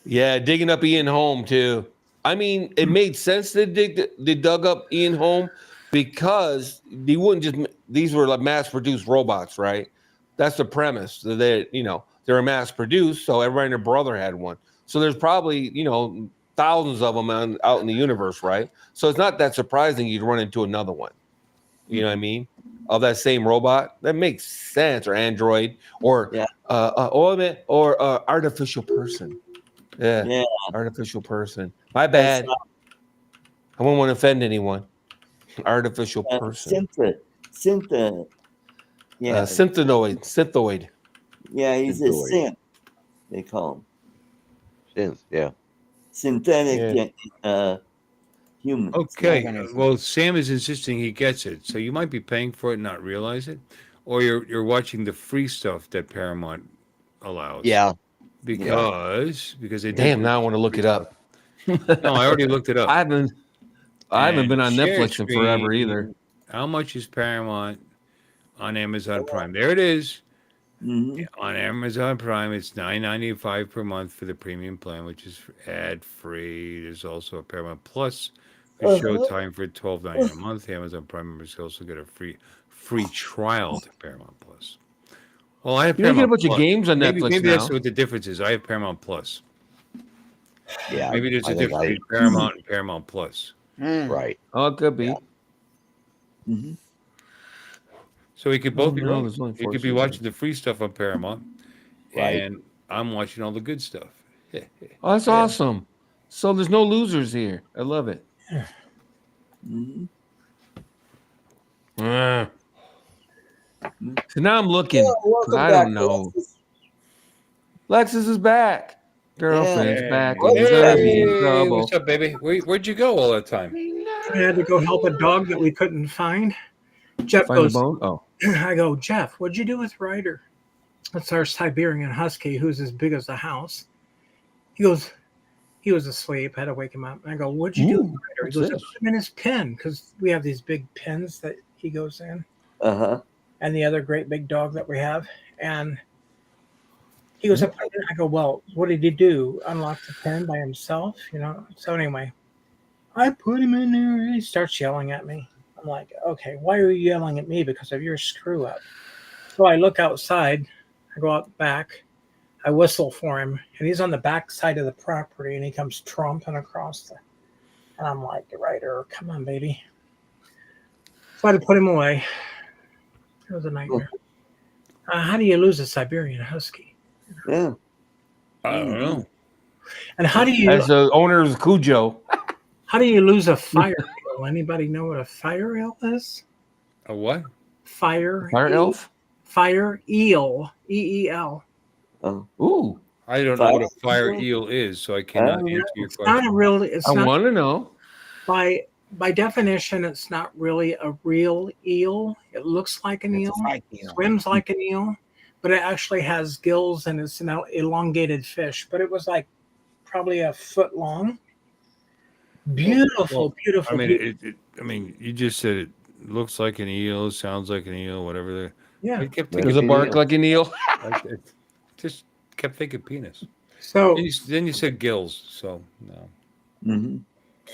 Yeah, digging up Ian Holm too. I mean, it made sense that they dug up Ian Holm because they wouldn't just these were like mass-produced robots, right? That's the premise. That they're mass produced, so everybody and their brother had one. So there's probably thousands of them out in the universe, right? So it's not that surprising you'd run into another one. You know what I mean? Of that same robot, that makes sense. Or android, or artificial person. Yeah, artificial person. My bad. I won't want to offend anyone. Artificial person. Synthoid. Yeah. Synthoid. Yeah, he's a Synthoid. synth. They call him Yeah. synthetic human. Okay. Well, Sam is insisting he gets it, so you might be paying for it and not realize it, or you're watching the free stuff that Paramount allows. Yeah. Because they did. Damn, now I want to look it up. No, I already looked it up. I haven't been on Share Netflix in forever screen, either. How much is Paramount on Amazon Prime? There it is. Mm-hmm. On Amazon Prime, it's $9.95 per month for the premium plan, which is ad free. There's also a Paramount Plus for Showtime for $12.99 a month. Amazon Prime members also get a free trial to Paramount Plus. Well, I have You don't get a Paramount bunch of Plus. games on Netflix Maybe now. that's what the difference is. I have Paramount Plus. Yeah. Maybe there's I a think difference between Paramount and Paramount Plus. Right. Oh, it could be. Yeah. Mm-hmm. So we could both be no, wrong. there's only You four could be seasons. watching the free stuff on Paramount, Right. and I'm watching all the good stuff. Oh, that's awesome. So there's no losers here. I love it. Mm-hmm. So now I'm looking. 'Cause I don't know. Lexus is back. Girlfriend's Yeah. back. Hey, He's gonna be in Hey, trouble. what's up, baby? Where'd you go all that time? I had to go help a dog that we couldn't find. Jeff Find the goes, bone? Oh. I go, Jeff, what'd you do with Ryder? That's our Siberian Husky, who's as big as the house. He goes, he was asleep. I had to wake him up. And I go, what'd you do with Ryder? He what's goes, I this? put him in his pen because we have these big pens that he goes in, Uh-huh. and the other great big dog that we have. And he goes, I go, well, what did he do? Unlock the pen by himself? So anyway, I put him in there and he starts yelling at me. I'm like, okay, why are you yelling at me? Because of your screw up. So I look outside, I go out back, I whistle for him, and he's on the back side of the property and he comes tromping across and I'm like, Ryder, come on, baby. So I had to put him away. It was a nightmare. How do you lose a Siberian Husky? Yeah. I don't know. And how do As the owner's Cujo. you lose a fire eel? Anybody know what a fire eel is? A what? Fire elf? Fire eel. EEL. Oh. Ooh. I don't know what a fire eel is, so I cannot answer your It's not question. a real. It's I not want to know. by definition. It's not really a real eel. It looks like an It's eel, a fake eel. swims like an eel, but it actually has gills and it's an elongated fish. But it was like probably a foot long. Beautiful, Well, beautiful. I mean, beautiful. I mean, you just said it looks like an eel, sounds like an eel, whatever. Yeah. I kept Does thinking Does it bark penis. like an eel? I just kept thinking penis. So Then you said gills, so no. Mm-hmm.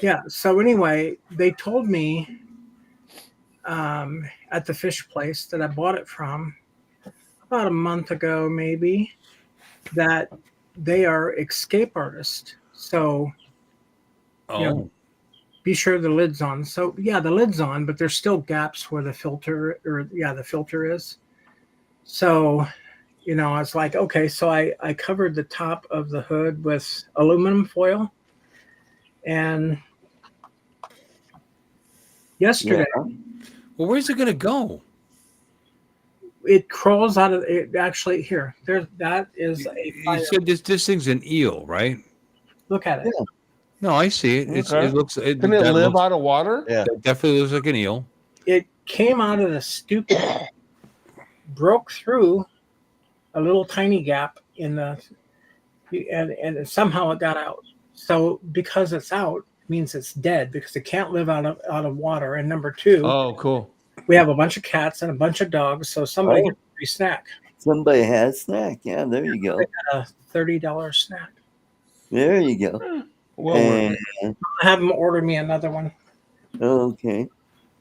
yeah. So anyway, they told me at the fish place that I bought it from about a month ago, maybe, that they are escape artists. So Oh, you know, be sure the lid's on. So yeah, the lid's on, but there's still gaps where the filter the filter is. So, I was like, okay, so I covered the top of the hood with aluminum foil. And yesterday well, where's it gonna go? it crawls out of it. Actually, here, that is a You fire. said this thing's an eel, right? Look at it. No, I see it. Okay. It looks. Can it that live looks- out of water? Yeah. That definitely looks like an eel. It came out of the stupid, broke through a little tiny gap in the, and somehow it got out. So because it's out means it's dead because it can't live out of water. And number two, Oh, cool. we have a bunch of cats and a bunch of dogs, so somebody Oh. gets a free snack. Somebody has snack. Yeah, there you go. A $30 snack. There you go. Well, And, I'll have them order me another one. okay.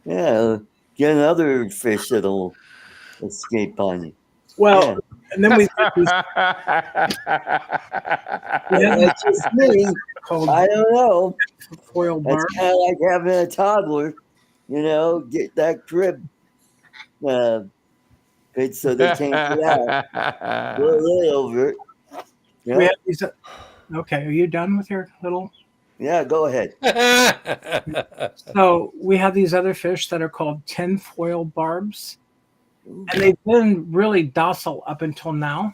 Yeah, get another fish that'll escape on you. Well, Yeah. and then we That's just me. called I don't know. foil bar. That's kind of like having a toddler, get that crib pitch so they can't get out. Put a lid over it. We Yeah, have these, okay, are you done with your little? yeah, go ahead. So we have these other fish that are called tinfoil barbs, and they've been really docile up until now,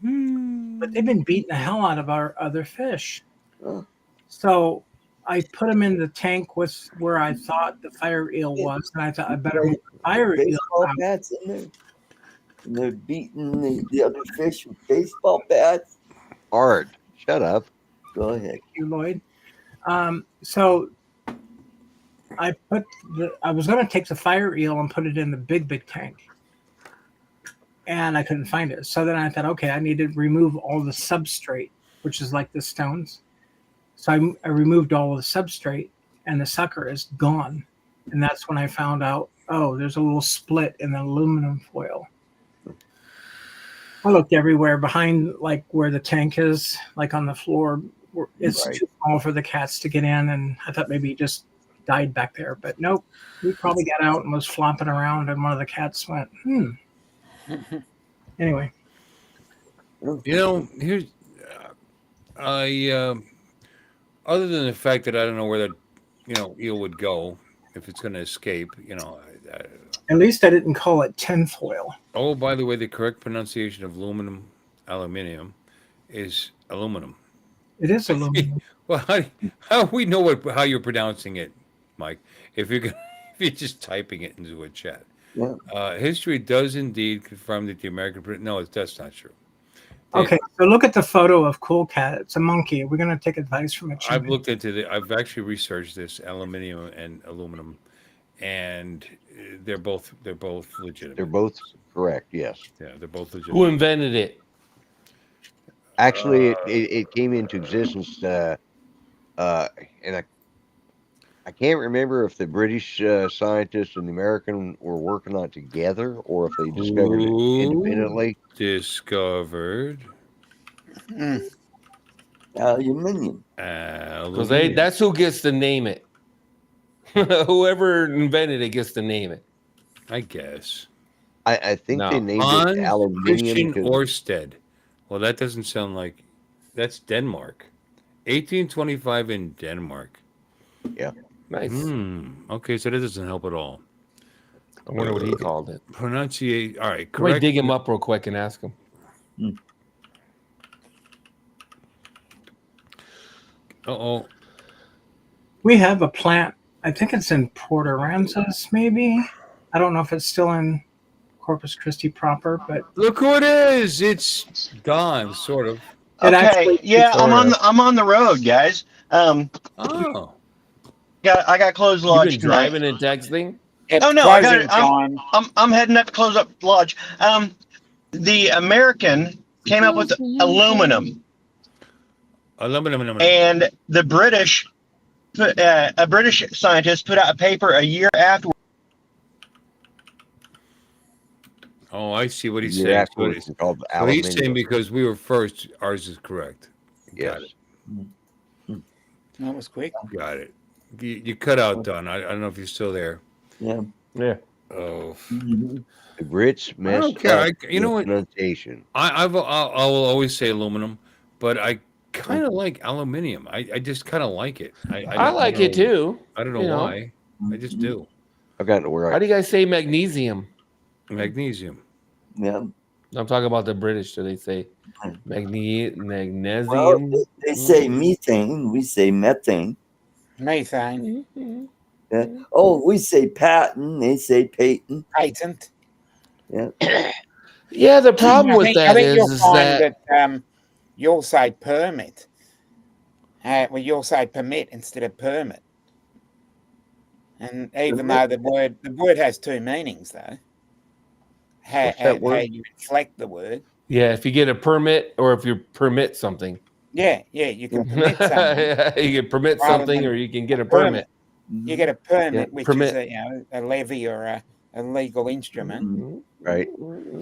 but they've been beating the hell out of our other fish. Oh. So I put them in the tank with where I thought the fire eel was, and I thought I better move the fire eel Baseball out. bats in there. And they're beating the other fish with baseball bats. Art, shut up. Go ahead. You, Lloyd. So I was going to take the fire eel and put it in the big tank, and I couldn't find it. So then I thought, okay, I need to remove all the substrate, which is like the stones. So I removed all of the substrate, and the sucker is gone. And that's when I found out, oh, there's a little split in the aluminum foil. I looked everywhere behind, like where the tank is, like on the floor. It's Right. too small for the cats to get in, and I thought maybe he just died back there. But nope, he probably got out and was flopping around, and one of the cats went, Anyway, Here's other than the fact that I don't know where that eel would go if it's going to escape. at least I didn't call it tinfoil. Oh, by the way, the correct pronunciation of aluminium is aluminum. It is aluminum. Well, how do we know how you're pronouncing it, Mike? If you're just typing it into a chat. Yeah. History does indeed confirm that the American. No, that's not true. Okay, so look at the photo of Cool Cat. It's a monkey. We're going to take advice from a I've chimpanzee. looked into I've actually researched this aluminium and aluminum, and they're both legitimate. They're both correct, yes. Yeah, they're both legitimate. Who invented it? Actually, it came into existence, and I can't remember if the British scientists and the American were working on it together or if they discovered Who it independently. discovered Aluminium. Because that's who gets to name it. Whoever invented it gets to name it. I guess. I think No. they named it Hans aluminium Christian because Ørsted. Well, that doesn't sound like that's Denmark. 1825 in Denmark. Nice. Okay, so that doesn't help at all. I wonder what he called it. Pronunciate. All right, Let me correct. dig him up real quick and ask him. Uh-oh. We have a plant. I think it's in Port Aransas, maybe. I don't know if it's still in Corpus Christi proper, but Look who it is. It's Don, sort of. it Okay, actually. yeah, Sort of. I'm on the road, guys. Oh. I got closed You've lodge been tonight. driving and texting? It's Oh no, I got closing it. time. I'm heading up to close up lodge. The American came up with aluminum, Aluminum. and the British, a British scientist put out a paper a year after. Oh, I see what he's you're saying. afterwards it's called So he's saying aluminium. because we were first, ours is correct. Yes. Got it. That was quick. Got it. You cut out, Don. I don't know if you're still there. Yeah. Yeah. Oh. Mhm. The Brits messed don't care. up You know the what? pronunciation. I will always say aluminum, but I kind of like aluminium. I just kind of like it. I I like it too. I don't know you know. why. I just do. I've gotten to where How do you guys say magnesium? Magnesium. Yeah. I'm talking about the British. Do they say magnesium? Well, they say methane. We say methane. Methane. Yeah. Oh, we say patent. They say patent. Patent. Yeah. Yeah, the problem with I that think you'll is find that you'll say permit. Well, you'll say permit instead of permit. And even though the word has two meanings, though, What's that how word? you inflect the word. yeah, if you get a permit or if you permit something, Yeah, you can permit something. you can permit Rather something than or you can get a permit. permit. You get a permit, Yeah, which permit. is a levy or a legal instrument. Right.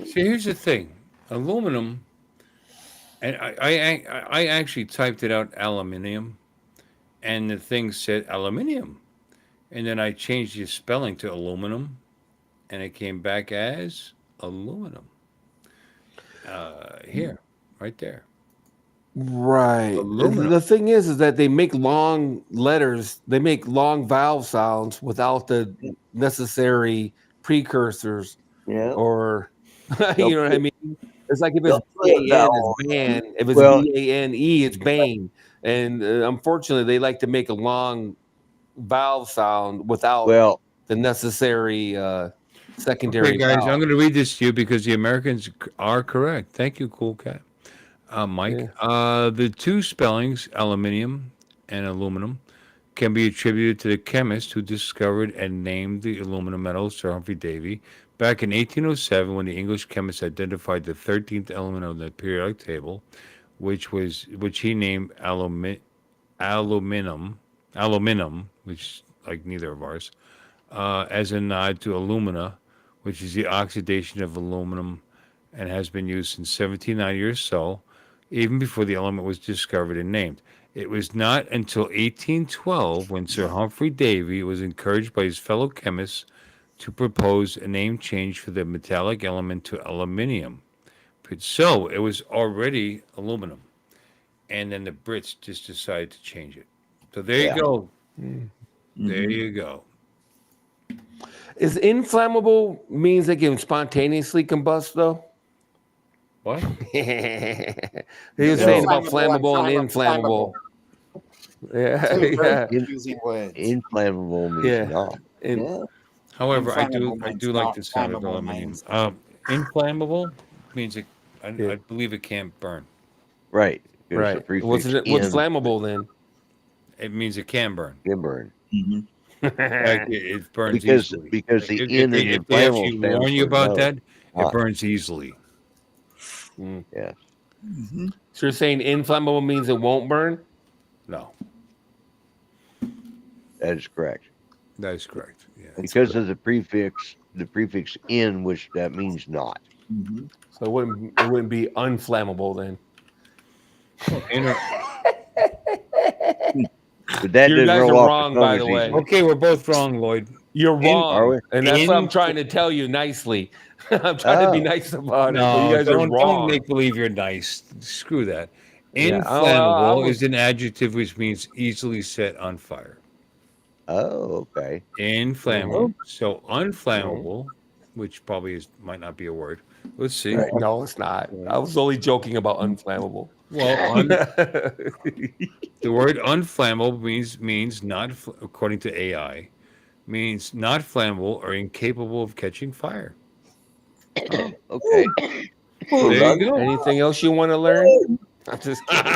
See, here's the thing: aluminum, and I actually typed it out aluminium, and the thing said aluminium, and then I changed the spelling to aluminum, and it came back as aluminum. Here, right there. Right. Aluminum. The thing is that they make long letters, they make long vowel sounds without the necessary precursors Yeah. or you know what I mean? It's like if it's They'll put a B-A-N, vowel. it's ban. If it's Well- B-A-N-E, it's bane. And unfortunately, they like to make a long vowel sound without Well, the necessary secondary Okay, guys, vowel. I'm going to read this to you because the Americans are correct. Thank you, Cool Cat. Mike, the two spellings, aluminium and aluminum, can be attributed to the chemist who discovered and named the aluminum metal, Sir Humphrey Davy, back in 1807 when the English chemist identified the 13th element of the periodic table, which he named aluminum, which like neither of ours, as a nod to alumina, which is the oxidation of aluminum and has been used since 1790 or so, even before the element was discovered and named. It was not until 1812 when Sir Humphrey Davy was encouraged by his fellow chemists to propose a name change for the metallic element to aluminium. So it was already aluminum. And then the Brits just decided to change it. So there you go. There you go. Is inflammable means they can spontaneously combust though? What? He was saying about flammable and inflammable. Yeah, yeah. Using words. inflammable means Yeah. not. And Yeah. However, I Inflammable do means like not the sound of flammable aluminium. means- Inflammable means I Yeah. believe it can't burn. Right. There's a right. prefix What's in flammable then? It means it can burn. can burn. Mhm. Like, it burns Because easily. because the If in they, in if they inflammable actually stands warn you for about no. that, it hot. burns easily. Yes. Mhm. So you're saying inflammable means it won't burn? No, That is correct. that is correct. Yeah. Because of the prefix in, which that means not. Mhm. So it wouldn't be unflammable then. But that You didn't guys roll are off wrong, the by tongue the as way. easily. Okay, we're both wrong, Lloyd. You're Are wrong, we? and that's what I'm In- trying to tell you nicely. I'm trying to be Oh. nice about it, but No, you guys are don't wrong. make believe you're nice. Screw that. Yeah, Inflammable I was- is an adjective which means easily set on fire. Oh, okay. Inflammable. So unflammable, which probably might not be a word. Let's see. Right. No, it's not. I was only joking about unflammable. Well, the word unflammable means not, according to AI, means not flammable or incapable of catching fire. Okay. Hold There on. you go. Anything else you want to learn? I'm just kidding.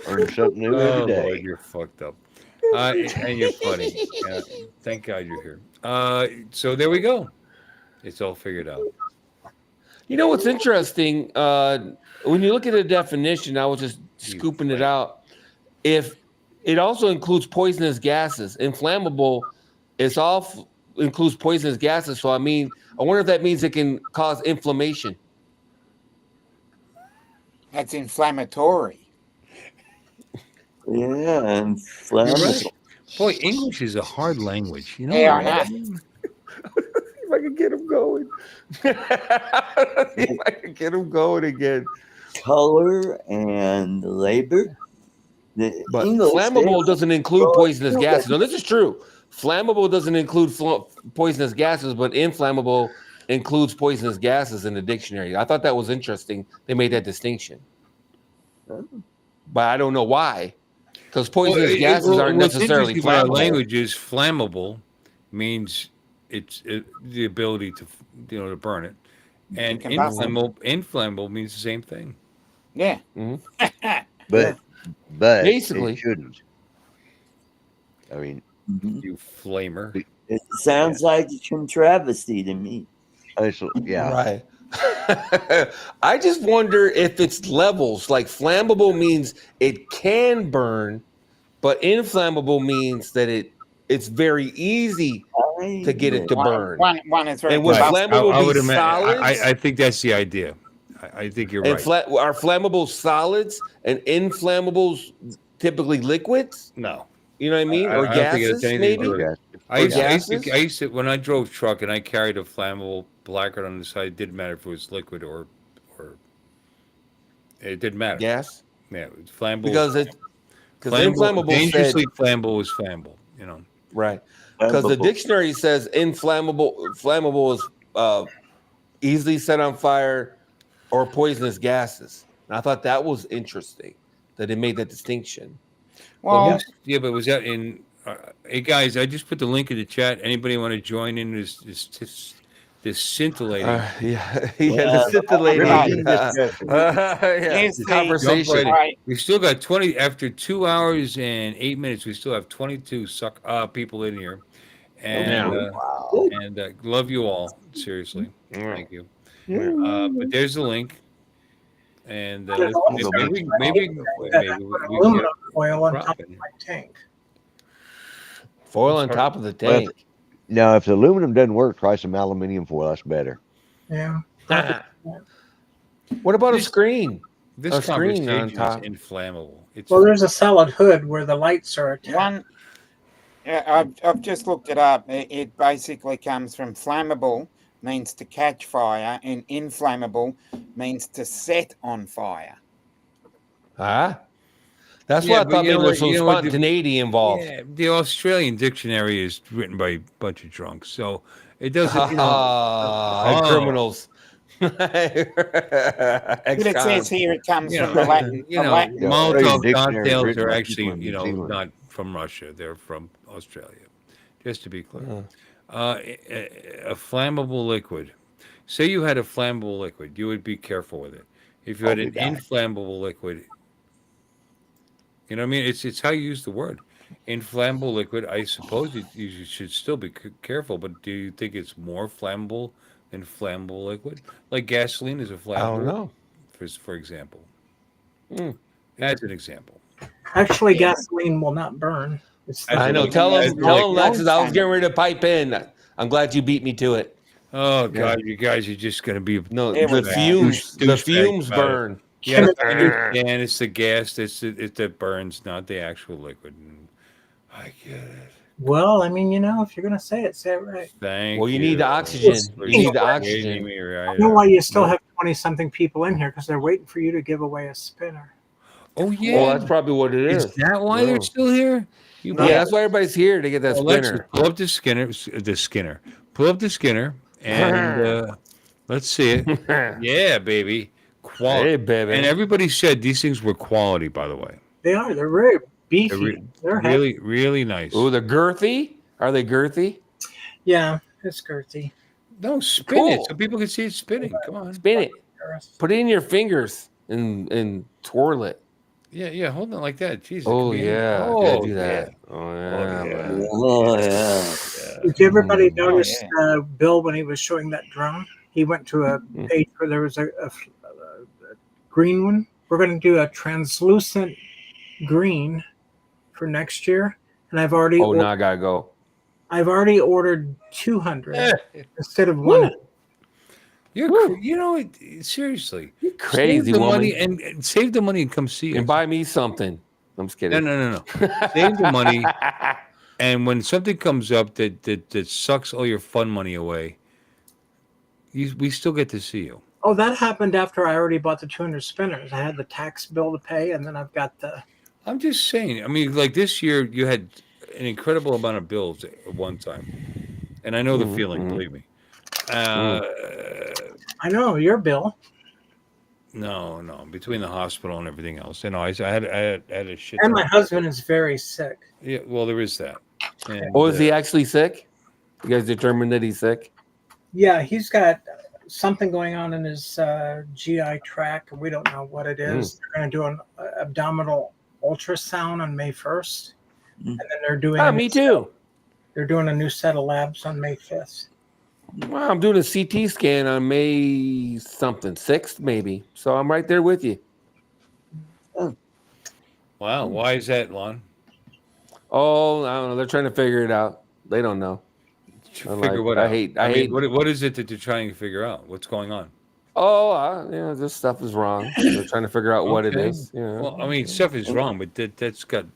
Learn something new Oh, every day. Lord, you're fucked up. And you're funny. Thank God you're here. So there we go. It's all figured out. You know what's interesting? When you look at the definition, I was just scooping it out. If it also includes poisonous gases, inflammable, includes poisonous gases. So I wonder if that means it can cause inflammation. That's inflammatory. Yeah, and You're right. flammable. Boy, English is a hard language. You know Yeah, I that? know. If I could get him going. If I could get him going again. Color and labor. The But English, flammable they- doesn't include poisonous gases. No, this is true. Flammable doesn't include poisonous gases, but inflammable includes poisonous gases in the dictionary. I thought that was interesting. They made that distinction. But I don't know why. Because poisonous gases aren't what's necessarily interesting about our flammable. language is flammable means it's the ability to burn it, and Combustible. inflammable means the same thing. Yeah. But Basically. it shouldn't. I mean, Mhm. You flamer. It sounds like a travesty to me. yeah. Right. I just wonder if it's levels. Like flammable means it can burn, but inflammable means that it's very easy to get it to burn. One is very And would Right. flammable I would be imagine. solids? I think that's the idea. I think you're And right. are flammables solids and inflammables typically liquids? No, You know what I mean? I Or don't think it has gases, anything to do maybe? with Okay. I used, gases? I used to when I drove truck and I carried a flammable placard on the side. It didn't matter if it was liquid or it didn't matter. Gas? Yeah, it was flammable. Because inflammable dangerously said, flammable is flammable. You know. right. Because the Flammable. dictionary says flammable is easily set on fire or poisonous gases. And I thought that was interesting that it made that distinction. well. Yeah, but was that in? Hey guys, I just put the link in the chat. Anybody want to join in this scintillating? The scintillating Right. Here's the- conversation. Jump Right. We've still got 20 after 2 hours and 8 minutes. We still have 22 people in here, and love you all seriously. Thank you. But there's the link, and maybe we Aluminum foil on top of my tank. Foil on top of the tank. Now, if the aluminum doesn't work, try some aluminium foil. That's better. Yeah. What about a screen? This A screen on conversation is top. inflammable. It's Well, there's a solid hood where the lights are attached. One, I've just looked it up. It basically comes from flammable, means to catch fire, and inflammable means to set on fire. That's Yeah, why I but thought you there know was what- some you know what the- spontaneity involved. Yeah, the Australian dictionary is written by a bunch of drunks, so it doesn't. And criminals. But it says here it comes from the Latin. You know, Latin- Yeah, Molotov Australian dictionary cocktails written are by actually, people in New Zealand. not from Russia. They're from Australia. Just to be clear, a flammable liquid. Say you had a flammable liquid, you would be careful with it. If you had an inflammable liquid, you know what I mean? It's how you use the word. Inflammable liquid. I suppose you should still be careful, but do you think it's more flammable than flammable liquid? Like gasoline is a flammable. I don't know. For example. As an example. Actually, gasoline will not burn. I know. Tell him, Lexus. I was getting ready to pipe in. I'm glad you beat me to it. Oh God, you guys are just going to be No, It the was fumes. The douchebags fumes about it. burn. Yeah, I understand. It's the gas that burns, not the actual liquid. I get it. Well, I mean, if you're gonna say it right. Thank Well, you you. need the oxygen. For You need the straightening oxygen. me I right know why out. you still have 20-something people in here because they're waiting for you to give away a spinner. Oh Well, yeah. that's probably what it is. Is that why they're still here? You Yeah, that's why everybody's here to get that Alexis, spinner. pull up the Skinner. Pull up the Skinner, and let's see it. Yeah, baby. Quality. Hey, baby. And everybody said these things were quality, by the way. They are. They're very beefy. They're really, really nice. Oh, they're girthy. Are they girthy? Yeah, it's girthy. No, spin it so people can see it spinning. Come on. Spin it. Put it in your fingers and twirl it. Yeah, hold on like that. Jesus. Oh, yeah. Oh, do that. yeah. Oh, yeah. Man. Oh, yeah. Did everybody notice Bill when he was showing that drone? He went to a page where there was a green one. We're going to do a translucent green for next year, and I've already. Oh, now I gotta go. I've already ordered 200 instead of 100. Seriously. You're crazy, save the woman. money and save the money and come see And us. buy me something. I'm just kidding. No. Save the money, and when something comes up that sucks all your fun money away, we still get to see you. Oh, that happened after I already bought the 200 spinners. I had the tax bill to pay, and then I've got the. I'm just saying. I mean, like this year, you had an incredible amount of bills at one time, and I know the feeling. Believe me. I know your bill. No. Between the hospital and everything else, I had a shit. And my husband is very sick. Yeah, well, there is that. And, Oh, is he actually sick? You guys determined that he's sick? Yeah, he's got something going on in his GI tract, and we don't know what it is. They're going to do an abdominal ultrasound on May 1st, and then they're doing. Me too. They're doing a new set of labs on May 5th. Well, I'm doing a CT scan on May something, 6th maybe. So I'm right there with you. Wow, why is that, Lon? Oh, I don't know. They're trying to figure it out. They don't know. What out? I hate. What is it that they're trying to figure out? What's going on? Oh, this stuff is wrong. They're trying to figure out what it is. Well, I mean, stuff is wrong, but that's got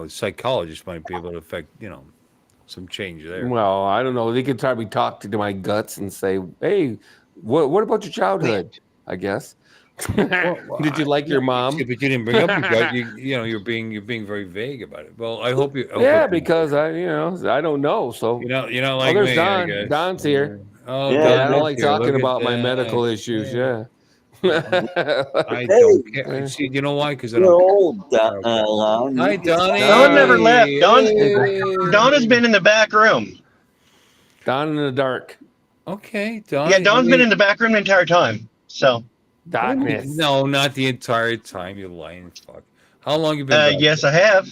psychologists might be able to affect some change there. Well, I don't know. They could probably talk to my guts and say, "Hey, what about your childhood?" I guess. Did you like your mom? But you didn't bring up your gut. You're being very vague about it. Well, I hope you. Because I don't know. So you're not like there's me. Don. I guess. Don's here. Oh, Yeah, I don't Don's like here. talking Look at about my that. medical issues. Yeah. I don't care. See, you know why? Because I You're don't. old, Lon. Hi, Donnie. Don never left. Don has been in the back room. Don in the dark. Okay, Don. Yeah, Don's been in the back room the entire time. So. Darkness. No, not the entire time. You lying fuck. How long you been? back? Yes, I have.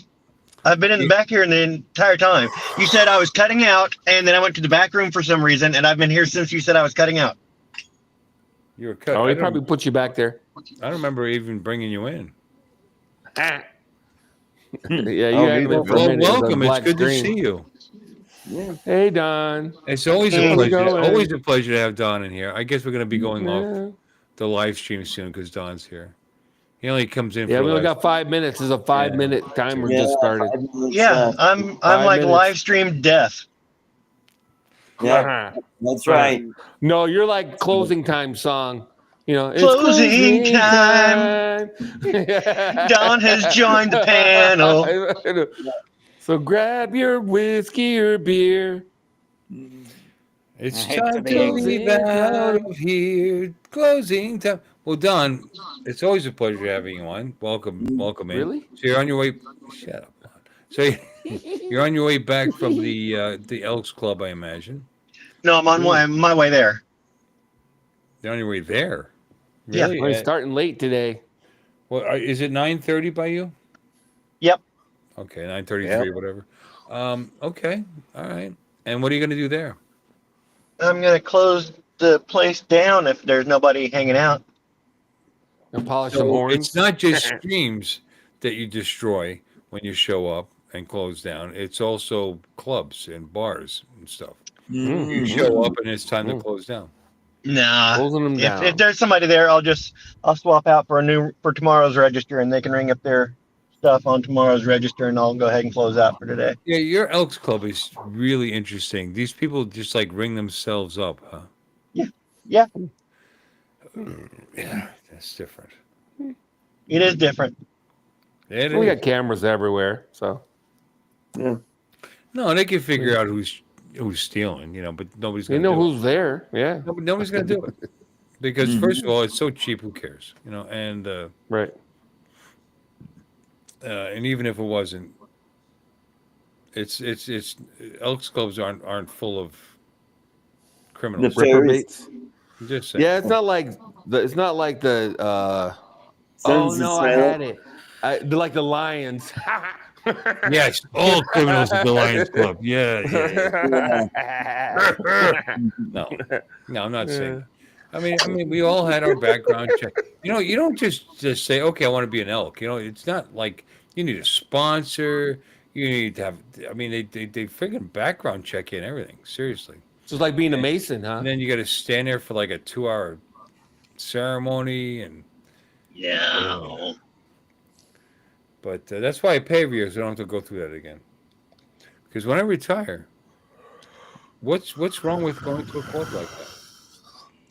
I've been in the back here the entire time. You said I was cutting out, and then I went to the back room for some reason, and I've been here since you said I was cutting out. You were cut. Oh, he probably put you back there. I don't remember even bringing you in. Yeah, you hadn't been for a Well, minute. welcome. It's good to see you. Yeah. Hey, Don. It's always a How's it pleasure. going? Always a pleasure to have Don in here. I guess we're going to be going off the live stream soon because Don's here. He only comes in. Yeah, for we only live. got 5 minutes. There's a 5-minute timer just started. Yeah, I'm like minutes. live stream death. Yeah, that's right. No, you're like closing time song. It's Closing time. Don has joined the panel. So grab your whiskey or beer. It's I hate time to be to leave out of here. Closing time. Well, Don, it's always a pleasure having you on. Welcome in. Really? So you're on your way. Shut up. Lon. So you're on your way back from the Elks Club, I imagine. No, I'm on my way there. You're on your way there. Yeah. Really? We're starting late today. Well, is it 9:30 by you? Yep. Okay, 9:33, whatever. Okay, all right. And what are you going to do there? I'm going to close the place down if there's nobody hanging out. And polish So some horns. it's not just streams that you destroy when you show up and close down. It's also clubs and bars and stuff. You show up and it's time to close down. Nah. Closing them If down. there's somebody there, I'll swap out for tomorrow's register, and they can ring up their stuff on tomorrow's register, and I'll go ahead and close out for today. Yeah, your Elks Club is really interesting. These people just like ring themselves up, huh? Yeah, Yeah, that's different. it is different. It We is. got cameras everywhere, so Yeah. No, they can figure out who's stealing, but nobody's you gonna know do who's there. Yeah, it. Nobody's gonna do it because first of all, it's so cheap. Who cares? And right. and even if it wasn't, it's Elks Clubs aren't full of criminals. Nefarious. I'm just saying. Yeah, it's not like the. Oh Sons of no, I Salem. had it. They're like the Lions. Yes, all criminals at the Lions Club. Yeah. No, I'm not saying. I mean, we all had our background check. You don't just say, okay, I want to be an elk. It's not like you need a sponsor. You need to have. I mean, they freaking background check you and everything. Seriously. So it's like being a Mason, huh? And then you got to stand there for like a 2-hour ceremony and. Yeah. But that's why I pay every year, so I don't have to go through that again. Because when I retire, what's wrong with going to a club like that?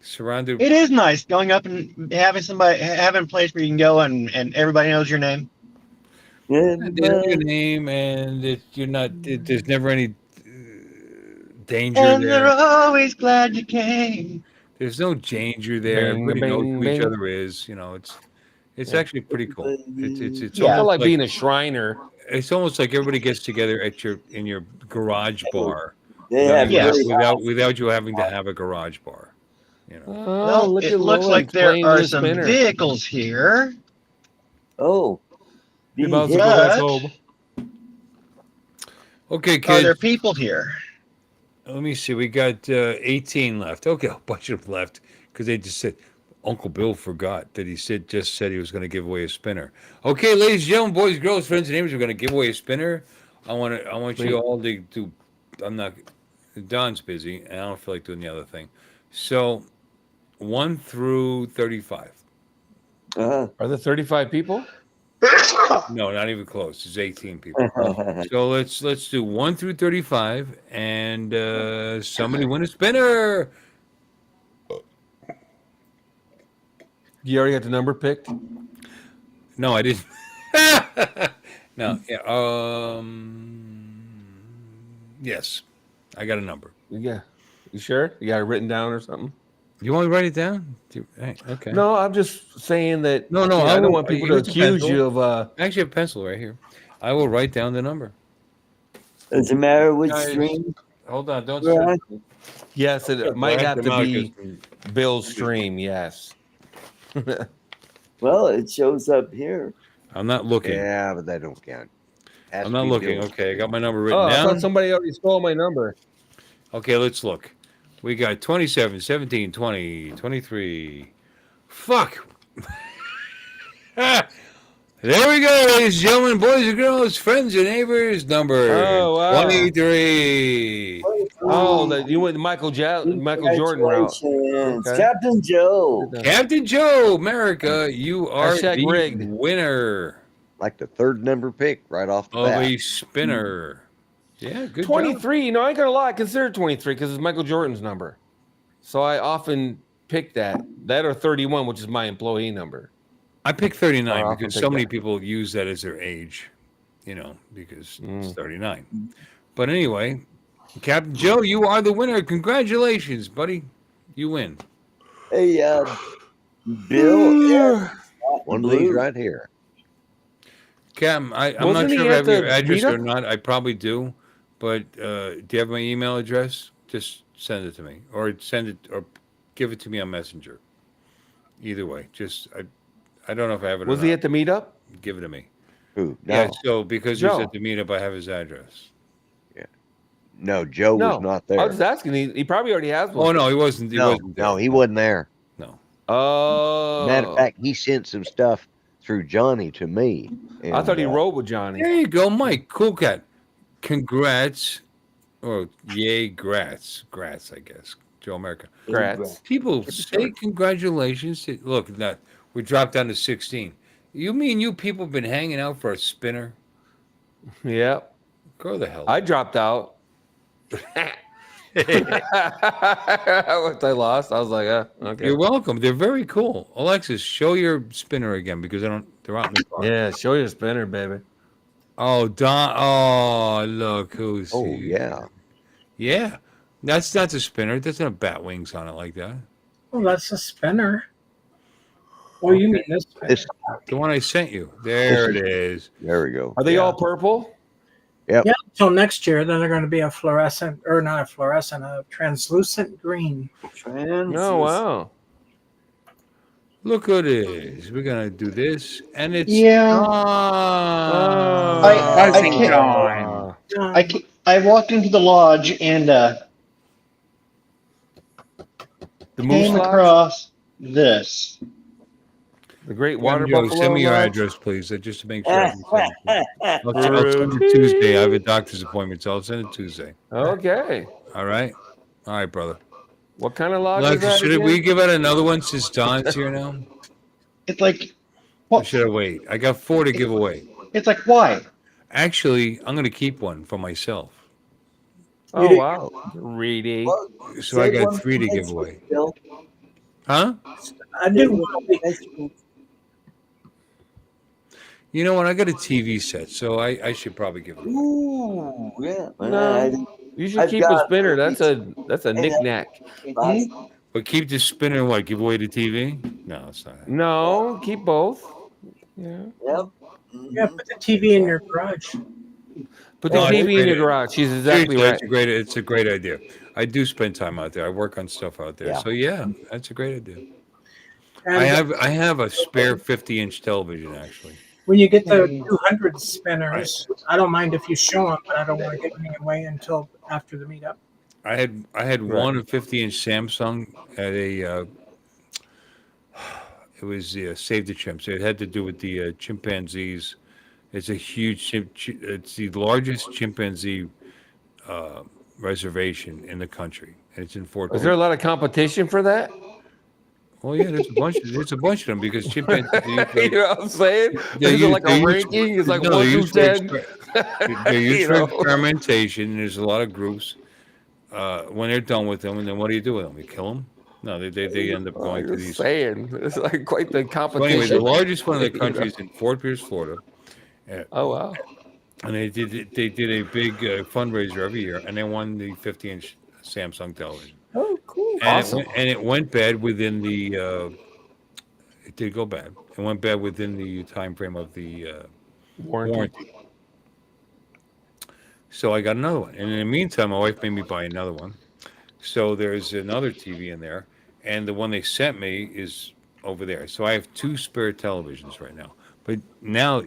Surrounded. It is nice going up and having a place where you can go and everybody knows your name. Yeah, They know your name, and you're not. There's never any danger And they're there. always glad you came. There's no danger there. Bing, Everybody knows who bing, each bing. other is. It's actually pretty cool. It's It's Yeah. also like almost being a Shriner. it's almost like everybody gets together in your garage bar. they have Yeah. Without you having to have a garage bar. Oh, Well, look it at looks Lois like there playing are with a some spinner. vehicles here. Oh. You're Be about to hit. go back But- home. Okay, Are kids. there people here? Let me see. We got 18 left. Okay, a bunch of them left because they just said Uncle Bill forgot that he just said he was going to give away a spinner. Okay, ladies and gentlemen, boys, girls, friends, and neighbors, we're going to give away a spinner. I want you all to do. I'm not. Don's busy, and I don't feel like doing the other thing. So, 1 through 35. Uh-huh. Are there 35 people? No, not even close. It's 18 people. So let's do 1 through 35, and somebody win a spinner. You already got the number picked? No, I didn't. No, yeah. Yes, I got a number. Yeah. You sure? You got it written down or something? You want me to write it down? Okay. No, I'm just saying that. No, I I don't will- want people to here's a accuse pencil. you of. I actually have a pencil right here. I will write down the number. Doesn't matter which Guys, stream. Hold on, don't. we're on. Yes, it might Write have them to out, be 'cause- Bill's stream. Yes. Well, it shows up here. I'm not looking. Yeah, but that don't count. Has I'm to not be looking. Bill's. Okay, I got my number written Oh, I down. thought somebody already stole my number. Okay, let's look. We got 27, 17, 20, 23. Fuck. There we go, ladies and gentlemen, boys and girls, friends and neighbors. Number Oh, wow. 23. Oh, you went the Michael Jordan route. Congratulations. Okay. Captain Joe. Captain Joe, America, you are Hashtag the rigged. winner Like the third number pick right off the of bat. a spinner. Yeah, good job. 23. You know, I ain't gonna lie. I consider 23 because it's Michael Jordan's number. So I often pick that or 31, which is my employee number. I picked 39 I'll because take so many that. people use that as their age, because it's Mm. 39. But anyway, Captain Joe, you are the winner. Congratulations, buddy. You win. Hey, Bill. Yeah. One of these right here. Cam, I'm not Wasn't he sure if I have at your the address or meetup? not. I probably do. But do you have my email address? Just send it to me. Or give it to me on Messenger. Either way. I don't know if I have it or Was not. he at the meetup? Give it to me. Who? No, Yeah, so because he's Joe. at the meetup, I have his address. no, Joe No. was not I there. was just asking. He probably already has one. Oh, no, he wasn't. He No, wasn't there. no, he wasn't there. No. Oh. Matter of fact, he sent some stuff through Johnny to me. I thought he and, rode with Johnny. There you go, Mike. Cool cat. Congrats. Or yay, grats. Grats, I guess. Joe America. Congrats. People say congratulations. Look, that we dropped down to 16. You mean you people been hanging out for a spinner? Yep. Go the hell. I dropped out. Once I lost, I was like, okay. You're welcome. They're very cool. Alexis, show your spinner again because they're out in the car. Yeah, show your spinner, baby. Oh, Don. Oh, look who's Oh, here. yeah. Yeah. That's not a spinner. It doesn't have bat wings on it like that. Well, that's a spinner. Oh, you mean this spinner? This, The one I sent you. There it is. there we go. Are they Yeah. all purple? Yeah, until next year, then they're going to be a fluorescent, or not a fluorescent, a translucent green. Oh, wow. Look who it is. We're gonna do this, and it's Yeah. Dawn. I Buzzing can't- time. I walked into the lodge and The moose came lodge? across this. The Great Water Joe, Buffalo. send me your Lodge? address, please, just to make sure. I can send it. I'll send it Tuesday. I have a doctor's appointment, so I'll send it Tuesday. Okay. All right, brother. What kind of lodge is Alexis, that should again? we give out another one since Don's here now? It's like, Or what? should I wait? I got 4 to give away. It's like, why? Actually, I'm gonna keep one for myself, Oh, wow. Reedy. so I got 3 to give away. Huh? I do want to You know what? I got a TV set, so I should probably give it away. Ooh, yeah. No. You should I've keep a got- spinner. That's a knick-knack. But keep the spinner. What? Give away the TV? No, it's not. No, keep both. Yeah. Yep. Yeah, put the TV in your garage. Put the Oh, it's TV in great. your garage. She's exactly Seriously, right. It's a great idea. I do spend time out there. I work on stuff out there. Yeah. So yeah, that's a great idea. And I have a spare 50-inch television actually. when you get the 200 spinners, I don't mind if you show them, but I don't want to give any away until after the meetup. I had one 50-inch Samsung at a. It was Save the Chimps. It had to do with the chimpanzees. It's a huge it's the largest chimpanzee reservation in the country, and it's in Fort. Is there a lot of competition for that? Well, yeah, there's a bunch. There's a bunch of them because chimpanzees. You know what I'm saying? They Is it use- like they a use- ranking? It's like no, 1 they through use for 10. They're used You for know? experimentation. There's a lot of groups. When they're done with them, and then what do you do with them? You kill them? No, they end up Oh, going to you're these. saying it's like quite the So anyway, competition. the largest one in the country is in Fort Pierce, Florida, Oh wow! and they did a big fundraiser every year, and they won the 50-inch Samsung television. Oh, cool. And Awesome. it went bad within the. It did go bad. It went bad within the time frame of the warranty. So I got another one, and in the meantime, my wife made me buy another one. So there's another TV in there, and the one they sent me is over there. So I have 2 spare televisions right now. But now a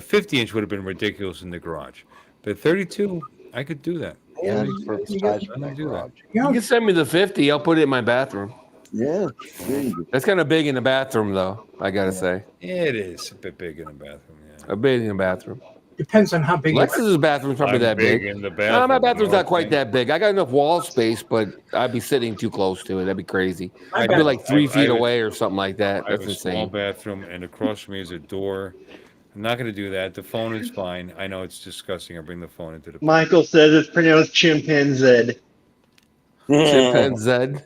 50-inch would have been ridiculous in the garage, but 32, I could do that. Yeah, it's perfect size for I that do that. garage. You can send me the 50. I'll put it in my bathroom. Yeah. There you go. That's kind of big in the bathroom, though. I gotta say, It is a bit big in the bathroom. Yeah. a big in the bathroom. Depends on how big. Lexus's bathroom's probably I'm that big. in the No, bathroom. my bathroom's you know not quite what I'm that big. I got enough wall space, but I'd be sitting too close to it. That'd be crazy. My I'd be bath- like 3 I feet have- away or something like that. I have That's a small insane. bathroom, and across from me is a door. I'm not going to do that. The phone is fine. I know it's disgusting. I bring the phone into the. Michael says it's pronounced chimpanzee. Chimpanzee.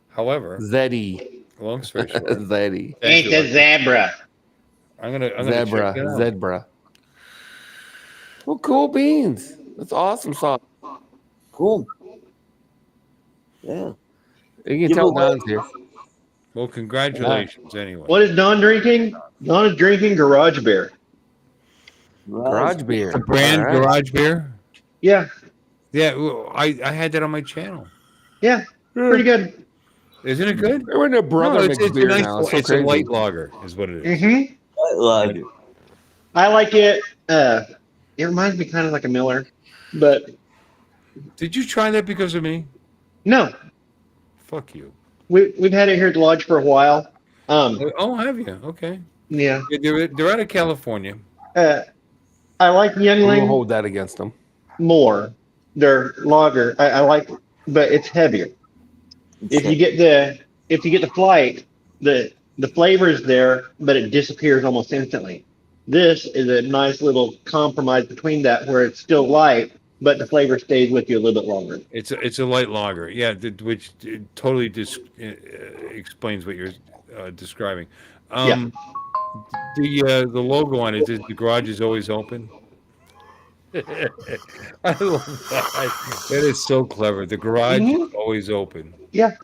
However, Zeddy. long story short, Zeddy. thank you, Alexa. zebra. I'm gonna Zebra. check it out. Zebra. Well, cool beans. That's awesome sauce. Cool. Yeah. You can Give tell away- Don's here. Well, congratulations anyway. What is Don drinking? Don is drinking garage beer. Garage beer. The brand All right. garage beer? Yeah, Yeah, well, I had that on my channel. yeah, pretty good. Isn't it good? We're in a brother No, mixed it's a beer nice, now. It's so it's a crazy. light lager, is what it is. Hmm. I like it. I like it. It reminds me kind of like a Miller, but Did you try that because of me? no, Fuck you. we've had it here at the lodge for a while. Oh, have you? Okay. Yeah. Yeah, they're out of California. I like I'm gonna Youngling hold that against them. more. their lager. I like, but it's heavier. If you get the flight, the flavor is there, but it disappears almost instantly. This is a nice little compromise between that, where it's still light, but the flavor stays with you a little bit longer. It's a light lager, yeah, which totally explains what you're describing. Yeah. The logo on it is the garage is always open. I love that. That is so clever. The garage is always open. Yeah.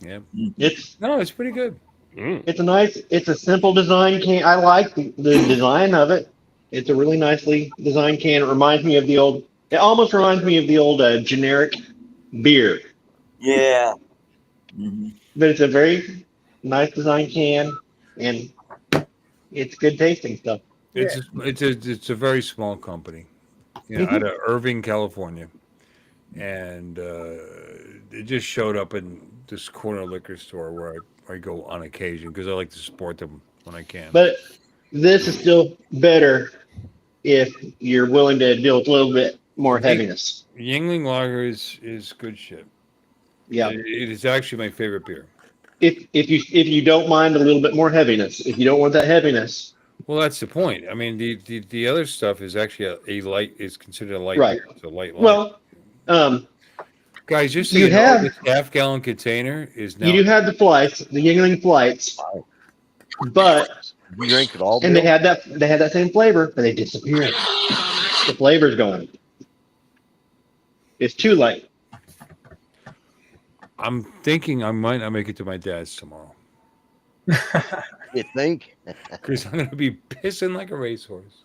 Yeah. It's It's pretty good. it's a simple design can. I like the design of it. It's a really nicely designed can. It reminds me of the old. It almost reminds me of the old generic beer. Yeah. But it's a very nice design can, and it's good tasting stuff. It's a very small company, out of Irving, California, and it just showed up in this corner liquor store where I go on occasion because I like to support them when I can. But this is still better if you're willing to deal with a little bit more heaviness. Yingling Lager is good shit. Yeah. It is actually my favorite beer. If you don't mind a little bit more heaviness, if you don't want that heaviness. Well, that's the point. I mean, the other stuff is actually a light is considered a light Right. beer. It's a light lager. Well, guys, just so you you know, have- this half-gallon container is now. you do have the flights, the Yingling flights, but You drink it all. and they Bill? had that same flavor, but they disappeared. The flavor's gone. It's too late. I'm thinking I might not make it to my dad's tomorrow You think? because I'm going to be pissing like a racehorse.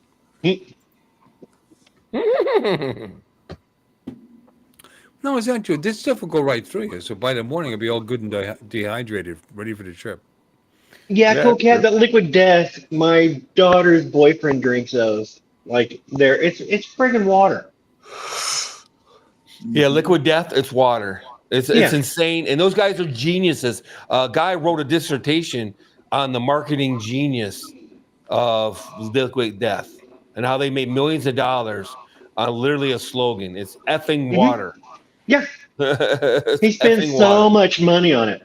No, it's not true. This stuff will go right through you. So by the morning, I'll be all good and dehydrated, ready for the trip. Yeah, Cool Cat, that Liquid Death. My daughter's boyfriend drinks those. Like it's friggin' water. Yeah, Liquid Death, it's water. It's insane. And those guys are geniuses. A guy wrote a dissertation on the marketing genius of Liquid Death and how they made millions of dollars on literally a slogan. It's effing water. Yeah, It's he spends effing so water. much money on it.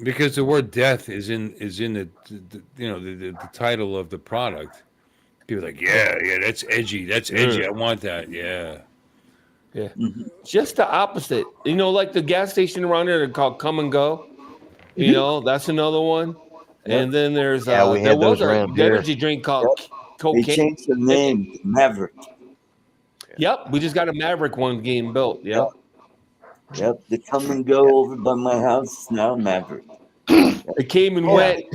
Because the word death is in the title of the product. People are like, yeah, that's edgy. That's edgy. I want that. Yeah. Yeah. Just the opposite. Like the gas station around there, they're called Come and Go. That's another one. And then there's Yeah, we there had those was around an here. energy drink called They Cocaine. changed the name to Maverick. Yep, we just got a Maverick one getting built. Yep. Yep, the Come and Go over by my house is now Maverick. It came and went.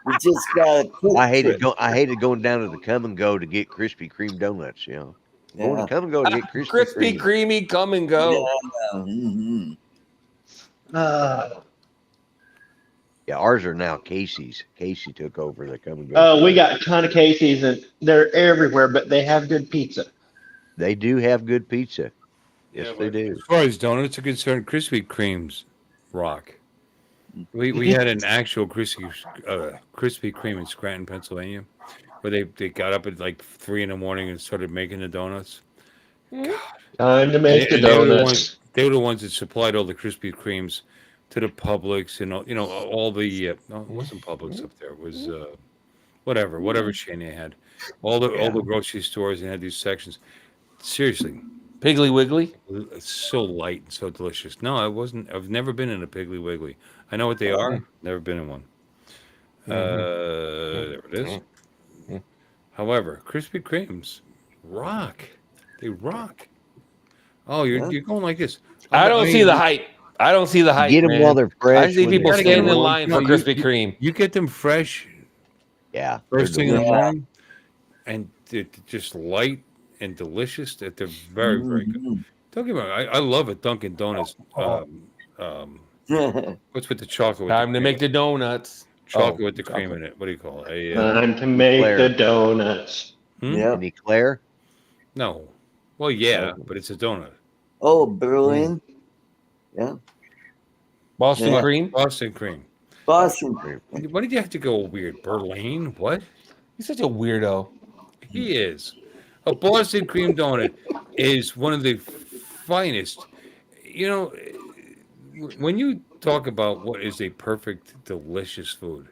We just got I hated going down to the Come and Go to get Krispy Kreme donuts. Going to Come and Go to get Krispy Crispy, Kreme. creamy, Come and Go. Yeah, ours are now Casey's. Casey took over the Come and Go. We got a ton of Casey's, and they're everywhere, but they have good pizza. They do have good pizza. Yes, they do. As far as donuts are concerned, Krispy Kreme's rock. We had an actual Krispy Kreme in Scranton, Pennsylvania, where they got up at like 3 a.m. and started making the donuts. Time to make the And they were the donuts. ones- They were the ones that supplied all the Krispy Kremes to the Publix and all the no, it wasn't Publix up there. It was whatever chain they had. All the grocery stores and had these sections. Seriously, Piggly Wiggly. it's so light and so delicious. No, I wasn't. I've never been in a Piggly Wiggly. I know what they are. Never been in one. There it is. However, Krispy Kremes rock. They rock. Oh, you're going like this. I don't see the hype. I don't see the hype. Get them man. while they're fresh. I see when people they're standing in warm. line for No, Krispy Kreme. You get them fresh Yeah. first thing in the Yeah. morning, and they're just light and delicious. That they're very, very good. Don't get me wrong. I love a Dunkin' Donuts. What's with the chocolate? With Time the to make the donuts. chocolate with the cream in it. What do you call it? Time to make Claire. the donuts. Yep. Any Claire? No. Well, yeah, but it's a donut. Oh, Berlin. Yeah. Boston Yeah. cream. Boston cream. Boston. Why did you have to go weird? Berlin? What? He's such a weirdo. He is. A Boston cream donut is one of the finest. You know, when you talk about what is a perfect, delicious food,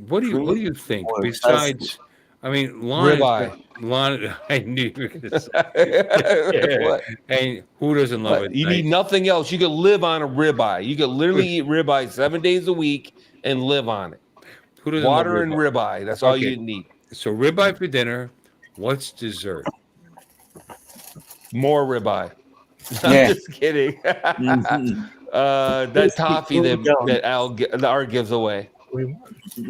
what do you think or besides? I mean, Ribeye. Lana. I knew you were gonna say. What? And who doesn't love it? You need nothing else. You could live on a ribeye. You could literally eat ribeye 7 days a week and live on it. Who doesn't love Water and ribeye. That's all you need. So ribeye for dinner. What's dessert? More ribeye. Yeah. I'm just kidding. That toffee that Art gives away.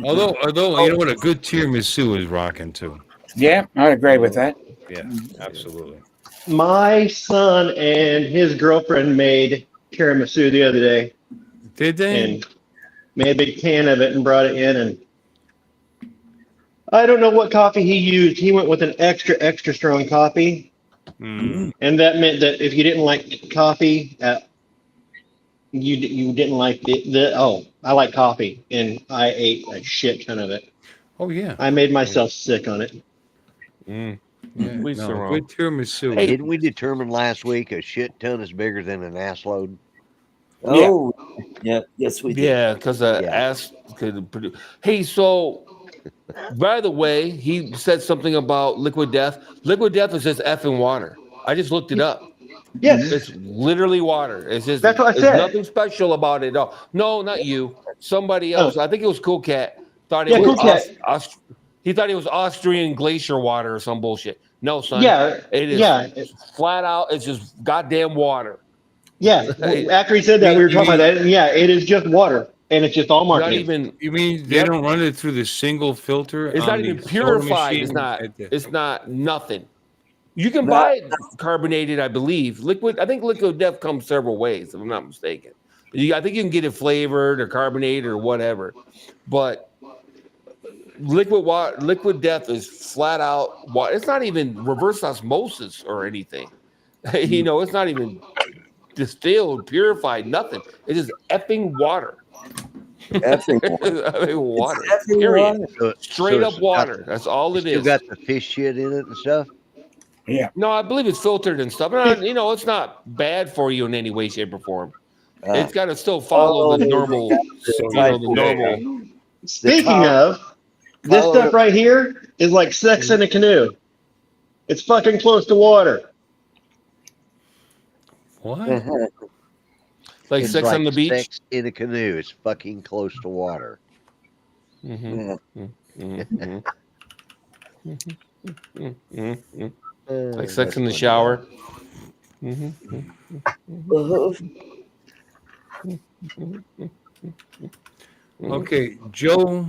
Although you know what, a good tiramisu is rocking too. Yeah, I agree with that. Yeah, absolutely. My son and his girlfriend made tiramisu the other day Did they? and made a big can of it and brought it in. And I don't know what coffee he used. He went with an extra strong coffee. Mm. And that meant that if you didn't like coffee, you didn't like I like coffee, and I ate a shit ton of it. Oh yeah. I made myself sick on it. Yeah, Please, no, Sarone. good tiramisu. Hey, didn't we determine last week a shit ton is bigger than an ass load? Oh, yeah. Yes, we did. Yeah, because Yeah. ass could produce. Hey, so by the way, he said something about liquid death. Liquid death is just effing water. I just looked it up. Yes. It's literally water. It's just That's what I there's said. nothing special about it. No, not you. Somebody else. I think it was Cool Cat. Thought it Yeah, was Cool Cat. he thought it was Austrian glacier water or some bullshit. No, son. Yeah. It is Yeah. flat out. It's just goddamn water. Yeah. After he said that, we were talking about that. And yeah, it is just water, and it's just all Not marketing. even. You mean they Yep. don't run it through the single filter? It's on not the even soda purified. machine It's not. at the- It's not nothing. You can No. buy it carbonated, I believe. Liquid. I think liquid death comes several ways, if I'm not mistaken. I think you can get it flavored or carbonated or whatever. But liquid death is flat out water. It's not even reverse osmosis or anything. It's not even distilled, purified, nothing. It's just effing water. Effing water. I mean, water. It's effing Period. water. Straight So up it's water. That's all it Still is. got the fish shit in it and stuff. No, I believe it's filtered and stuff. And, it's not bad for you in any way, shape, or form. It's got to still follow the normal, the normal. Speaking of, this stuff right here is like sex in a canoe. It's fucking close to water. What? Like It's sex on the beach. Sex in a canoe. It's fucking close to water. Mhm. Yeah. Mhm. Mhm. Mhm. Like That's sex in the funny. shower. Mhm. Okay, Joe,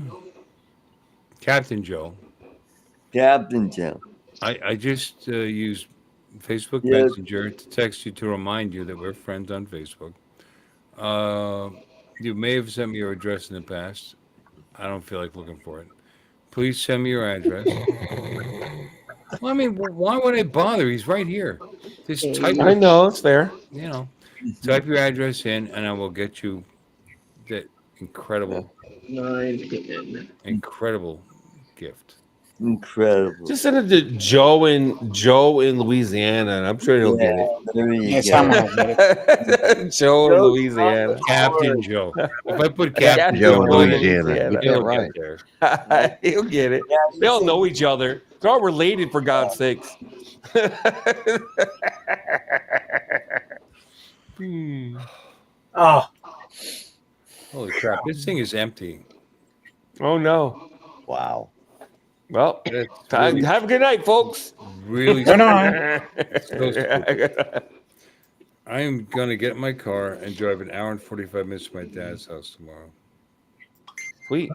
Captain Joe. Captain Joe. I just used Facebook Yeah. Messenger to text you to remind you that we're friends on Facebook. You may have sent me your address in the past. I don't feel like looking for it. Please send me your address. Well, I mean, why would I bother? He's right here. Just type, I know it's there. type your address in, and I will get you that incredible, 9 incredible gift. Incredible. Just send it to Joe in Louisiana, and I'm sure he'll get it. There you Yeah, go. someone will get it. Joe in Louisiana. Captain Joe. If I put Captain Joe Joe in in Louisiana. You he'll did right. get there. He'll get it. Yeah, They all know each other. They're all related, for God's sakes. Oh, Holy crap! This thing is empty. Oh no. Wow. Well, That's time. Have a good night, folks. really. Good night. I am gonna get in my car and drive an hour and 45 minutes to my dad's house tomorrow. Sweet.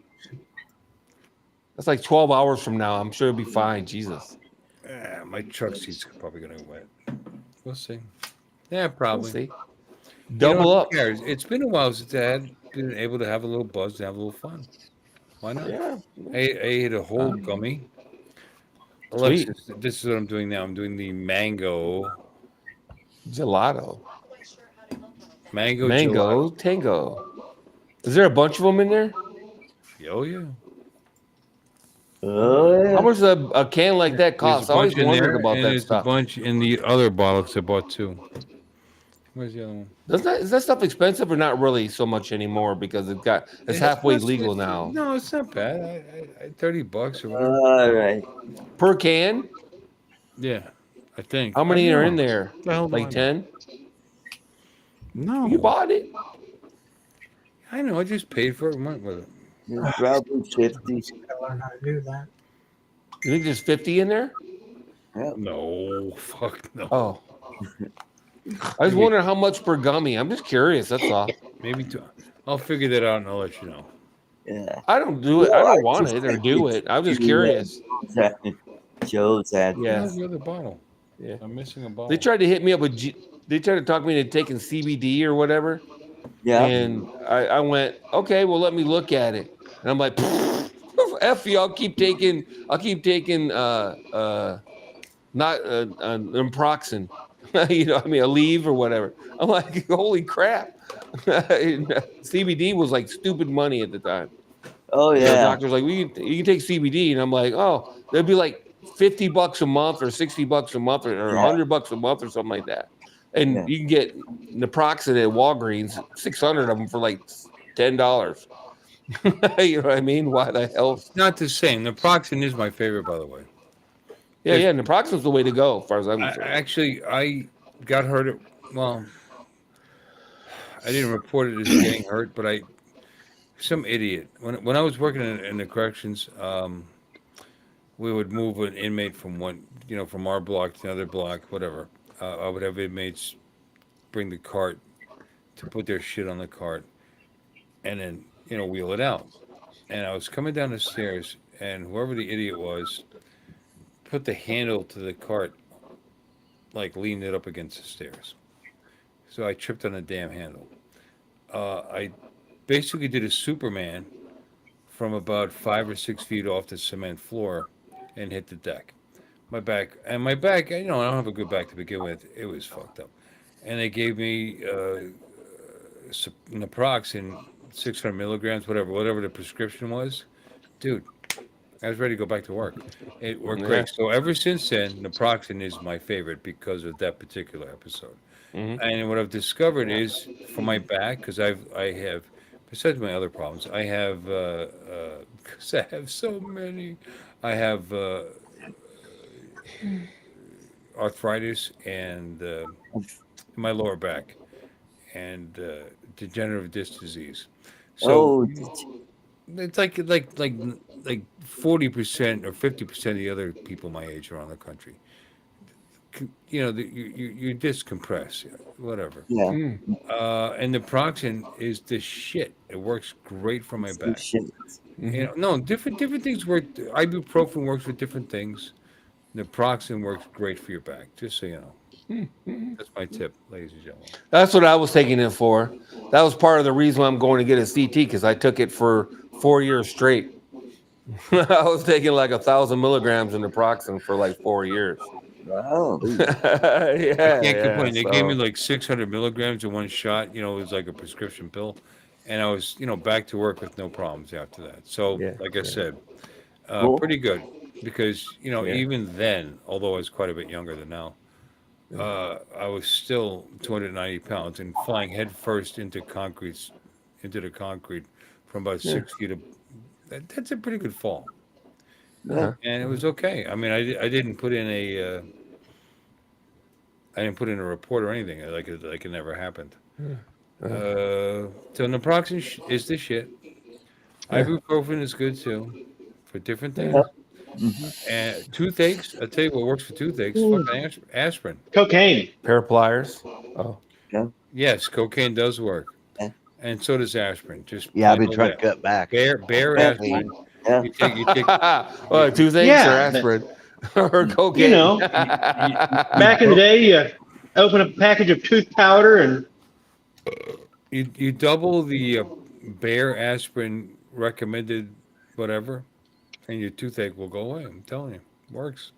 That's like 12 hours from now. I'm sure it'll be fine. Jesus. My truck seat's probably gonna get wet. We'll see. Yeah, We'll probably. see. You Double know, who up. cares? It's been a while since I had been able to have a little buzz, to have a little fun. Why not? Yeah. I ate a whole gummy. Sweet. Alexis, this is what I'm doing now. I'm doing the mango Gelato. gelato. Mango Tango. Is there a bunch of them in there? Oh yeah. Oh yeah. How much does a can like that There's a cost? I always bunch in wondered there, about and that there's a stuff. bunch in the other bottles I bought too. Where's the other one? Is that stuff expensive or not really so much anymore because it's halfway not- legal now No, it's not bad. $30 or whatever. All right. per can? Yeah, I think. How I don't many are know. in there? What the hell do I Like know? 10? No, You bought it? I know. I just paid for it. and went with it. It's probably 50. Gotta learn how to do that. You think there's 50 in there? No, fuck no. Oh. I was wondering how much per gummy. I'm just curious. That's all. Maybe two. I'll figure that out and I'll let you know. Yeah. I don't do it. I Well, I don't want just it or think do it's it. I'm just too, curious. Joe's at Yeah. Where's the other bottle? Yeah. I'm missing a bottle. They tried to hit me up with. They tried to talk me into taking CBD or whatever, Yeah. and I went, okay, well, let me look at it, and I'm like, F you. I'll keep taking not Improxin, Aleve or whatever. I'm like, holy crap. CBD was like stupid money at the time. Oh The yeah. doctor's like, you can take CBD, and I'm like, oh, they'd be like $50 a month or $60 a month or Yeah. $100 a month or something like that. And Yeah. you can get naproxen at Walgreens, 600 of them for like $10. You know what I mean? Why the hell? It's not the same. Naproxen is my favorite, by the way. Yeah, naproxen's the way to go, as far as I'm concerned. I got hurt. Well, I didn't report it as getting hurt, but some idiot. When I was working in the corrections, we would move an inmate from from our block to another block, whatever. I would have inmates bring the cart to put their shit on the cart, and then wheel it out. And I was coming down the stairs, and whoever the idiot was put the handle to the cart, like leaned it up against the stairs. So I tripped on the damn handle. I basically did a Superman from about 5 or 6 feet off the cement floor and hit the deck. My back, I don't have a good back to begin with. It was fucked up. And they gave me naproxen, 600 milligrams, whatever the prescription was. Dude, I was ready to go back to work. It worked great. So ever since then, naproxen is my favorite because of that particular episode. And what I've discovered is for my back, because I have, besides my other problems, I have, because I have so many, I have arthritis and my lower back and degenerative disc disease. So it's like 40% or 50% of the other people my age around the country. You decompress, whatever. Yeah. And the naproxen is the shit. It works great for my back. No, different things work. Ibuprofen works for different things. Naproxen works great for your back. Just so you know. That's my tip, ladies and gentlemen. That's what I was taking it for. That was part of the reason why I'm going to get a CT, because I took it for 4 years straight. I was taking like 1,000 milligrams of naproxen for like 4 years. Wow. I can't complain. They gave me like 600 milligrams in one shot. It was like a prescription pill. And I was, back to work with no problems after that. So, like I said, pretty good. Because, even then, although I was quite a bit younger than now, I was still 290 pounds and flying head first into the concrete from about 6 feet. That's a pretty good fall. And it was okay. I mean, I didn't put in a report or anything. Like it never happened. So naproxen is the shit. Ibuprofen is good too for different things. And toothaches, I'll tell you what works for toothaches. Fucking aspirin. Cocaine. Pair of pliers. Oh. Yes, cocaine does work. And so does aspirin. Just I've been trying to cut back. Bare aspirin. Yeah. You take Toothaches or aspirin or cocaine. Back in the day, you open a package of tooth powder and you double the bare aspirin recommended whatever, and your toothache will go away. I'm telling you, works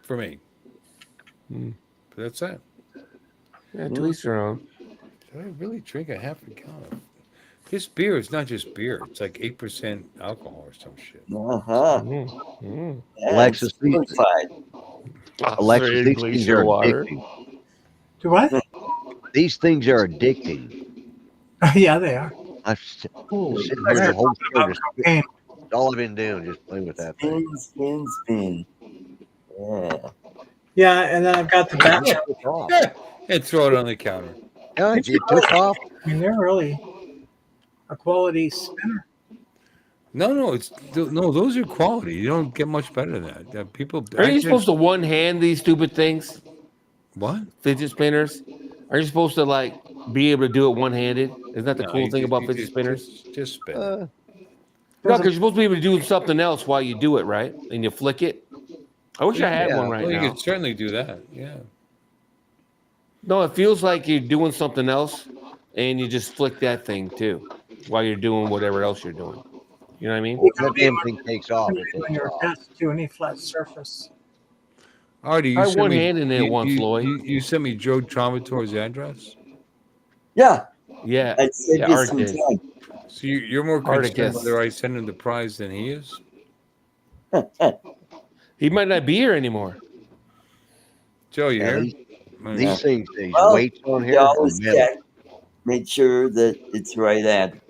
for me. But that's that. Yeah, to each their own. Did I really drink a half a gallon? This beer is not just beer. It's like 8% alcohol or some shit. Uh-huh. Mm. Yeah, Alexis, it's fortified. Alexis, these things are water. addicting. Do what? These things are addicting. Yeah, they are. I've Holy sitting I here the heard whole show. about Just cocaine. all I've been doing, just playing with that thing. Spin. Yeah. Yeah, and then I've got the Yeah, batch. it took off. And throw it on the counter. Yeah, it took off. I mean, they're really a quality spinner. No, those are quality. You don't get much better than that. People Are you supposed to one hand these stupid things? what? Fidget spinners? Are you supposed to like be able to do it one handed? Isn't that the No, cool you thing just- about you fidget spinners? Just spin. No, because you're supposed to be able to do something else while you do it, right? And you flick it. I wish I had Yeah. one right Well, you now. could certainly do that. Yeah. No, it feels like you're doing something else, and you just flick that thing too while you're doing whatever else you're doing. You know what I mean? Well, that damn thing takes off. It On takes your off. desk to any flat surface. Artie, I you sent one me handed it once, Lloyd. You sent me Joe Travatore's address. Yeah. Yeah, I'd save yeah, you Art some did. time. So you're more Arctic concerned is- whether I send him the prize than he is. He might not be here anymore. Joe, you Yeah, here? These things, these Well, weights on You here. are always metal. check. Make sure that it's the right address.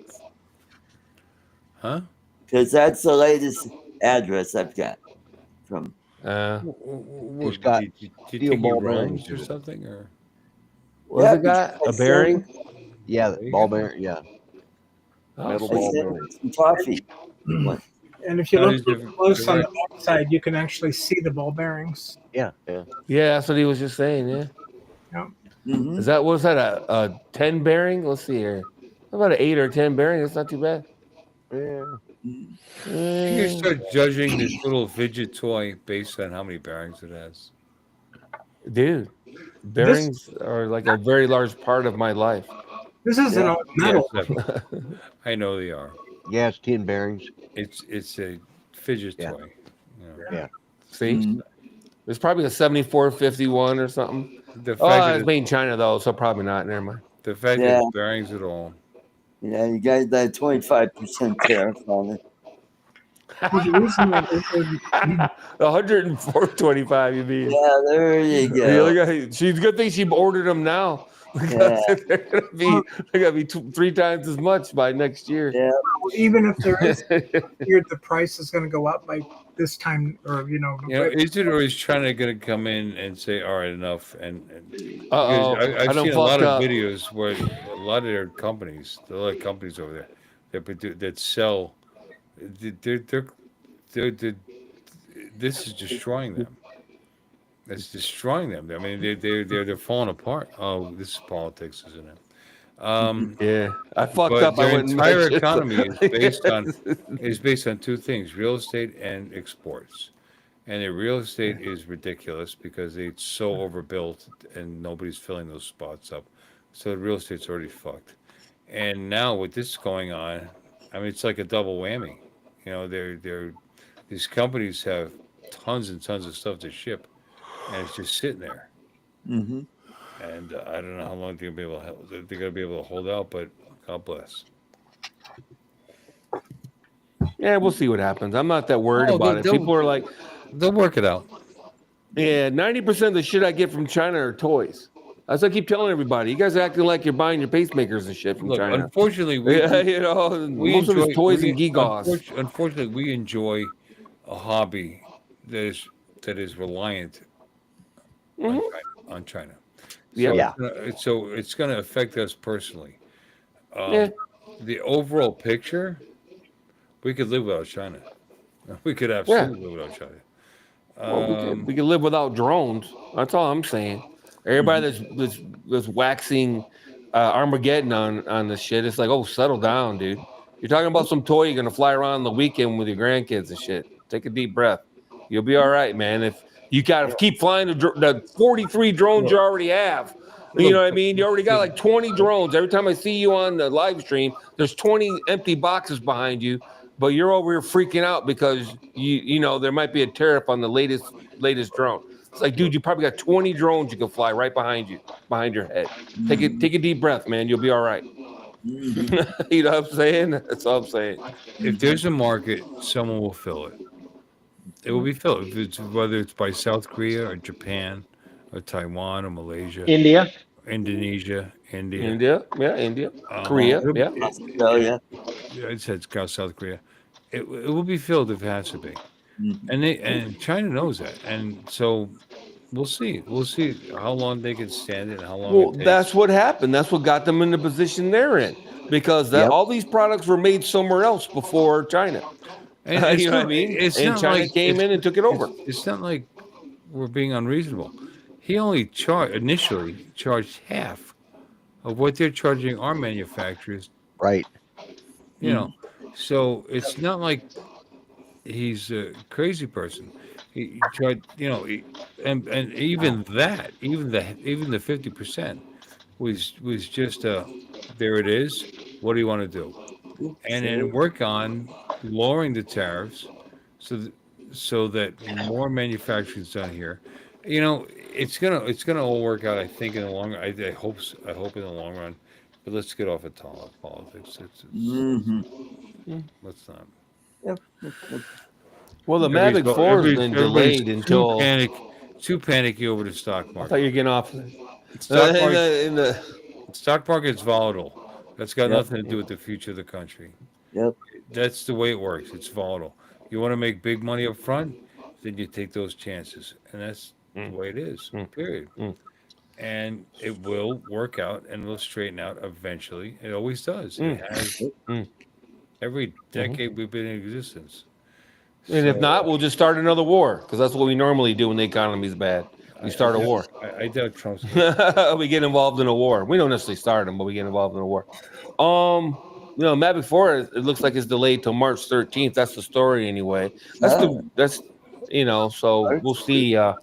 Huh? Because that's the latest address I've got from. He's got Did you steel take your ball wrongs bearings or in it. something? Or What's Yeah, it got? because A bearing? Yeah, There you ball go. bearing. Yeah, Oh, metal I ball sent bearings. some coffee. What? And if you No, look these are close on the direct. backside, you can actually see the ball bearings. Yeah. yeah, that's what he was just saying. Yeah. Mhm. Is that what's that? A 10 bearing? Let's see here. How about an 8 or 10 bearing? That's not too bad. Yeah. You can start judging this little fidget toy based on how many bearings it has. Dude, bearings are like a very large part of my life. This isn't all metal. Yes, I know they are. Yeah, it's 10 bearings. It's a fidget Yeah. toy. You know. Yeah. See, Mhm. there's probably a 7451 or something. The Oh, fact it's made in China though, so probably not. Never mind. the fact Yeah. that it's bearings at all. Yeah, you got that 25% tariff on it. There's a reason that it- 104.25. You mean? Yeah, there you Yeah, go. look at- she's good thing she ordered them now. Yeah. they're gonna be 3 times as much by next year. Yeah. even if there is here, the price is going to go up by this time, or Is it or is China going to come in and say, "All right, enough"? And Uh-oh, because I I've done seen a lot fucked of up. videos where a lot of their companies, there are a lot of companies over there that sell. They're this is destroying them. It's destroying them. I mean, they're falling apart. Oh, this is politics, isn't it? Yeah, I fucked But up. I their went and entire mentioned- economy is based on two things: real estate and exports. And the real estate is ridiculous because it's so overbuilt and nobody's filling those spots up. So the real estate's already fucked. And now with this going on, I mean, it's like a double whammy. You know, these companies have tons and tons of stuff to ship, and it's just sitting there. Mm-hmm. And I don't know how long they're gonna be able to hold out, but God bless. Yeah, we'll see what happens. I'm not that worried Oh, about it. they'll- People are like, They'll work it out. yeah, 90% of the shit I get from China are toys. As I keep telling everybody, you guys are acting like you're buying your pacemakers and shit from Look, China. unfortunately, Yeah, you know, most of it's toys and gewgaws. Unfortunately, we enjoy a hobby that is reliant on China. So Yeah. it's going to affect us personally. Yeah. The overall picture, we could live without China. We could absolutely live without China. Well, we can live without drones. That's all I'm saying. Everybody that's waxing Armageddon on this shit, it's like, oh, settle down, dude. You're talking about some toy you're gonna fly around the weekend with your grandkids and shit. Take a deep breath. You'll be all right, man. If you gotta keep flying the 43 drones you already have. You know what I mean? You already got like 20 drones. Every time I see you on the live stream, there's 20 empty boxes behind you, but you're over here freaking out because you know there might be a tariff on the latest drone. It's like, dude, you probably got 20 drones you can fly right behind you, behind your head. Take a deep breath, man. You'll be all right. Mhm. You know what I'm saying? That's all I'm saying. If there's a market, someone will fill it. It will be filled. If it's, whether it's by South Korea or Japan or Taiwan or Malaysia, India. Indonesia, India. India, yeah, India, Korea, It'll- yeah. Australia. I said South Korea. It will be filled if it has to be, Mhm. and China knows that, and so we'll see. We'll see how long they can stand it and how long Well, it takes. that's what happened. That's what got them in the position they're in, because Yep. all these products were made somewhere else before China. And it's You know what I not- mean? It's And not China like came in and took it over. It's not like we're being unreasonable. He only initially charged half of what they're charging our manufacturers. Right. You know, so it's not like he's a crazy person. He tried, and even that, even the 50% was just there it is. What do you want to do? And then work on lowering the tariffs, so so that more manufacturing is done here. It's gonna all work out. I think in the long run. I hope in the long run. But let's get off of politics. Let's not. Well, the Everybody's Mavic 4 has been everybody's delayed until. too panicky over the stock I market. thought you were getting off. Stock In market, in the, stock market's volatile. That's got Yep. nothing to do with the future of the country. Yep. That's the way it works. It's volatile. You want to make big money up front, then you take those chances, and that's the way it is. Period. And it will work out, and it'll straighten out eventually. It always does. It has every decade we've been in existence. and if not, we'll just start another war, because that's what we normally do when the economy's bad. We start a war. I doubt Trump's. We get involved in a war. We don't necessarily start them, but we get involved in a war. Mavic 4, it looks like it's delayed till March 13th. That's the story anyway. So we'll see. May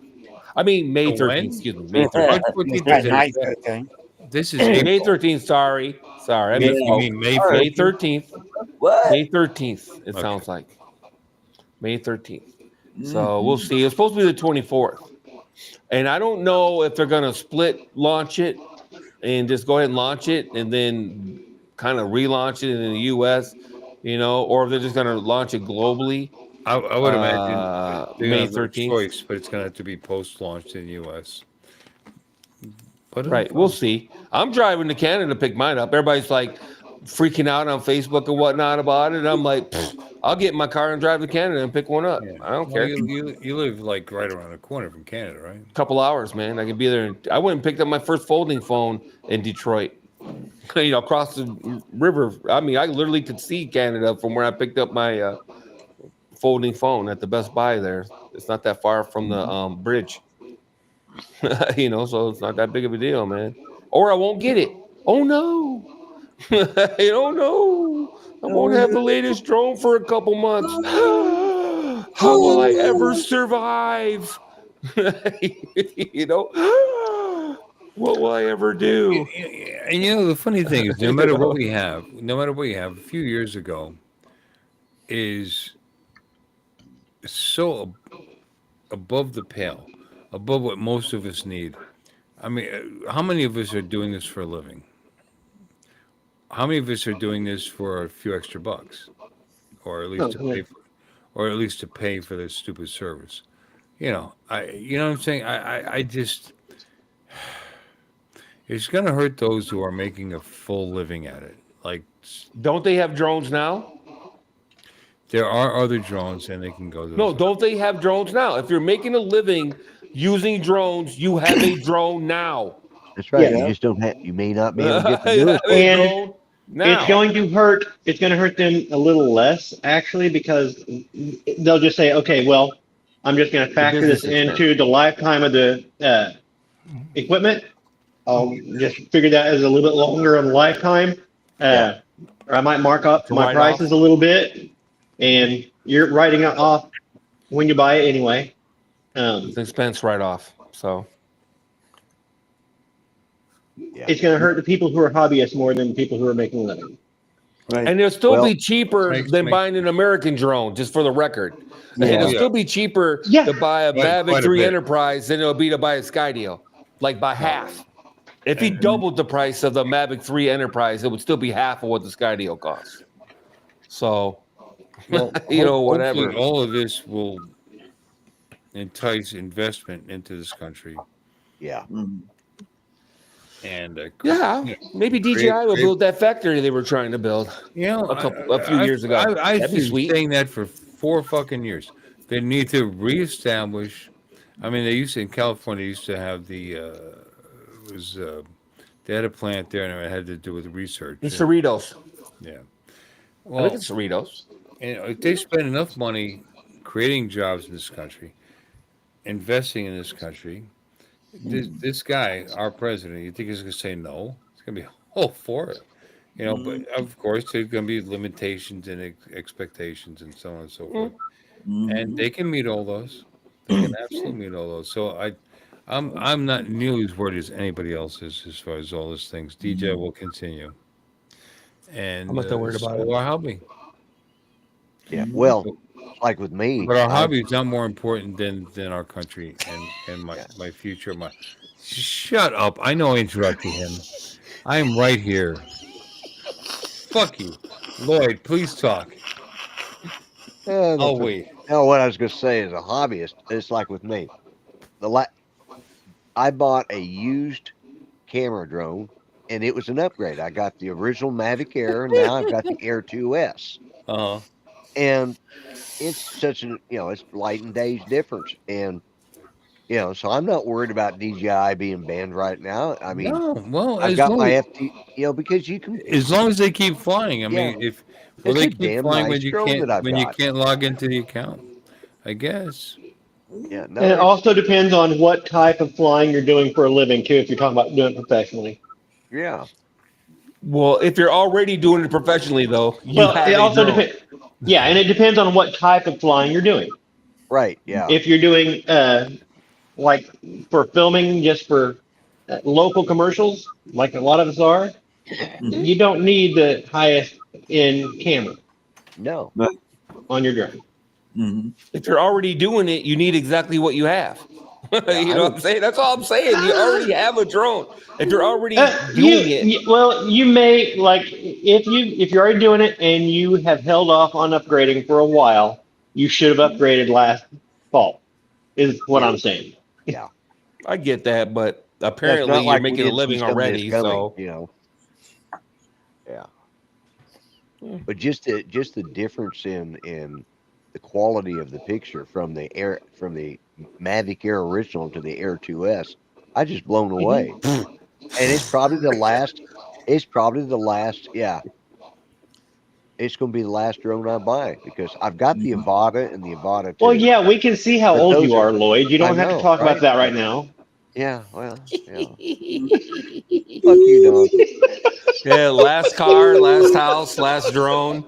13th. When? Excuse me, May 13th. March 14th Yeah, is Nite 13. This is May April. 13th. Sorry. I You misspoke. mean May May 14th? 13th. What? May 13th. It Okay. sounds like May 13th. So we'll see. It's supposed to be the 24th, and I don't know if they're gonna launch it and just go ahead and launch it, and then kind of relaunch it in the U.S. Or if they're just gonna launch it globally. I would imagine they're May gonna have no 13th. choice, but it's going to have to be post-launched in the U.S. But Right, we'll see. I'm driving to Canada to pick mine up. Everybody's like freaking out on Facebook and whatnot about it. And I'm like, I'll get in my car and drive to Canada and pick one up. I don't care. You live like right around the corner from Canada, right? Couple hours, man. I can be there. I went and picked up my first folding phone in Detroit. Across the river. I literally could see Canada from where I picked up my folding phone at the Best Buy there. It's not that far from the bridge. So it's not that big of a deal, man. Or I won't get it. Oh no. Oh no. I won't have the latest drone for a couple months. How will I ever survive? What will I ever do? And the funny thing is, no matter what we have, a few years ago is so above the pale, above what most of us need. How many of us are doing this for a living? How many of us are doing this for a few extra bucks, or at least to pay for this stupid service? You know what I'm saying? I just, it's gonna hurt those who are making a full living at it. Like, don't they have drones now? There are other drones, and they can go. No, don't they have drones now? If you're making a living using drones, you have a drone now. That's right. Yeah. You just don't have. You may not be able to get to do it. And now. it's going to hurt. It's going to hurt them a little less, actually, because they'll just say, "Okay, well, I'm just going to factor this into the lifetime of the equipment. I'll just figure that as a little bit longer on lifetime, or I might mark up my prices a little bit, and you're writing it off when you buy it anyway." It's an expense write-off, so. It's going to hurt the people who are hobbyists more than people who are making a living. Right. And it'll still be cheaper than buying an American drone, just for the record. And it'll still be cheaper to buy a Mavic 3 Enterprise than it'll be to buy a Skydeal, like by half. If he doubled the price of the Mavic 3 Enterprise, it would still be half of what the Skydio costs. So, Well, whatever. hopefully all of this will entice investment into this country. Yeah. And Maybe DJI will build that factory they were trying to build. A few years ago. I've be been sweet. saying that for 4 fucking years. They need to reestablish. I mean, in California used to have they had a plant there, and it had to do with research. The Cerritos. Yeah. I Well, think it's Cerritos. if they spend enough money creating jobs in this country, investing in this country, this guy, our president, you think he's going to say no? He's going to be all for it. But of course, there's going to be limitations and expectations and so on and so forth. And they can meet all those. They can absolutely meet all those. So I'm not nearly as worried as anybody else is as far as all those things. DJ will continue. And I'm not that worried about it. Our hobby. Yeah. Well, like with me. But our hobby is not more important than our country and my future. Shut up. I know I interrupted him. I am right here. Fuck you. Lloyd, please talk. I'll wait. No, what I was going to say is a hobbyist. It's like with me. I bought a used camera drone, and it was an upgrade. I got the original Mavic Air, and now I've got the Air 2S. And it's such it's light and day's difference. And, so I'm not worried about DJI being banned right now. I mean, I've got my FT, because you can. As long as they keep flying. I mean, they keep flying when you can't log into the account, I guess. Yeah. No, And it also depends on what type of flying you're doing for a living, too, if you're talking about doing it professionally. Yeah. Well, if you're already doing it professionally, though, it also depends. Yeah, and it depends on what type of flying you're doing. Right. Yeah. If you're doing like for filming, just for local commercials, like a lot of us are, you don't need the highest end camera. No. On your drone. If you're already doing it, you need exactly what you have. You know what I'm saying? That's all I'm saying. You already have a drone. If you're already doing it. Well, you may, like, if you're already doing it and you have held off on upgrading for a while, you should have upgraded last fall, is what I'm saying. Yeah. I get that, but apparently you're making a living already, so. Yeah. But just the difference in the quality of the picture from the Mavic Air original to the Air 2S, I just blown away. And it's probably the last. It's going to be the last drone I buy because I've got the Avata and the Avata 2. Well, yeah, we can see how old you are, Lloyd. You don't have to talk about that right now. Yeah, well, yeah. Fuck you, dog. Yeah, last car, last house, last drone.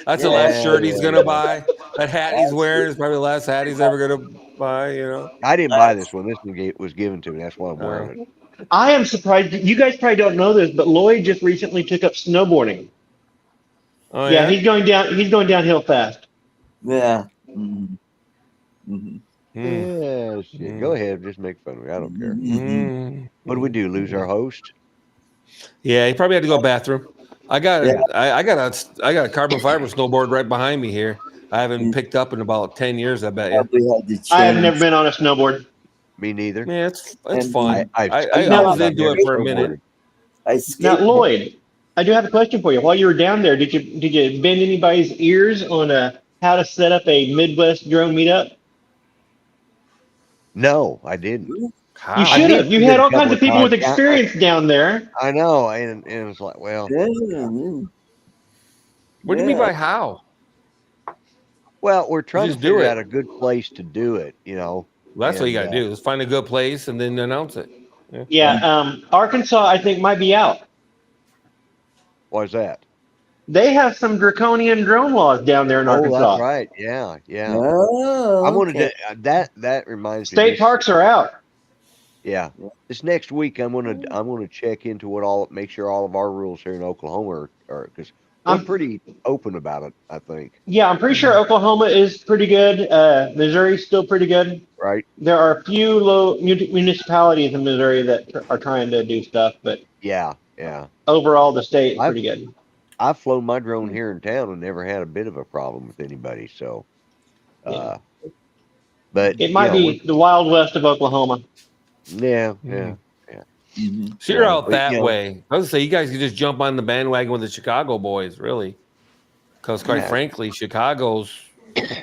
That's the last shirt he's gonna buy. That hat he's wearing is probably the last hat he's ever gonna buy. I didn't buy this one. This one was given to me. That's why I'm wearing it. I am surprised. You guys probably don't know this, but Lloyd just recently took up snowboarding. Oh, yeah, he's going down. He's going downhill fast. Yeah. Yeah, shit. Go ahead, just make fun of me. I don't care. What do we do? Lose our host? Yeah, he probably had to go bathroom. I got a carbon fiber snowboard right behind me here. I haven't picked up in about 10 years. I bet you. I have never been on a snowboard. Me neither. Yeah, it's fun. I was into it for a minute. Now, Lloyd, I do have a question for you. While you were down there, did you bend anybody's ears on how to set up a Midwest drone meetup? No, I didn't. You should have. You had all kinds of people with experience down there. I know, and it's like, well. What do you mean by how? Well, we're trying to figure out a good place to do it, Well, that's what you got to do. Is find a good place and then announce it. Yeah, Arkansas, I think, might be out. Why's that? They have some draconian drone laws down there in Arkansas. That's right. Yeah. Oh, I'm going to that reminds me. State parks are out. Yeah. This next week, I'm gonna check into make sure all of our rules here in Oklahoma are because I'm pretty open about it, I think. Yeah, I'm pretty sure Oklahoma is pretty good. Missouri's still pretty good. Right? There are a few low municipalities in Missouri that are trying to do stuff, but Yeah. overall, the state's I've pretty good. I've flown my drone here in town and never had a bit of a problem with anybody. So, Yeah. but It might be the Wild West of Oklahoma. yeah. So you're out But, that you know, way. I was gonna say you guys can just jump on the bandwagon with the Chicago boys, really. Because quite frankly, Chicago's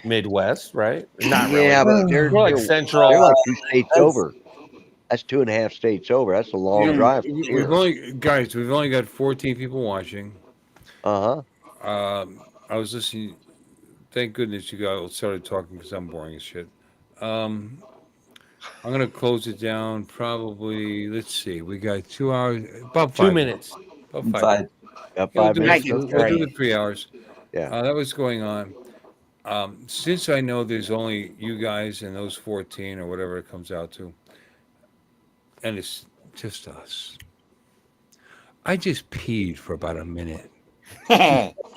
Midwest, right? Not really. Yeah, but they're More like central. They're like 2 states over. That's 2.5 states over. That's a long drive from we've here. we've only got 14 people watching. Uh-huh. I was listening. Thank goodness you guys started talking because I'm boring as shit. I'm gonna close it down. Probably. Let's see. We got 2 hours. About 2 5 minutes. About 5. Five. Got Yeah, 5 minutes. we'll Okay. do the 3 hours. Yeah. That was going on. Since I know there's only you guys and those 14 or whatever it comes out to, and it's just us. I just peed for about a minute.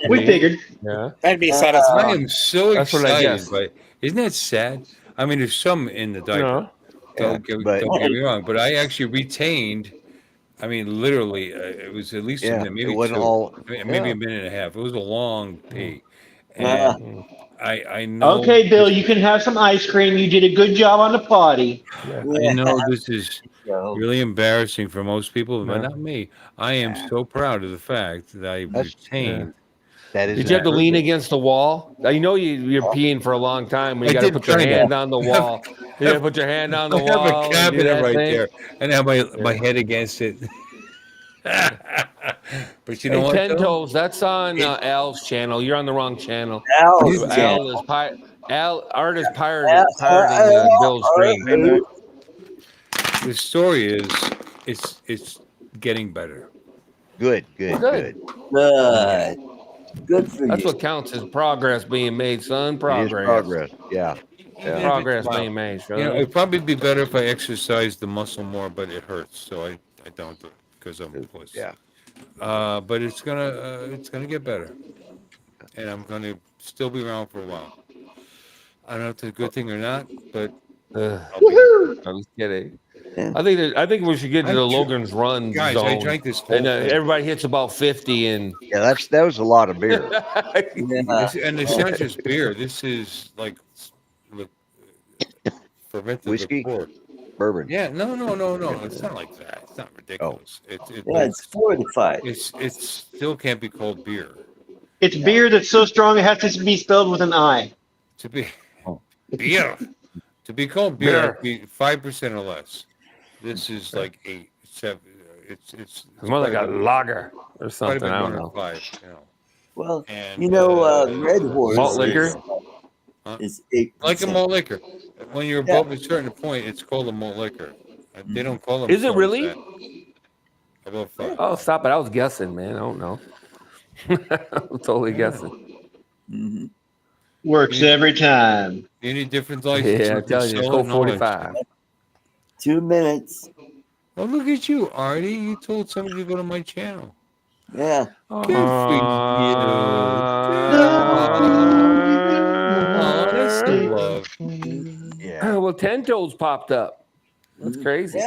We figured. Yeah. That'd be I satisfying. am so That's what I excited, guessed. but isn't that sad? I mean, there's some in the diaper. No. Don't get me wrong, but I actually retained. I mean, literally, it was at least a Yeah. minute, maybe It wasn't 2, all. maybe Yeah. a minute and a half. It was a long pee, and I know. Okay, Bill, you can have some ice cream. You did a good job on the potty. I know this is So, really embarrassing for most people, but Yeah. not me. I am so proud of the fact that I That's- retained. That is. Did you have to lean against the wall? You know you're peeing for a long time. When you I got to did put your kinda. hand on the wall. You got to put your hand on the I have wall. a and do cabinet that right thing. there, and I have my head against it. But you know Hey, what? Ten though? Toes, that's on Al's channel. You're on the wrong channel. Al's Al channel. is Art is pirating Bill's stream. The story is, it's getting better. Good. Good. Good for That's you. what counts as progress being made, son. It is Progress. progress. Yeah. Even if Progress it's- being made, son. You know, it'd probably be better if I exercised the muscle more, but it hurts, so I don't do it because I'm a puss. Yeah. But it's gonna get better, and I'm gonna still be around for a while. I don't know if it's a good thing or not, but I'll be. I'm just kidding. Yeah. I think we should get to the I dr- Logan's Run Guys, zone. I drank this whole And thing. everybody hits about 50 and Yeah. That was a lot of beer. Yeah. And it's not just beer. This is like fermented Whiskey? liqueur. Bourbon. Yeah, no. It's not like that. It's not ridiculous. Yeah, it's fortified. It still can't be called beer. It's beer that's so strong it has to be spelled with an I. To be beer, to be called beer, Beer. it'd be 5% or less. This is like 8, 7. It's more like a lager or quite a something. bit I more don't than know. 5. You know, Well, and you know, Red Horse Malt liquor? is 8%. like a malt liquor. When you're Yeah. above a certain point, it's called a malt liquor. They don't call them. Is it really? Above 5. Oh, stop it. I was guessing, man. I don't know. I'm totally guessing. Mhm. Works every time. You need different licenses. Yeah, I tell you, it's so code knowledge. 45. 2 minutes. Oh, look at you, Artie. You told somebody to go to my channel. Yeah. Good for you. Oh, that's the love. Yeah. Well, Ten Toes popped up. That's crazy.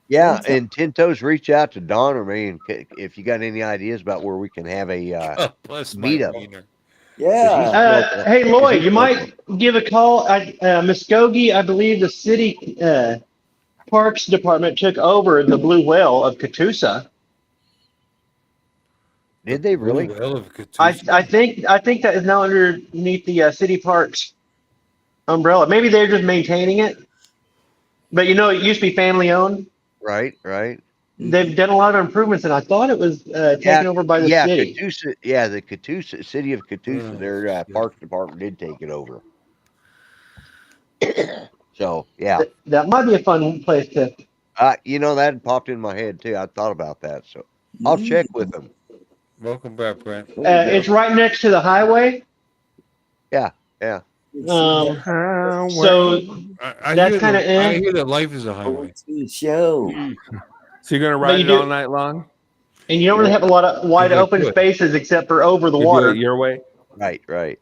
Yeah. And 10 Toes, reach out to Don or me and if you got any ideas about where we can have a Plus my Meetup. wiener. Uh, hey, Lloyd, you might give a call. Muskogee, I believe the city parks department took over the Blue Whale of Catoosa. Did they really? Well, of Catoosa. I think that is now underneath the city parks umbrella. Maybe they're just maintaining it. But you know, it used to be family owned. Right. They've done a lot of improvements, and I thought it was taken over by the city. Catoosa. Yeah, the Catoosa city of Catoosa. Oh, Their yeah. parks department did take it over. So yeah, That might be a fun place to. you know that popped in my head too. I thought about that, so I'll check with them. Welcome back, Brent. It's right next to the highway. Yeah. So I That's hear kinda I hear that life is a highway. Forward to the show. So you're going to But ride you it do- all night long? And you don't really have a lot of wide If I open could. spaces except for over the You do water. it your way. Right, right.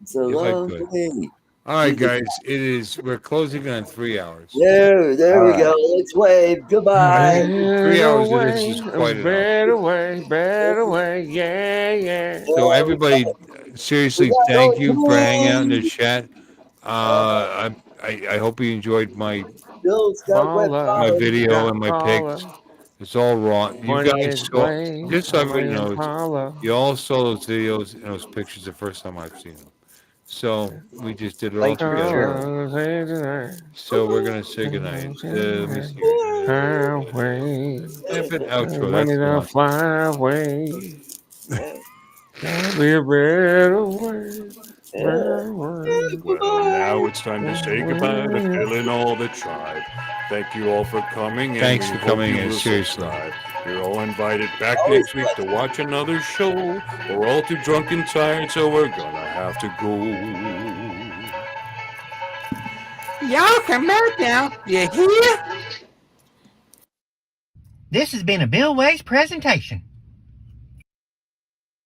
It's a If I long could. way. All right, guys. We're closing on 3 hours. There All we right. go. Let's wave. Goodbye. 3 hours of this is quite enough. Better way, yeah. So everybody, seriously, thank you for hanging out in the chat. I hope you enjoyed my Bill's got wet Paula, video and my Paula. pics. It's all raw. You When guys it's saw, gray, just so everybody I'm knows, Paula. you all saw those videos and those pictures the first time I've seen them. So we just did it all Thanks for together. sharing. So we're gonna say goodnight. Let me see. But outro. That's the one. Fly away. There'll be a better way. Well, now it's time to say goodbye to Phil and all the tribe. Thank you all for coming. Thanks and we for hope coming you in, will seriously. subscribe. You're all invited back next week to watch another show. We're all too drunk and tired, so we're gonna have to go. Y'all come back now. You hear? This has been a Bill Ways presentation.